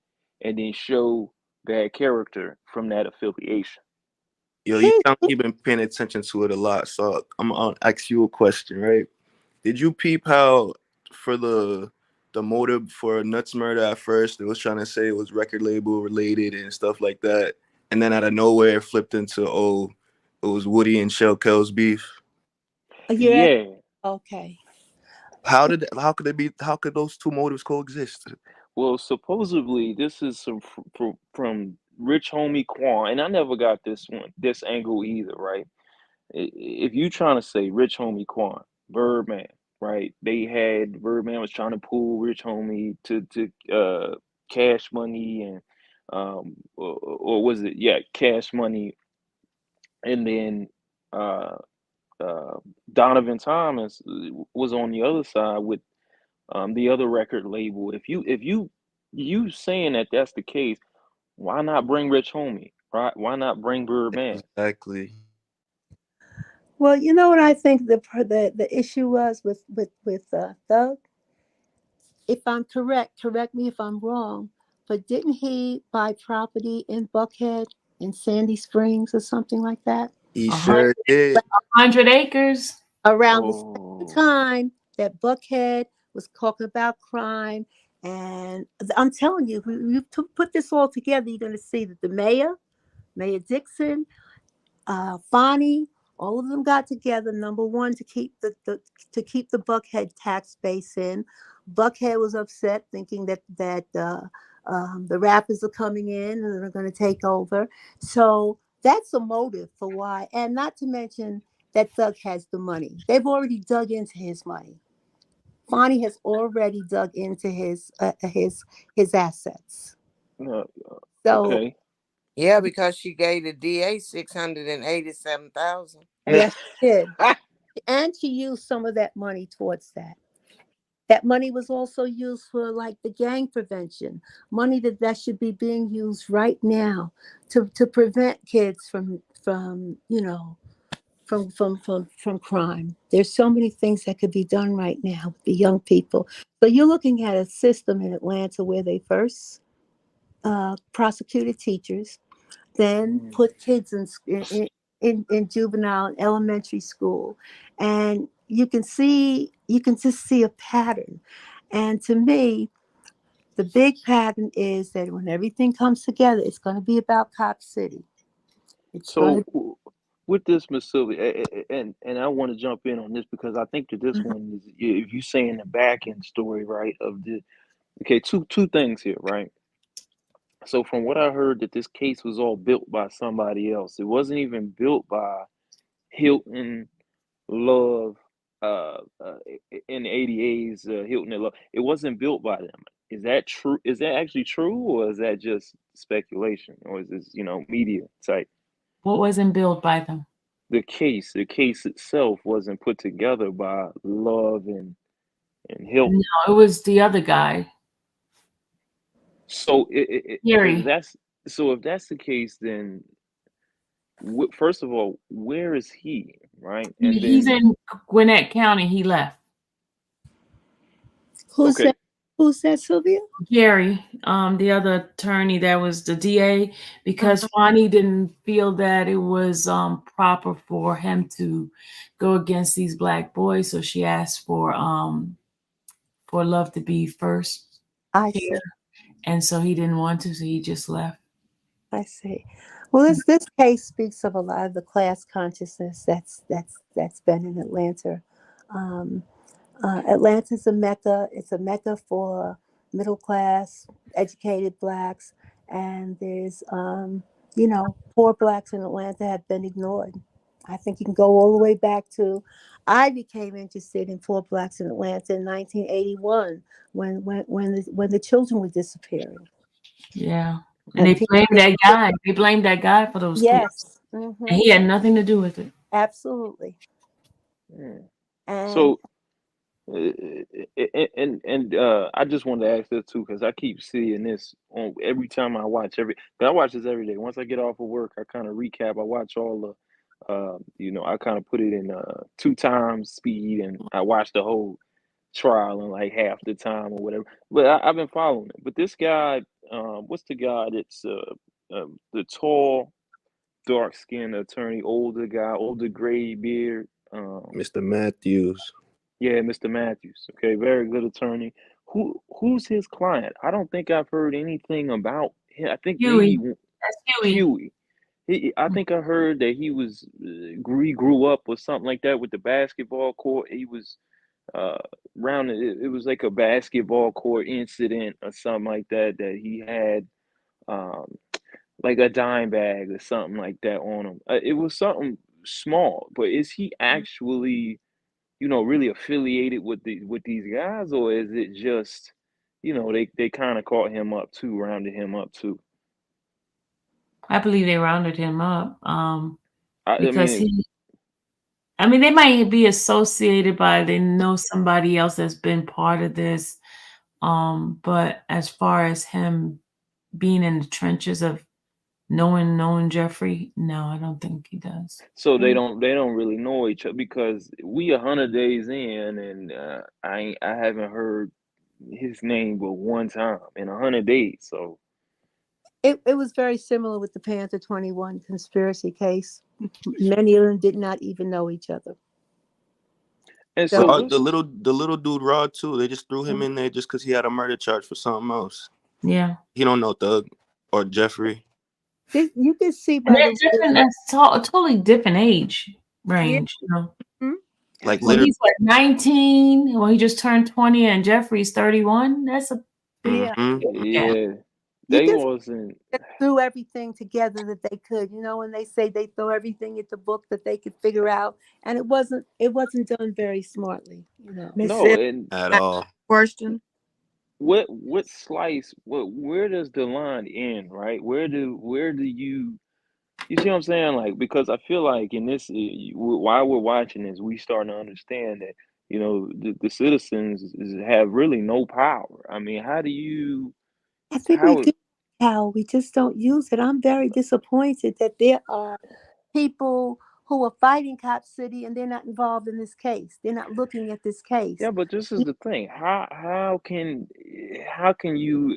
and then show bad character from that affiliation. Yo, you Here's sound like you've been paying attention to it a lot. So I'm gonna ask you a question, right? Did you peep how for the motive for Nuts murder at first it was trying to say it was record label related and stuff like that, and then out of nowhere it flipped into it was Woody and Shell Kel's beef. you're at Yeah. okay. How could those two motives coexist? Well, supposedly this is from Rich Homie Quan, and I never got this angle either, right? If you trying to say Rich Homie Quan, Birdman, right? They had Birdman was trying to pull Rich Homie to Cash Money, and or was it, yeah, Cash Money, and then uh uh Donovan Thomas was on the other side with the other record label. If you saying that that's the case, why not bring Rich Homie, right? Why not bring Birdman? Exactly. Well, you know what I think the issue was with Thug. If I'm correct, correct me if I'm wrong, but didn't he buy property in Buckhead in Sandy Springs or something like that? He A hundred, sure did. 100 acres. Around the same Oh time that Buckhead was talking about crime. And I'm telling you, you put this all together, you're going to see that the Mayor Dixon, Fonnie, all of them got together. Number one, to keep the Buckhead tax base in. Buckhead was upset, thinking that the rappers are coming in and they're going to take over. So that's a motive for why, and not to mention that Thug has the money. They've already dug into his money. Fonnie has already dug into his assets. no, So okay. Yeah, because she gave the DA 687,000. yes, she did, and she used some of that money towards that. That money was also used for like the gang prevention, money that should be being used right now to prevent kids from from crime. There's so many things that could be done right now with the young people. So you're looking at a system in Atlanta where they first prosecuted teachers, then Mm. put kids in juvenile and elementary school, and you can just see a pattern. And to me, the big pattern is that when everything comes together, it's going to be about Cop City. It's going So to. with this, Miss Sylvia, and I want to jump in on this because I think that this Mhm. one is, if you saying the back end story, right, of the, okay, two things here, right? So from what I heard, that this case was all built by somebody else. It wasn't even built by Hilton, Love, in the ADA's, Hilton and Love. It wasn't built by them. Is that true? Is that actually true, or is that just speculation, or is this, media type? What wasn't built by them? the case itself wasn't put together by Love and No, Hilton. it was the other guy, So if Gary. that's if that's the case, then first of all, where is he, right? And He's then in Gwinnett County. He left. Who okay, said? Who said, Sylvia? Gary, the other attorney that was the DA, because Uh-huh. Ronnie didn't feel that it was proper for him to go against these black boys, so she asked for Love to be first I here, see. and so he didn't want to, so he just left. I see. Well, this case speaks of a lot of the class consciousness that's been in Atlanta. Um, Atlanta's a mecca. It's a mecca for middle class, educated blacks, and poor blacks in Atlanta have been ignored. I think you can go all the way back to. I became interested in poor blacks in Atlanta in 1981 when the children were disappearing, Yeah, and and they people. blamed that guy. They blamed that guy for those kids, Yes, and he had nothing to do with it. absolutely. yeah. And So I just wanted to ask this too because I keep seeing this on every time I watch 'cause I watch this every day. Once I get off of work, I kind of recap. I watch all the, I kind of put it in 2 times speed, and I watch the whole trial in like half the time or whatever. But I've been following it. But this guy, what's the guy that's the tall, dark skinned attorney, older guy, older gray beard? Mr. Matthews. Yeah, Mr. Matthews. Okay, very good attorney. Who's his client? I don't think I've heard anything about him. I think maybe Huey, that's Huey. Huey. I think I heard that he was he grew up or something like that with the basketball court. He was uh around it was like a basketball court incident or something like that that he had um like a dime bag or something like that on him. It was something small, but is he actually really affiliated with these guys, or is it just, they kind of caught him up too, rounded him up too? I believe they rounded him up I because mean, he. I mean, they might be associated by they know somebody else that's been part of this. But as far as him being in the trenches of knowing Jeffrey, no, I don't think he does. so they don't really know each other because we 100 days in, and I haven't heard his name but one time in 100 days. So it was very similar with the Panther 21 conspiracy case. Many of them did not even know each other. and So, so Rod, this, the little dude Rod too. They just threw him mm, in there just because he had a murder charge for something else. Yeah, He don't know Thug or Jeffrey. you can see and by they're the way. different. That's a totally different age Yeah, range. You know, mhm, Like when literally. absolutely. he's like 19, when he just turned 20, and Jeffrey's 31. That's a big Yeah, Mm-hmm. gap. yeah, you they can wasn't. just threw everything together that they could. When they say they throw everything at the book that they could figure out, and it wasn't done very smartly. Miss No, Sylvia, and At I have all. a question. what slice where does the line end, right? Where do you see what I'm saying? Like, because I feel like in this while we're watching this, we starting to understand that the citizens have really no power. I mean, how do you I think we how do, Cal. We just don't use it. I'm very disappointed that there are people who are fighting Cop City and they're not involved in this case. They're not looking at this case. Yeah, but this is the thing. How can you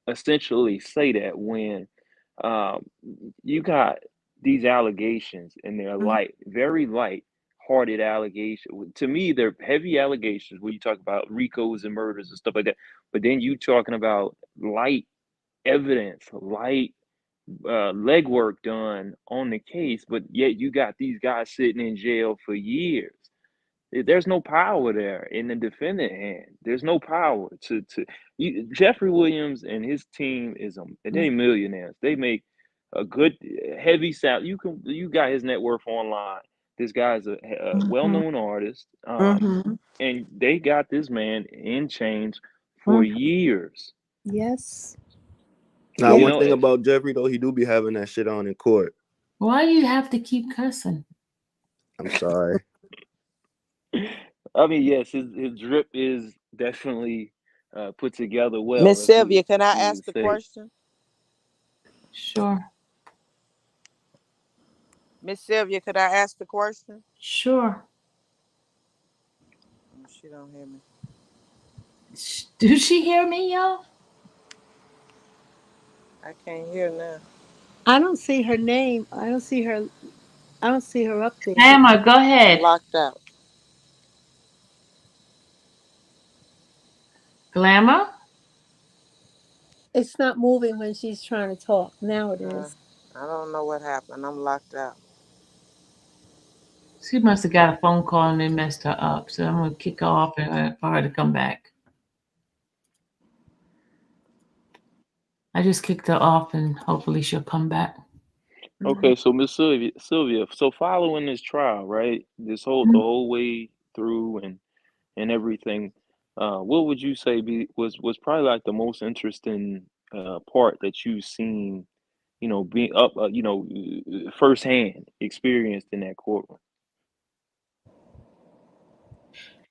essentially say that when um, you got these allegations and they're Mhm, very light-hearted allegations. To me, they're heavy allegations when you talk about Ricos and murders and stuff like that. But then you talking about light evidence, light legwork done on the case, but yet you got these guys sitting in jail for years. There's no power there in the defendant hand. There's no power Jeffrey Williams and his team mhm, they millionaires. They make a good heavy salary. You got his net worth online. This guy's a mhm, well-known artist, mhm, and they got this man in chains for mhm. years. Yes. Now, Yes. You one know, thing about Jeffrey though, he do be having that shit on in court. Why do you have to keep cussing? I'm sorry. I mean, yes, his drip is definitely put together well. Miss Sylvia, can That's I what we ask would the say. question? Sure. Miss Sylvia, could I ask the question? Sure. Oh, she don't hear me. Do she hear me, y'all? I can't hear now. I don't see her name. I don't see her. I don't see her up there. Emma, go I'm ahead. locked out. Glamour? It's not moving when she's trying to talk. Now it Uh, is. I don't know what happened. I'm locked out. She must have got a phone call and they messed her up. So I'm gonna kick her off and for her to come back. I just kicked her off and hopefully she'll come back. Mhm. Okay, so Miss Sylvia, so following this trial, right? This whole the Mhm. whole way through and everything, what would you say was probably like the most interesting part that you've seen, being up, firsthand experienced in that courtroom?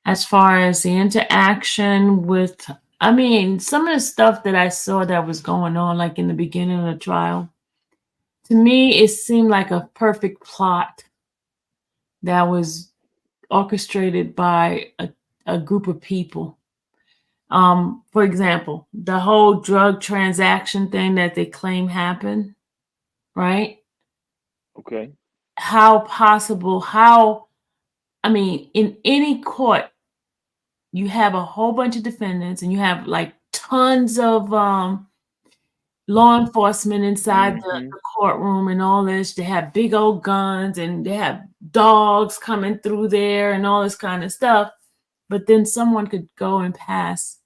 As far as the interaction with, I mean, some of the stuff that I saw that was going on, like in the beginning of the trial, to me, it seemed like a perfect plot that was orchestrated by a group of people. For example, the whole drug transaction thing that they claim happened, right? Okay. How possible, I mean, in any court, you have a whole bunch of defendants and you have like tons of law enforcement inside Mm-hmm. the courtroom and all this. They have big old guns and they have dogs coming through there and all this kind of stuff. But then someone could go and pass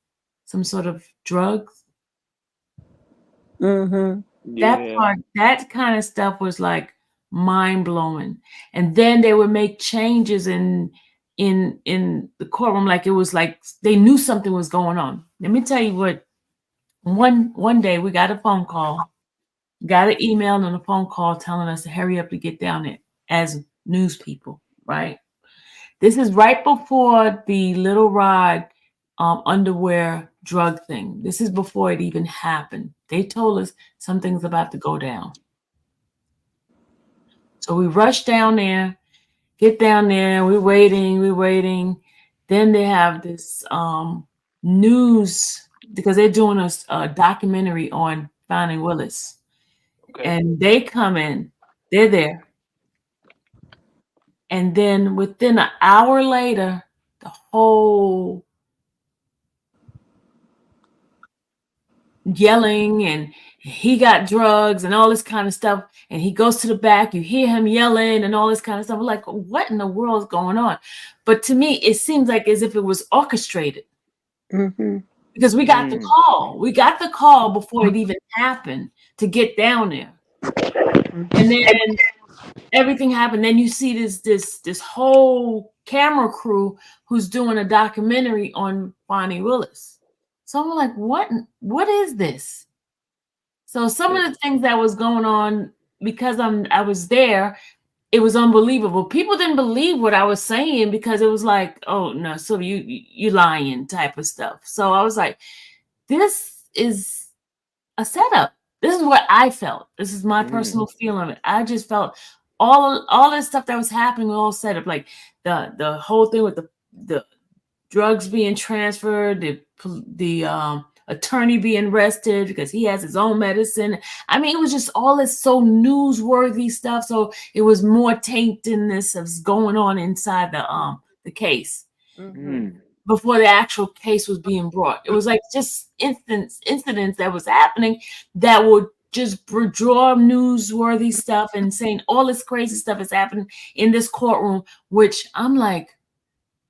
some sort of drugs. Mhm. That Yeah. part, that kind of stuff was like mind blowing. And then they would make changes in the courtroom, like it was like they knew something was going on. Let me tell you what. One day we got a phone call, got an email and a phone call telling us to hurry up to get down there as news people, right? This is right before the Little Rod underwear drug thing. This is before it even happened. They told us something's about to go down. So we rushed down there, get down there, we're waiting. Then they have this news because they're doing a documentary on Finding Willis. Okay. And they come in, they're there. And then within an hour later, the whole yelling and he got drugs and all this kind of stuff. And he goes to the back, you hear him yelling and all this kind of stuff. We're like, what in the world is going on? But to me, it seems like as if it was orchestrated Mhm. because we got the Mm. call. We got the call before it even happened to get down there. And Mhm. then everything happened. Then you see this whole camera crew who's doing a documentary on Bonnie Willis. So I'm like, what is this? So some Yeah. of the things that was going on because I was there, it was unbelievable. People didn't believe what I was saying because it was like, oh no, so you lying type of stuff. So I was like, this is a setup. This is what I felt. This is my Mm. personal feeling of it. I just felt all this stuff that was happening all set up, like the whole thing with the drugs being transferred, the attorney being arrested because he has his own medicine. I mean, it was just all this so newsworthy stuff. So it was more taintedness of going on inside the case Mhm. Mm. before the actual case was being brought. It was like just incidents that was happening that would just draw newsworthy stuff and saying all this crazy stuff is happening in this courtroom, which I'm like,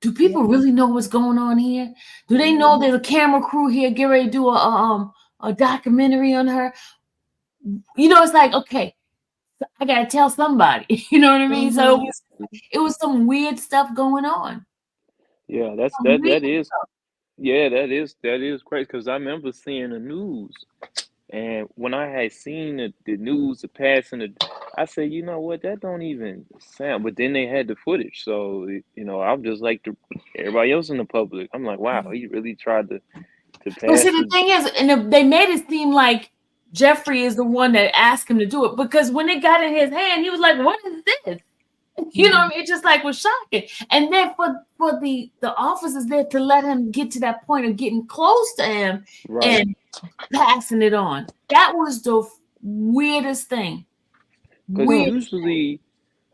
do Yeah. people really know what's going on here? Do they know there's a camera crew here get ready to do a documentary on her? It's like, okay, I gotta tell somebody. You know what I mean? So Mhm. it was some weird stuff going on. Yeah, that's Some that weird that is stuff. yeah, that is crazy because I remember seeing the news. And when I had seen the news, the passing, I said, you know what, that don't even sound. But then they had the footage, so I'm just like everybody else in the public. I'm like, wow, he really tried to But see, pass the the. thing is, and they made it seem like Jeffrey is the one that asked him to do it, because when it got in his hand, he was like, "What is this?" You know what I mean? It just like was shocking. And then for the officers there to let him get to that point of getting close to him Right, and passing it on, that was the weirdest thing. because Weirdest thing. usually,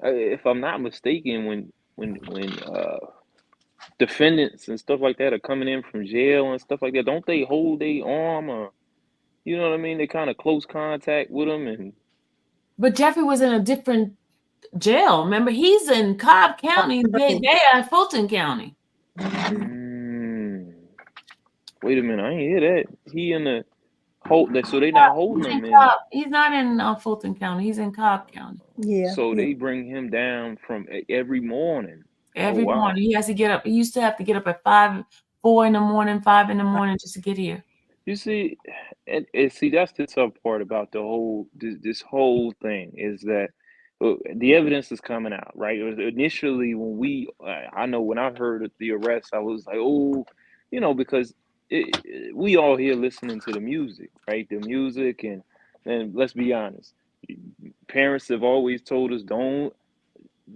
if I'm not mistaken, when defendants and stuff like that are coming in from jail and stuff like that, don't they hold their arm, or you know what I mean? They kind of close contact with them, and But Jeffrey was in a different jail. Remember, he's in Cobb County. They are in Fulton County. mm, wait a minute, I ain't hear that. He in the hold that, so they not holding He's in him in. Cobb. He's not in Fulton County. He's in Cobb County. Yeah, So yeah. they bring him down from every morning. Oh Every wow. morning he has to get up. He used to have to get up at 4 in the morning, 5 in the morning, just to get here. You see, and see that's the tough part about the whole this whole thing is that the evidence is coming out, right? It was initially when I know when I heard of the arrest, I was like, oh, because we all here listening to the music, right? The music, and let's be honest, parents have always told us don't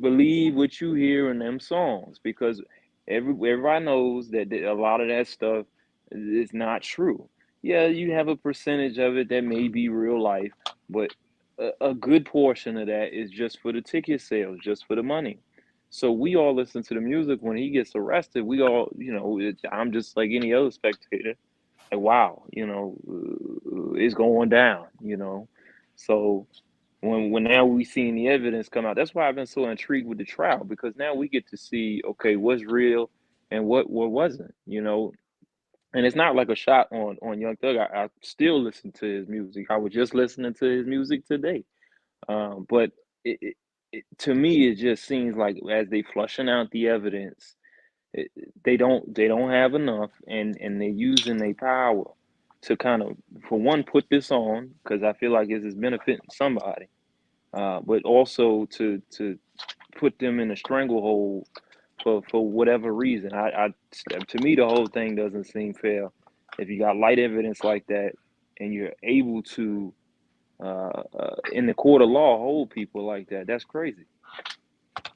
believe what you hear in them songs because everybody knows that a lot of that stuff is not true. Yeah, you have a percentage of it that may be real life, but a good portion of that is just for the ticket sales, just for the money. So we all listen to the music when he gets arrested. We all, I'm just like any other spectator. Like, wow, it's going down, So when now we seeing the evidence come out. That's why I've been so intrigued with the trial because now we get to see okay what's real and what wasn't, And it's not like a shot on Young Thug. I still listen to his music. I was just listening to his music today. But to me, it just seems like as they flushing out the evidence, it, they don't have enough, and they're using their power to kind of for one put this on because I feel like this is benefiting somebody but also to put them in a stranglehold for whatever reason. To me, the whole thing doesn't seem fair. If you got light evidence like that, and you're able to, in the court of law, hold people like that, that's crazy.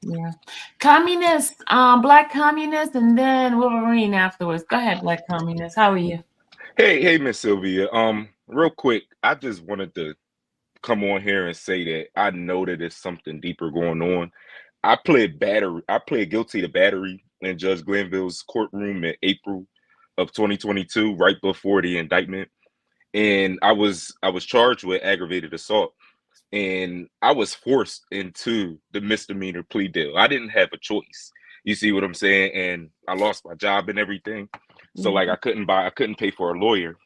Yeah. Communist, black communist, and then Wolverine afterwards. Go ahead, black communist. How are you? Hey, Miss Sylvia. Real quick, I just wanted to come on here and say that I know that there's something deeper going on. I pled guilty to battery in Judge Glenville's courtroom in April of 2022, right before the indictment. And I was charged with aggravated assault. And I was forced into the misdemeanor plea deal. I didn't have a choice. You see what I'm saying? And I lost my job and everything. So like Mhm. I couldn't pay for a lawyer,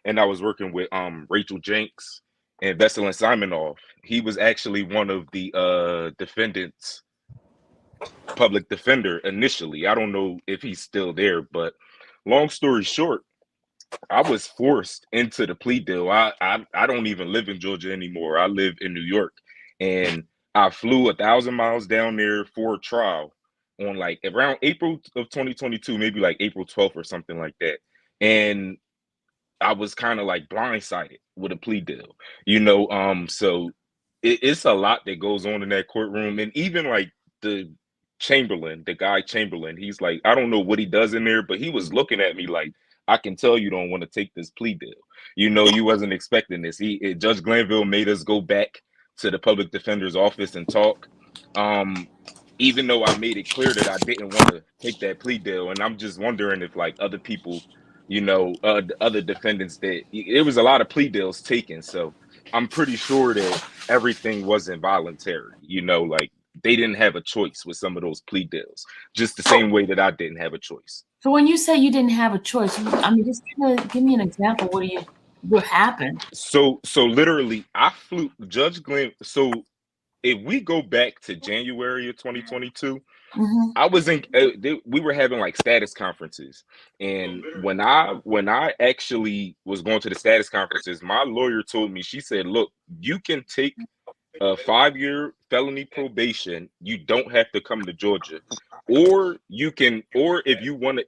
and I was working with Rachel Jenks and Veselin Simonov. He was actually one of the defendants, public defender initially. I don't know if he's still there, but long story short, I was forced into the plea deal. I don't even live in Georgia anymore. I live in New York, and I flew 1,000 miles down there for a trial on like around April of 2022, maybe like April 12th or something like that. And I was kind of like blindsided with a plea deal, So it's a lot that goes on in that courtroom, and even like the the guy Chamberlain, he's like, I don't know what he does in there, but he was looking at me like, I can tell you don't want to take this plea deal. You wasn't expecting this. Judge Glanville made us go back to the public defender's office and talk. Um, Even though I made it clear that I didn't want to take that plea deal, and I'm just wondering if like other people other defendants that it was a lot of plea deals taken. So I'm pretty sure that everything wasn't voluntary, like they didn't have a choice with some of those plea deals, just the So, same way that I didn't have a choice. so when you say you didn't have a choice, I mean, just give me an example. What happened? So literally I flew Judge Glenn. So if we go back to January of 2022, Hmm. I was in. We were having like status conferences, and when I actually was going to the status conferences, my lawyer told me. She said, "Look, you can take a 5-year felony probation, you don't have to come to Georgia. Or you can, or if you want to,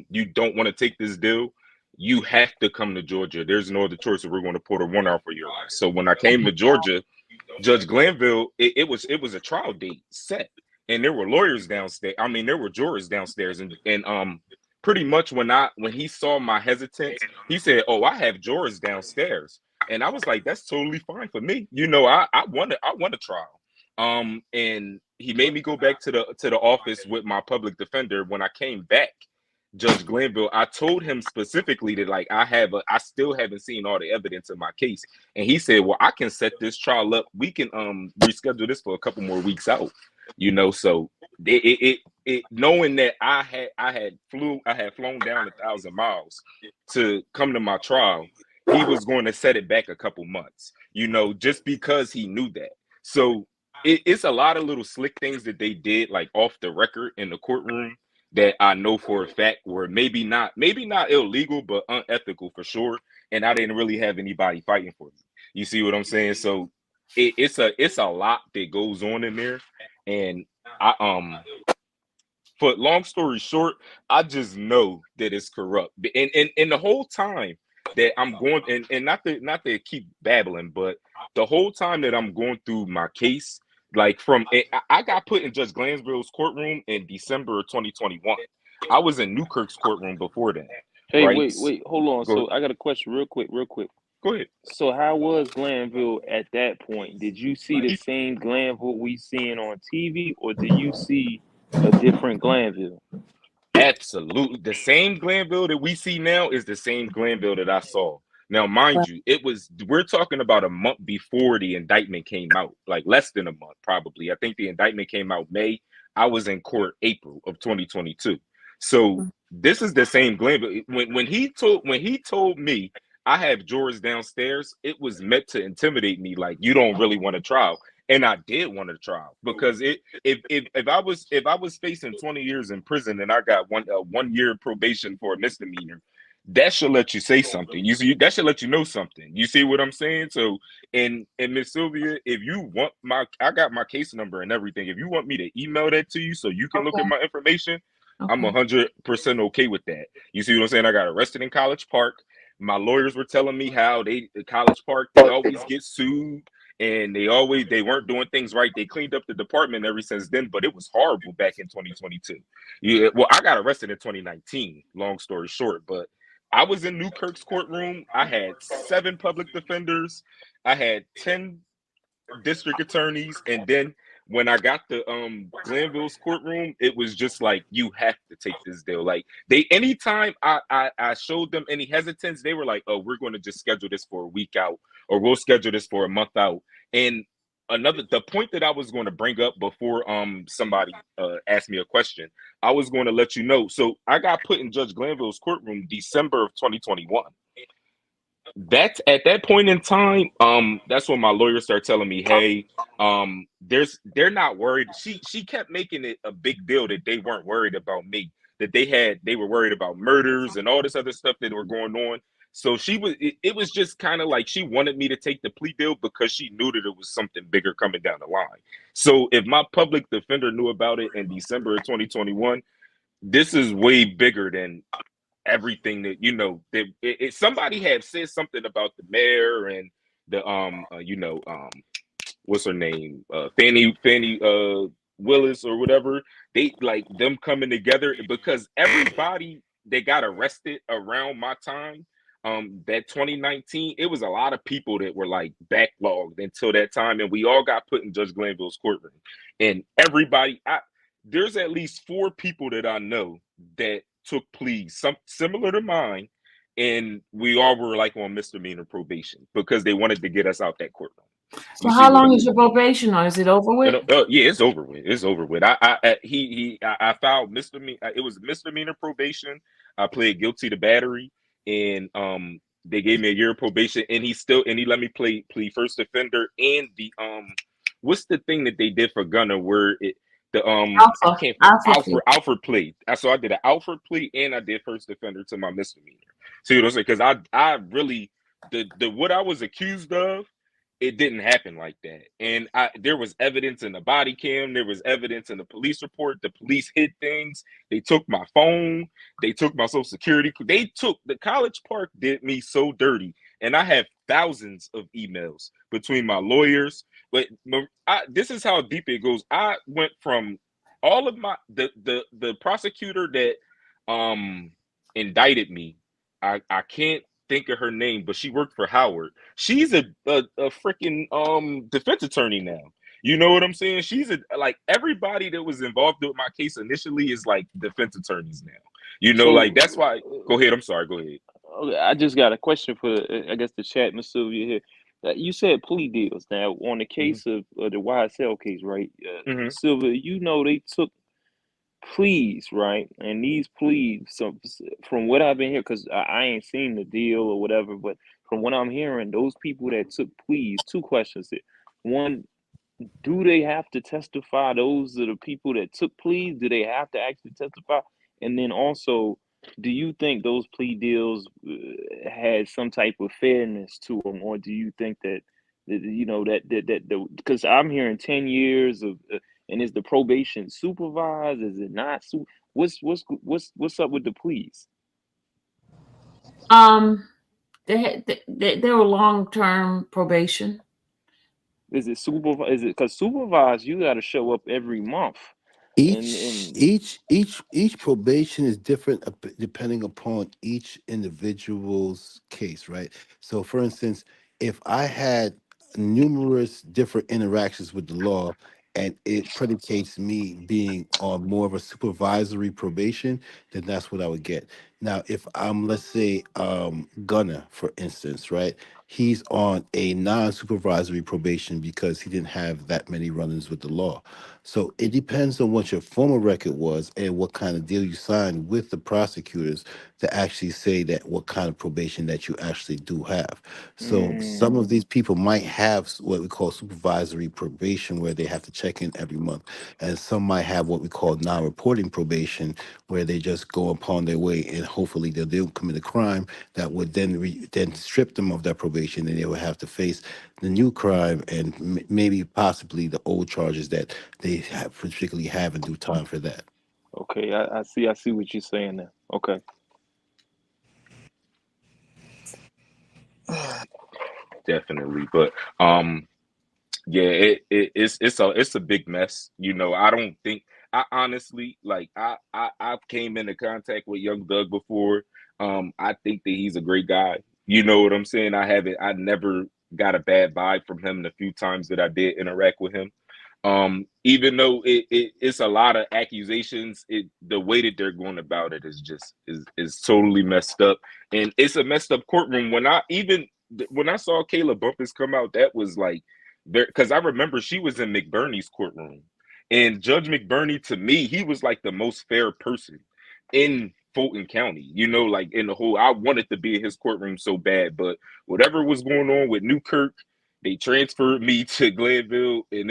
you don't want to take this deal, you have to come to Georgia. There's no other choice. We're going to put a warrant out for your arrest. So when I came to Georgia, Judge Glanville, it was a trial date set, and there were lawyers downstairs. I mean, there were jurors downstairs, and pretty much when he saw my hesitance, he said, "Oh, I have jurors downstairs," and I was like, "That's totally fine for me." I want a trial. And he made me go back to the office with my public defender. When I came back, Judge Glanville, I told him specifically that like I still haven't seen all the evidence in my case. And he said, "Well, I can set this trial up. We can reschedule this for a couple more weeks out." So knowing that I had flown down 1,000 miles to come to my trial, he was going to set it back a couple months, just because he knew that. So it's a lot of little slick things that they did like off the record in the courtroom that I know for a fact were maybe not illegal, but unethical for sure. And I didn't really have anybody fighting for me. You see what I'm saying? So it's a lot that goes on in there. And for long story short, I just know that it's corrupt. And the whole time that I'm going, and not to keep babbling, but the whole time that I'm going through my case, like I got put in Judge Glanville's courtroom in December of 2021. I was in Newkirk's courtroom before that. Hey, Right? wait, hold on. Go So I got a question real quick. Go ahead. So how was Glanville at that point? Did you see the same Glanville we seeing on TV, or did you see a different Glanville? Absolutely. The same Glanville that we see now is the same Glanville that I saw. Now, mind you, we're talking about a month before the indictment came out, like less than a month, probably. I think the indictment came out May. I was in court April of 2022. So this is the same Glanville. When he told me I have jurors downstairs, it was meant to intimidate me, like you don't really want a trial. And I did want a trial because if I was facing 20 years in prison and I got 1 year probation for a misdemeanor, that should let you say something. You see, that should let you know something. You see what I'm saying? So, and Miss Sylvia, if you want I got my case number and everything. If you want me to email that to you so you can look at my information, I'm 100% okay with that. You see what I'm saying? I got arrested in College Park. My lawyers were telling me how College Park, they always get sued. And they weren't doing things right. They cleaned up the department ever since then, but it was horrible back in 2022. Yeah, well, I got arrested in 2019, long story short, but I was in Newkirk's courtroom. I had 7 public defenders. I had 10 district attorneys, and then when I got to Glanville's courtroom, it was just like, you have to take this deal. Like anytime I showed them any hesitance, they were like, "Oh, we're going to just schedule this for a week out, or we'll schedule this for a month out." And the point that I was going to bring up before somebody asked me a question, I was going to let you know. So I got put in Judge Glanville's courtroom December of 2021. That's at that point in time, that's when my lawyer started telling me, "Hey, they're not worried." She kept making it a big deal that they weren't worried about me, that they were worried about murders and all this other stuff that were going on. So it was just kind of like she wanted me to take the plea deal because she knew that it was something bigger coming down the line. So if my public defender knew about it in December of 2021, this is way bigger than everything that somebody had said something about the mayor and the what's her name, Fannie Willis or whatever. They like them coming together because everybody that got arrested around my time, that 2019, it was a lot of people that were like backlogged until that time, and we all got put in Judge Glanville's courtroom. And there's at least 4 people that I know that took pleas similar to mine, and we all were like on misdemeanor probation because they wanted to get us out that courtroom. So how long is your probation, or is it over with? Yeah, it's over with. It's over with. I filed misdemeanor. It was misdemeanor probation. I pled guilty to battery, and they gave me a year of probation, and he let me plead first offender and the what's the thing that they did for Gunner where it the I can't Alfred plea. So I did an Alfred plea and I did first offender to my misdemeanor. See what I'm saying? Because I really the what I was accused of, it didn't happen like that. And there was evidence in the body cam, there was evidence in the police report. The police hid things. They took my phone, they took my social security. They took the College Park did me so dirty. And I have thousands of emails between my lawyers. But this is how deep it goes. I went from all of my the prosecutor that indicted me. I can't think of her name, but she worked for Howard. She's a freaking defense attorney now. You know what I'm saying? She's like everybody that was involved with my case initially is like defense attorneys now. You know, like that's So, why. Go ahead. I'm sorry. Go ahead. okay, I just got a question for, I guess, the chat, Miss Sylvia here. You said plea deals. Now, on the Hmm. case of the YSL case, right? Hmm. Miss Sylvia, you know they took pleas, right? And these pleas, so from what I've been hearing, because I ain't seen the deal or whatever, but from what I'm hearing, those people that took pleas, two questions here. One, do they have to testify? Those are the people that took pleas. Do they have to actually testify? And then also, do you think those plea deals had some type of fairness to them, or do you think that you know that the because I'm hearing 10 years of and is the probation supervised? Is it not? What's up with the pleas? Um, they were long term probation. Is it supervised? Is it because supervised? You got to show up every month, Each and each each each probation is different depending upon each individual's case, right? So, for instance, if I had numerous different interactions with the law and it predicates me being on more of a supervisory probation, then that's what I would get. Now, if I'm, let's say, Gunner, for instance, right? He's on a non-supervisory probation because he didn't have that many run-ins with the law. So it depends on what your former record was and what kind of deal you signed with the prosecutors to actually say that what kind of probation that you actually do have. So some of these people might have what we call supervisory probation, where they have to check in every month, and some might have what we call non-reporting probation, where they just go upon their way and hopefully they'll commit a crime that would then strip them of that probation, and they will have to face the new crime and maybe possibly the old charges that they have particularly have and do time for that. okay, I see what you're saying now. Okay. Definitely, but yeah, it's a big mess. You know, I don't think I honestly like I came into contact with Young Doug before. I think that he's a great guy. You know what I'm saying? I never got a bad vibe from him the few times that I did interact with him. Even though it's a lot of accusations, the way that they're going about it is just is totally messed up, and it's a messed up courtroom. When I saw Kayla Bumpus come out, that was like there, because I remember she was in McBurney's courtroom, and Judge McBurney, to me, he was like the most fair person in Fulton County. You know, like in the whole, I wanted to be in his courtroom so bad, but whatever was going on with Newkirk, they transferred me to Glenville, and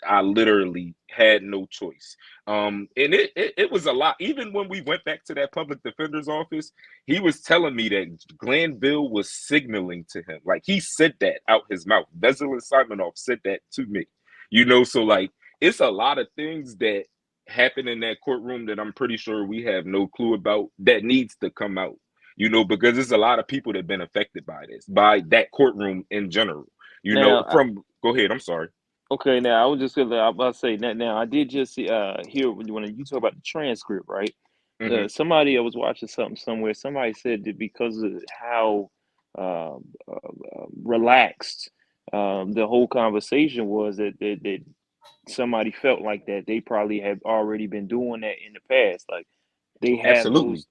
I literally had no choice. And it was a lot. Even when we went back to that public defender's office, he was telling me that Glenville was signaling to him. Like he said that out his mouth. Bezel Simonoff said that to me. You know, so like it's a lot of things that happen in that courtroom that I'm pretty sure we have no clue about that needs to come out. You know, because there's a lot of people that have been affected by this, by that courtroom in general. You know, Now, go ahead, I'm sorry. okay, now I was just gonna, I was about to say that. Now I did just see, hear when you talk about the transcript, right? Hmm. Somebody, I was watching something somewhere. Somebody said that because of how relaxed the whole conversation was, that somebody felt like that they probably have already been doing that in the past. Like they have Absolutely. those,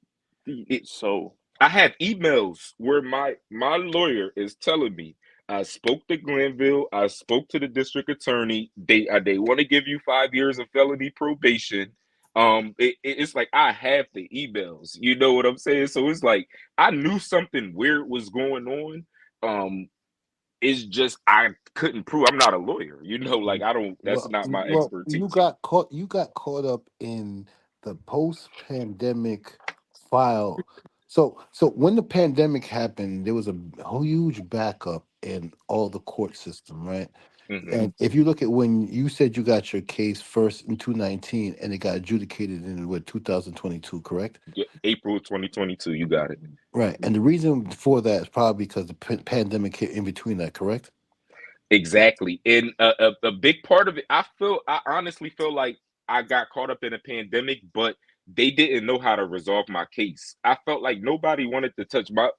It, so I have emails where my lawyer is telling me I spoke to Glenville, I spoke to the district attorney. They want to give you 5 years of felony probation. It's like I have the emails. You know what I'm saying? So it's like I knew something weird was going on. It's just I couldn't prove. I'm not a lawyer. You know, like I don't. That's Well, not my well, expertise. you got caught up in the post-pandemic file. So when the pandemic happened, there was a huge backup in all the court system, right? Hmm. And if you look at when you said you got your case first in 2019 and it got adjudicated in what 2022, correct? Yeah, April 2022. You got it. Right. And the reason for that is probably because the pandemic hit in between that, correct? Exactly. And a big part of it, I honestly feel like I got caught up in a pandemic, but they didn't know how to resolve my case. I felt like nobody wanted to touch my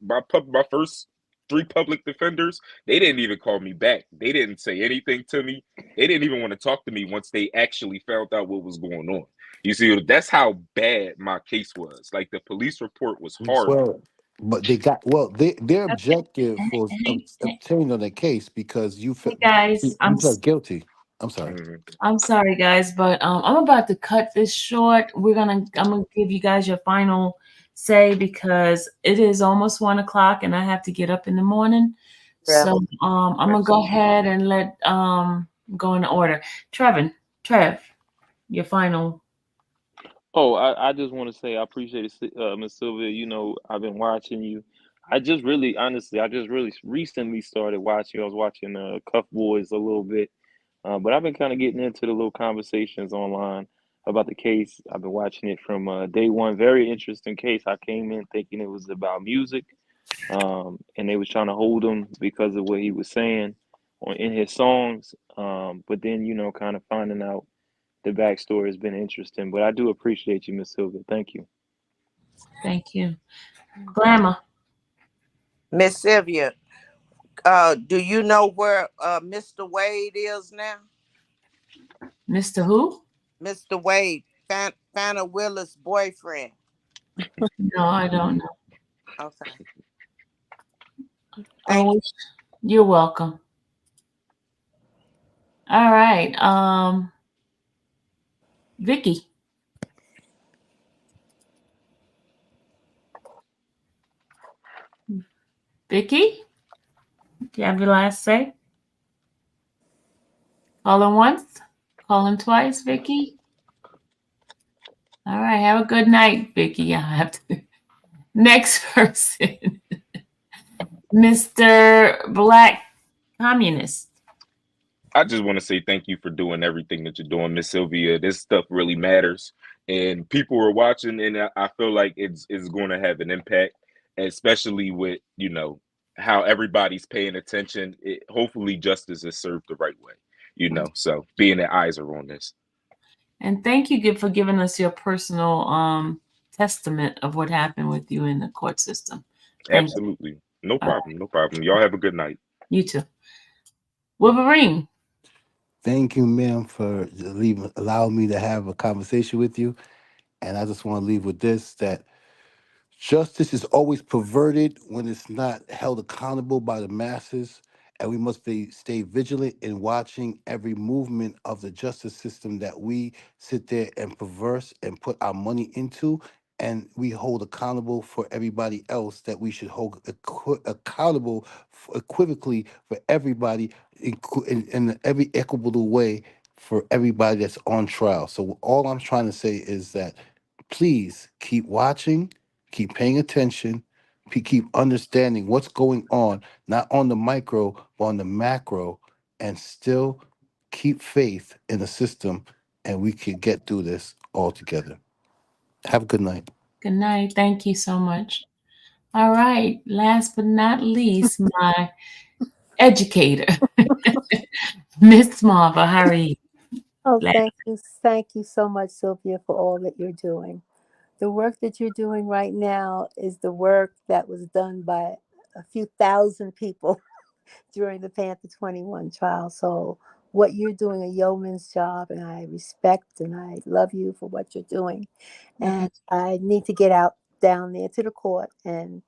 first three public defenders. They didn't even call me back. They didn't say anything to me. They didn't even want to talk to me once they actually found out what was going on. You see, that's how bad my case was. Like the police report was horrible. Well, but they got their Okay. objective was Hey, hey, obtained on the case because hey, guys, you felt guilty. I'm sorry. Mhm. I'm sorry, guys, but I'm about to cut this short. I'm gonna give you guys your final say because it is almost 1 o'clock and I have to get up in the morning. Yeah. So I'm gonna go ahead and let go in order. Trev, your final. Oh, I just want to say I appreciate it, Miss Sylvia. You know, I've been watching you. I just really recently started watching. I was watching Cuff Boys a little bit, but I've been kind of getting into the little conversations online about the case. I've been watching it from day one. Very interesting case. I came in thinking it was about music, and they was trying to hold him because of what he was saying in his songs. But then, you know, kind of finding out the backstory has been interesting. But I do appreciate you, Miss Sylvia. Thank you. Thank you. Glamour, Miss Sylvia, do you know where Mr. Wade is now? Mr. Who? Mr. Wade, Fana Willis' boyfriend. No, I don't know. Okay. Thank Oh, you're welcome. All right. Vicky. Vicky, do you have your last say? Calling once, calling twice, Vicky. All right, have a good night, Vicky. I have to. Next person, Mr. Black Communist. I just want to say thank you for doing everything that you're doing, Miss Sylvia. This stuff really matters, and people are watching, and I feel like it's going to have an impact, especially with how everybody's paying attention. Hopefully, justice is served the right way. So being that eyes are on this. And thank you for giving us your personal testament of what happened with you in the court system. Thank you. Absolutely, no All right, problem, no problem. Y'all have a good night. you too. Wolverine. Thank you, ma'am, for allowing me to have a conversation with you. And I just want to leave with this that justice is always perverted when it's not held accountable by the masses, and we must stay vigilant in watching every movement of the justice system that we sit there and perverse and put our money into, and we hold accountable for everybody else that we should hold accountable equivocally for everybody in every equitable way for everybody that's on trial. So all I'm trying to say is that please keep watching, keep paying attention, keep understanding what's going on, not on the micro, but on the macro, and still keep faith in the system, and we can get through this all together. Have a good night. Good night. Thank you so much. All right. Last but not least, my educator, Miss Marva. How are you? Oh, thank you so much, Sylvia, for all that you're doing. The work that you're doing right now is the work that was done by a few thousand people during the Panther 21 trial. So, what you're doing, a yeoman's job, and I respect and I love you for what you're doing. And I need to get out down there to the court and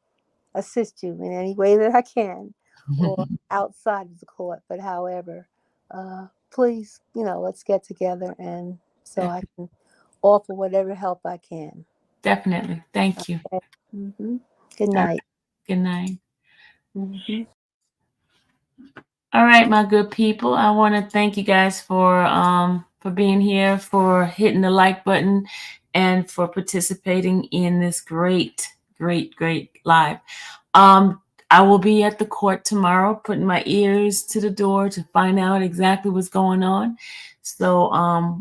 assist you in any way that I can or outside of the court. But, however, please, let's get together and so I can offer whatever help I can. Definitely. Thank you. Okay. Good All right. night. Good night. Hmm. All right, my good people. I want to thank you guys for being here, for hitting the like button, and for participating in this great live. I will be at the court tomorrow, putting my ears to the door to find out exactly what's going on. So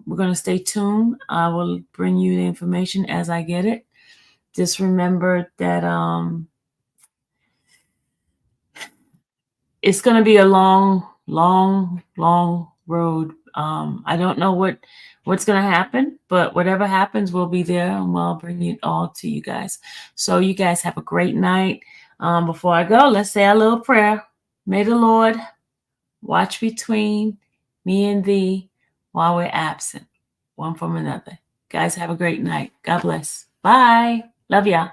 we're going to stay tuned. I will bring you the information as I get it. Just remember that it's going to be a long road. I don't know what's going to happen, but whatever happens, we'll be there and we'll bring it all to you guys. So you guys have a great night. Before I go, let's say a little prayer. May the Lord watch between me and thee while we're absent, one from another. Guys, have a great night. God bless. Bye. Love ya.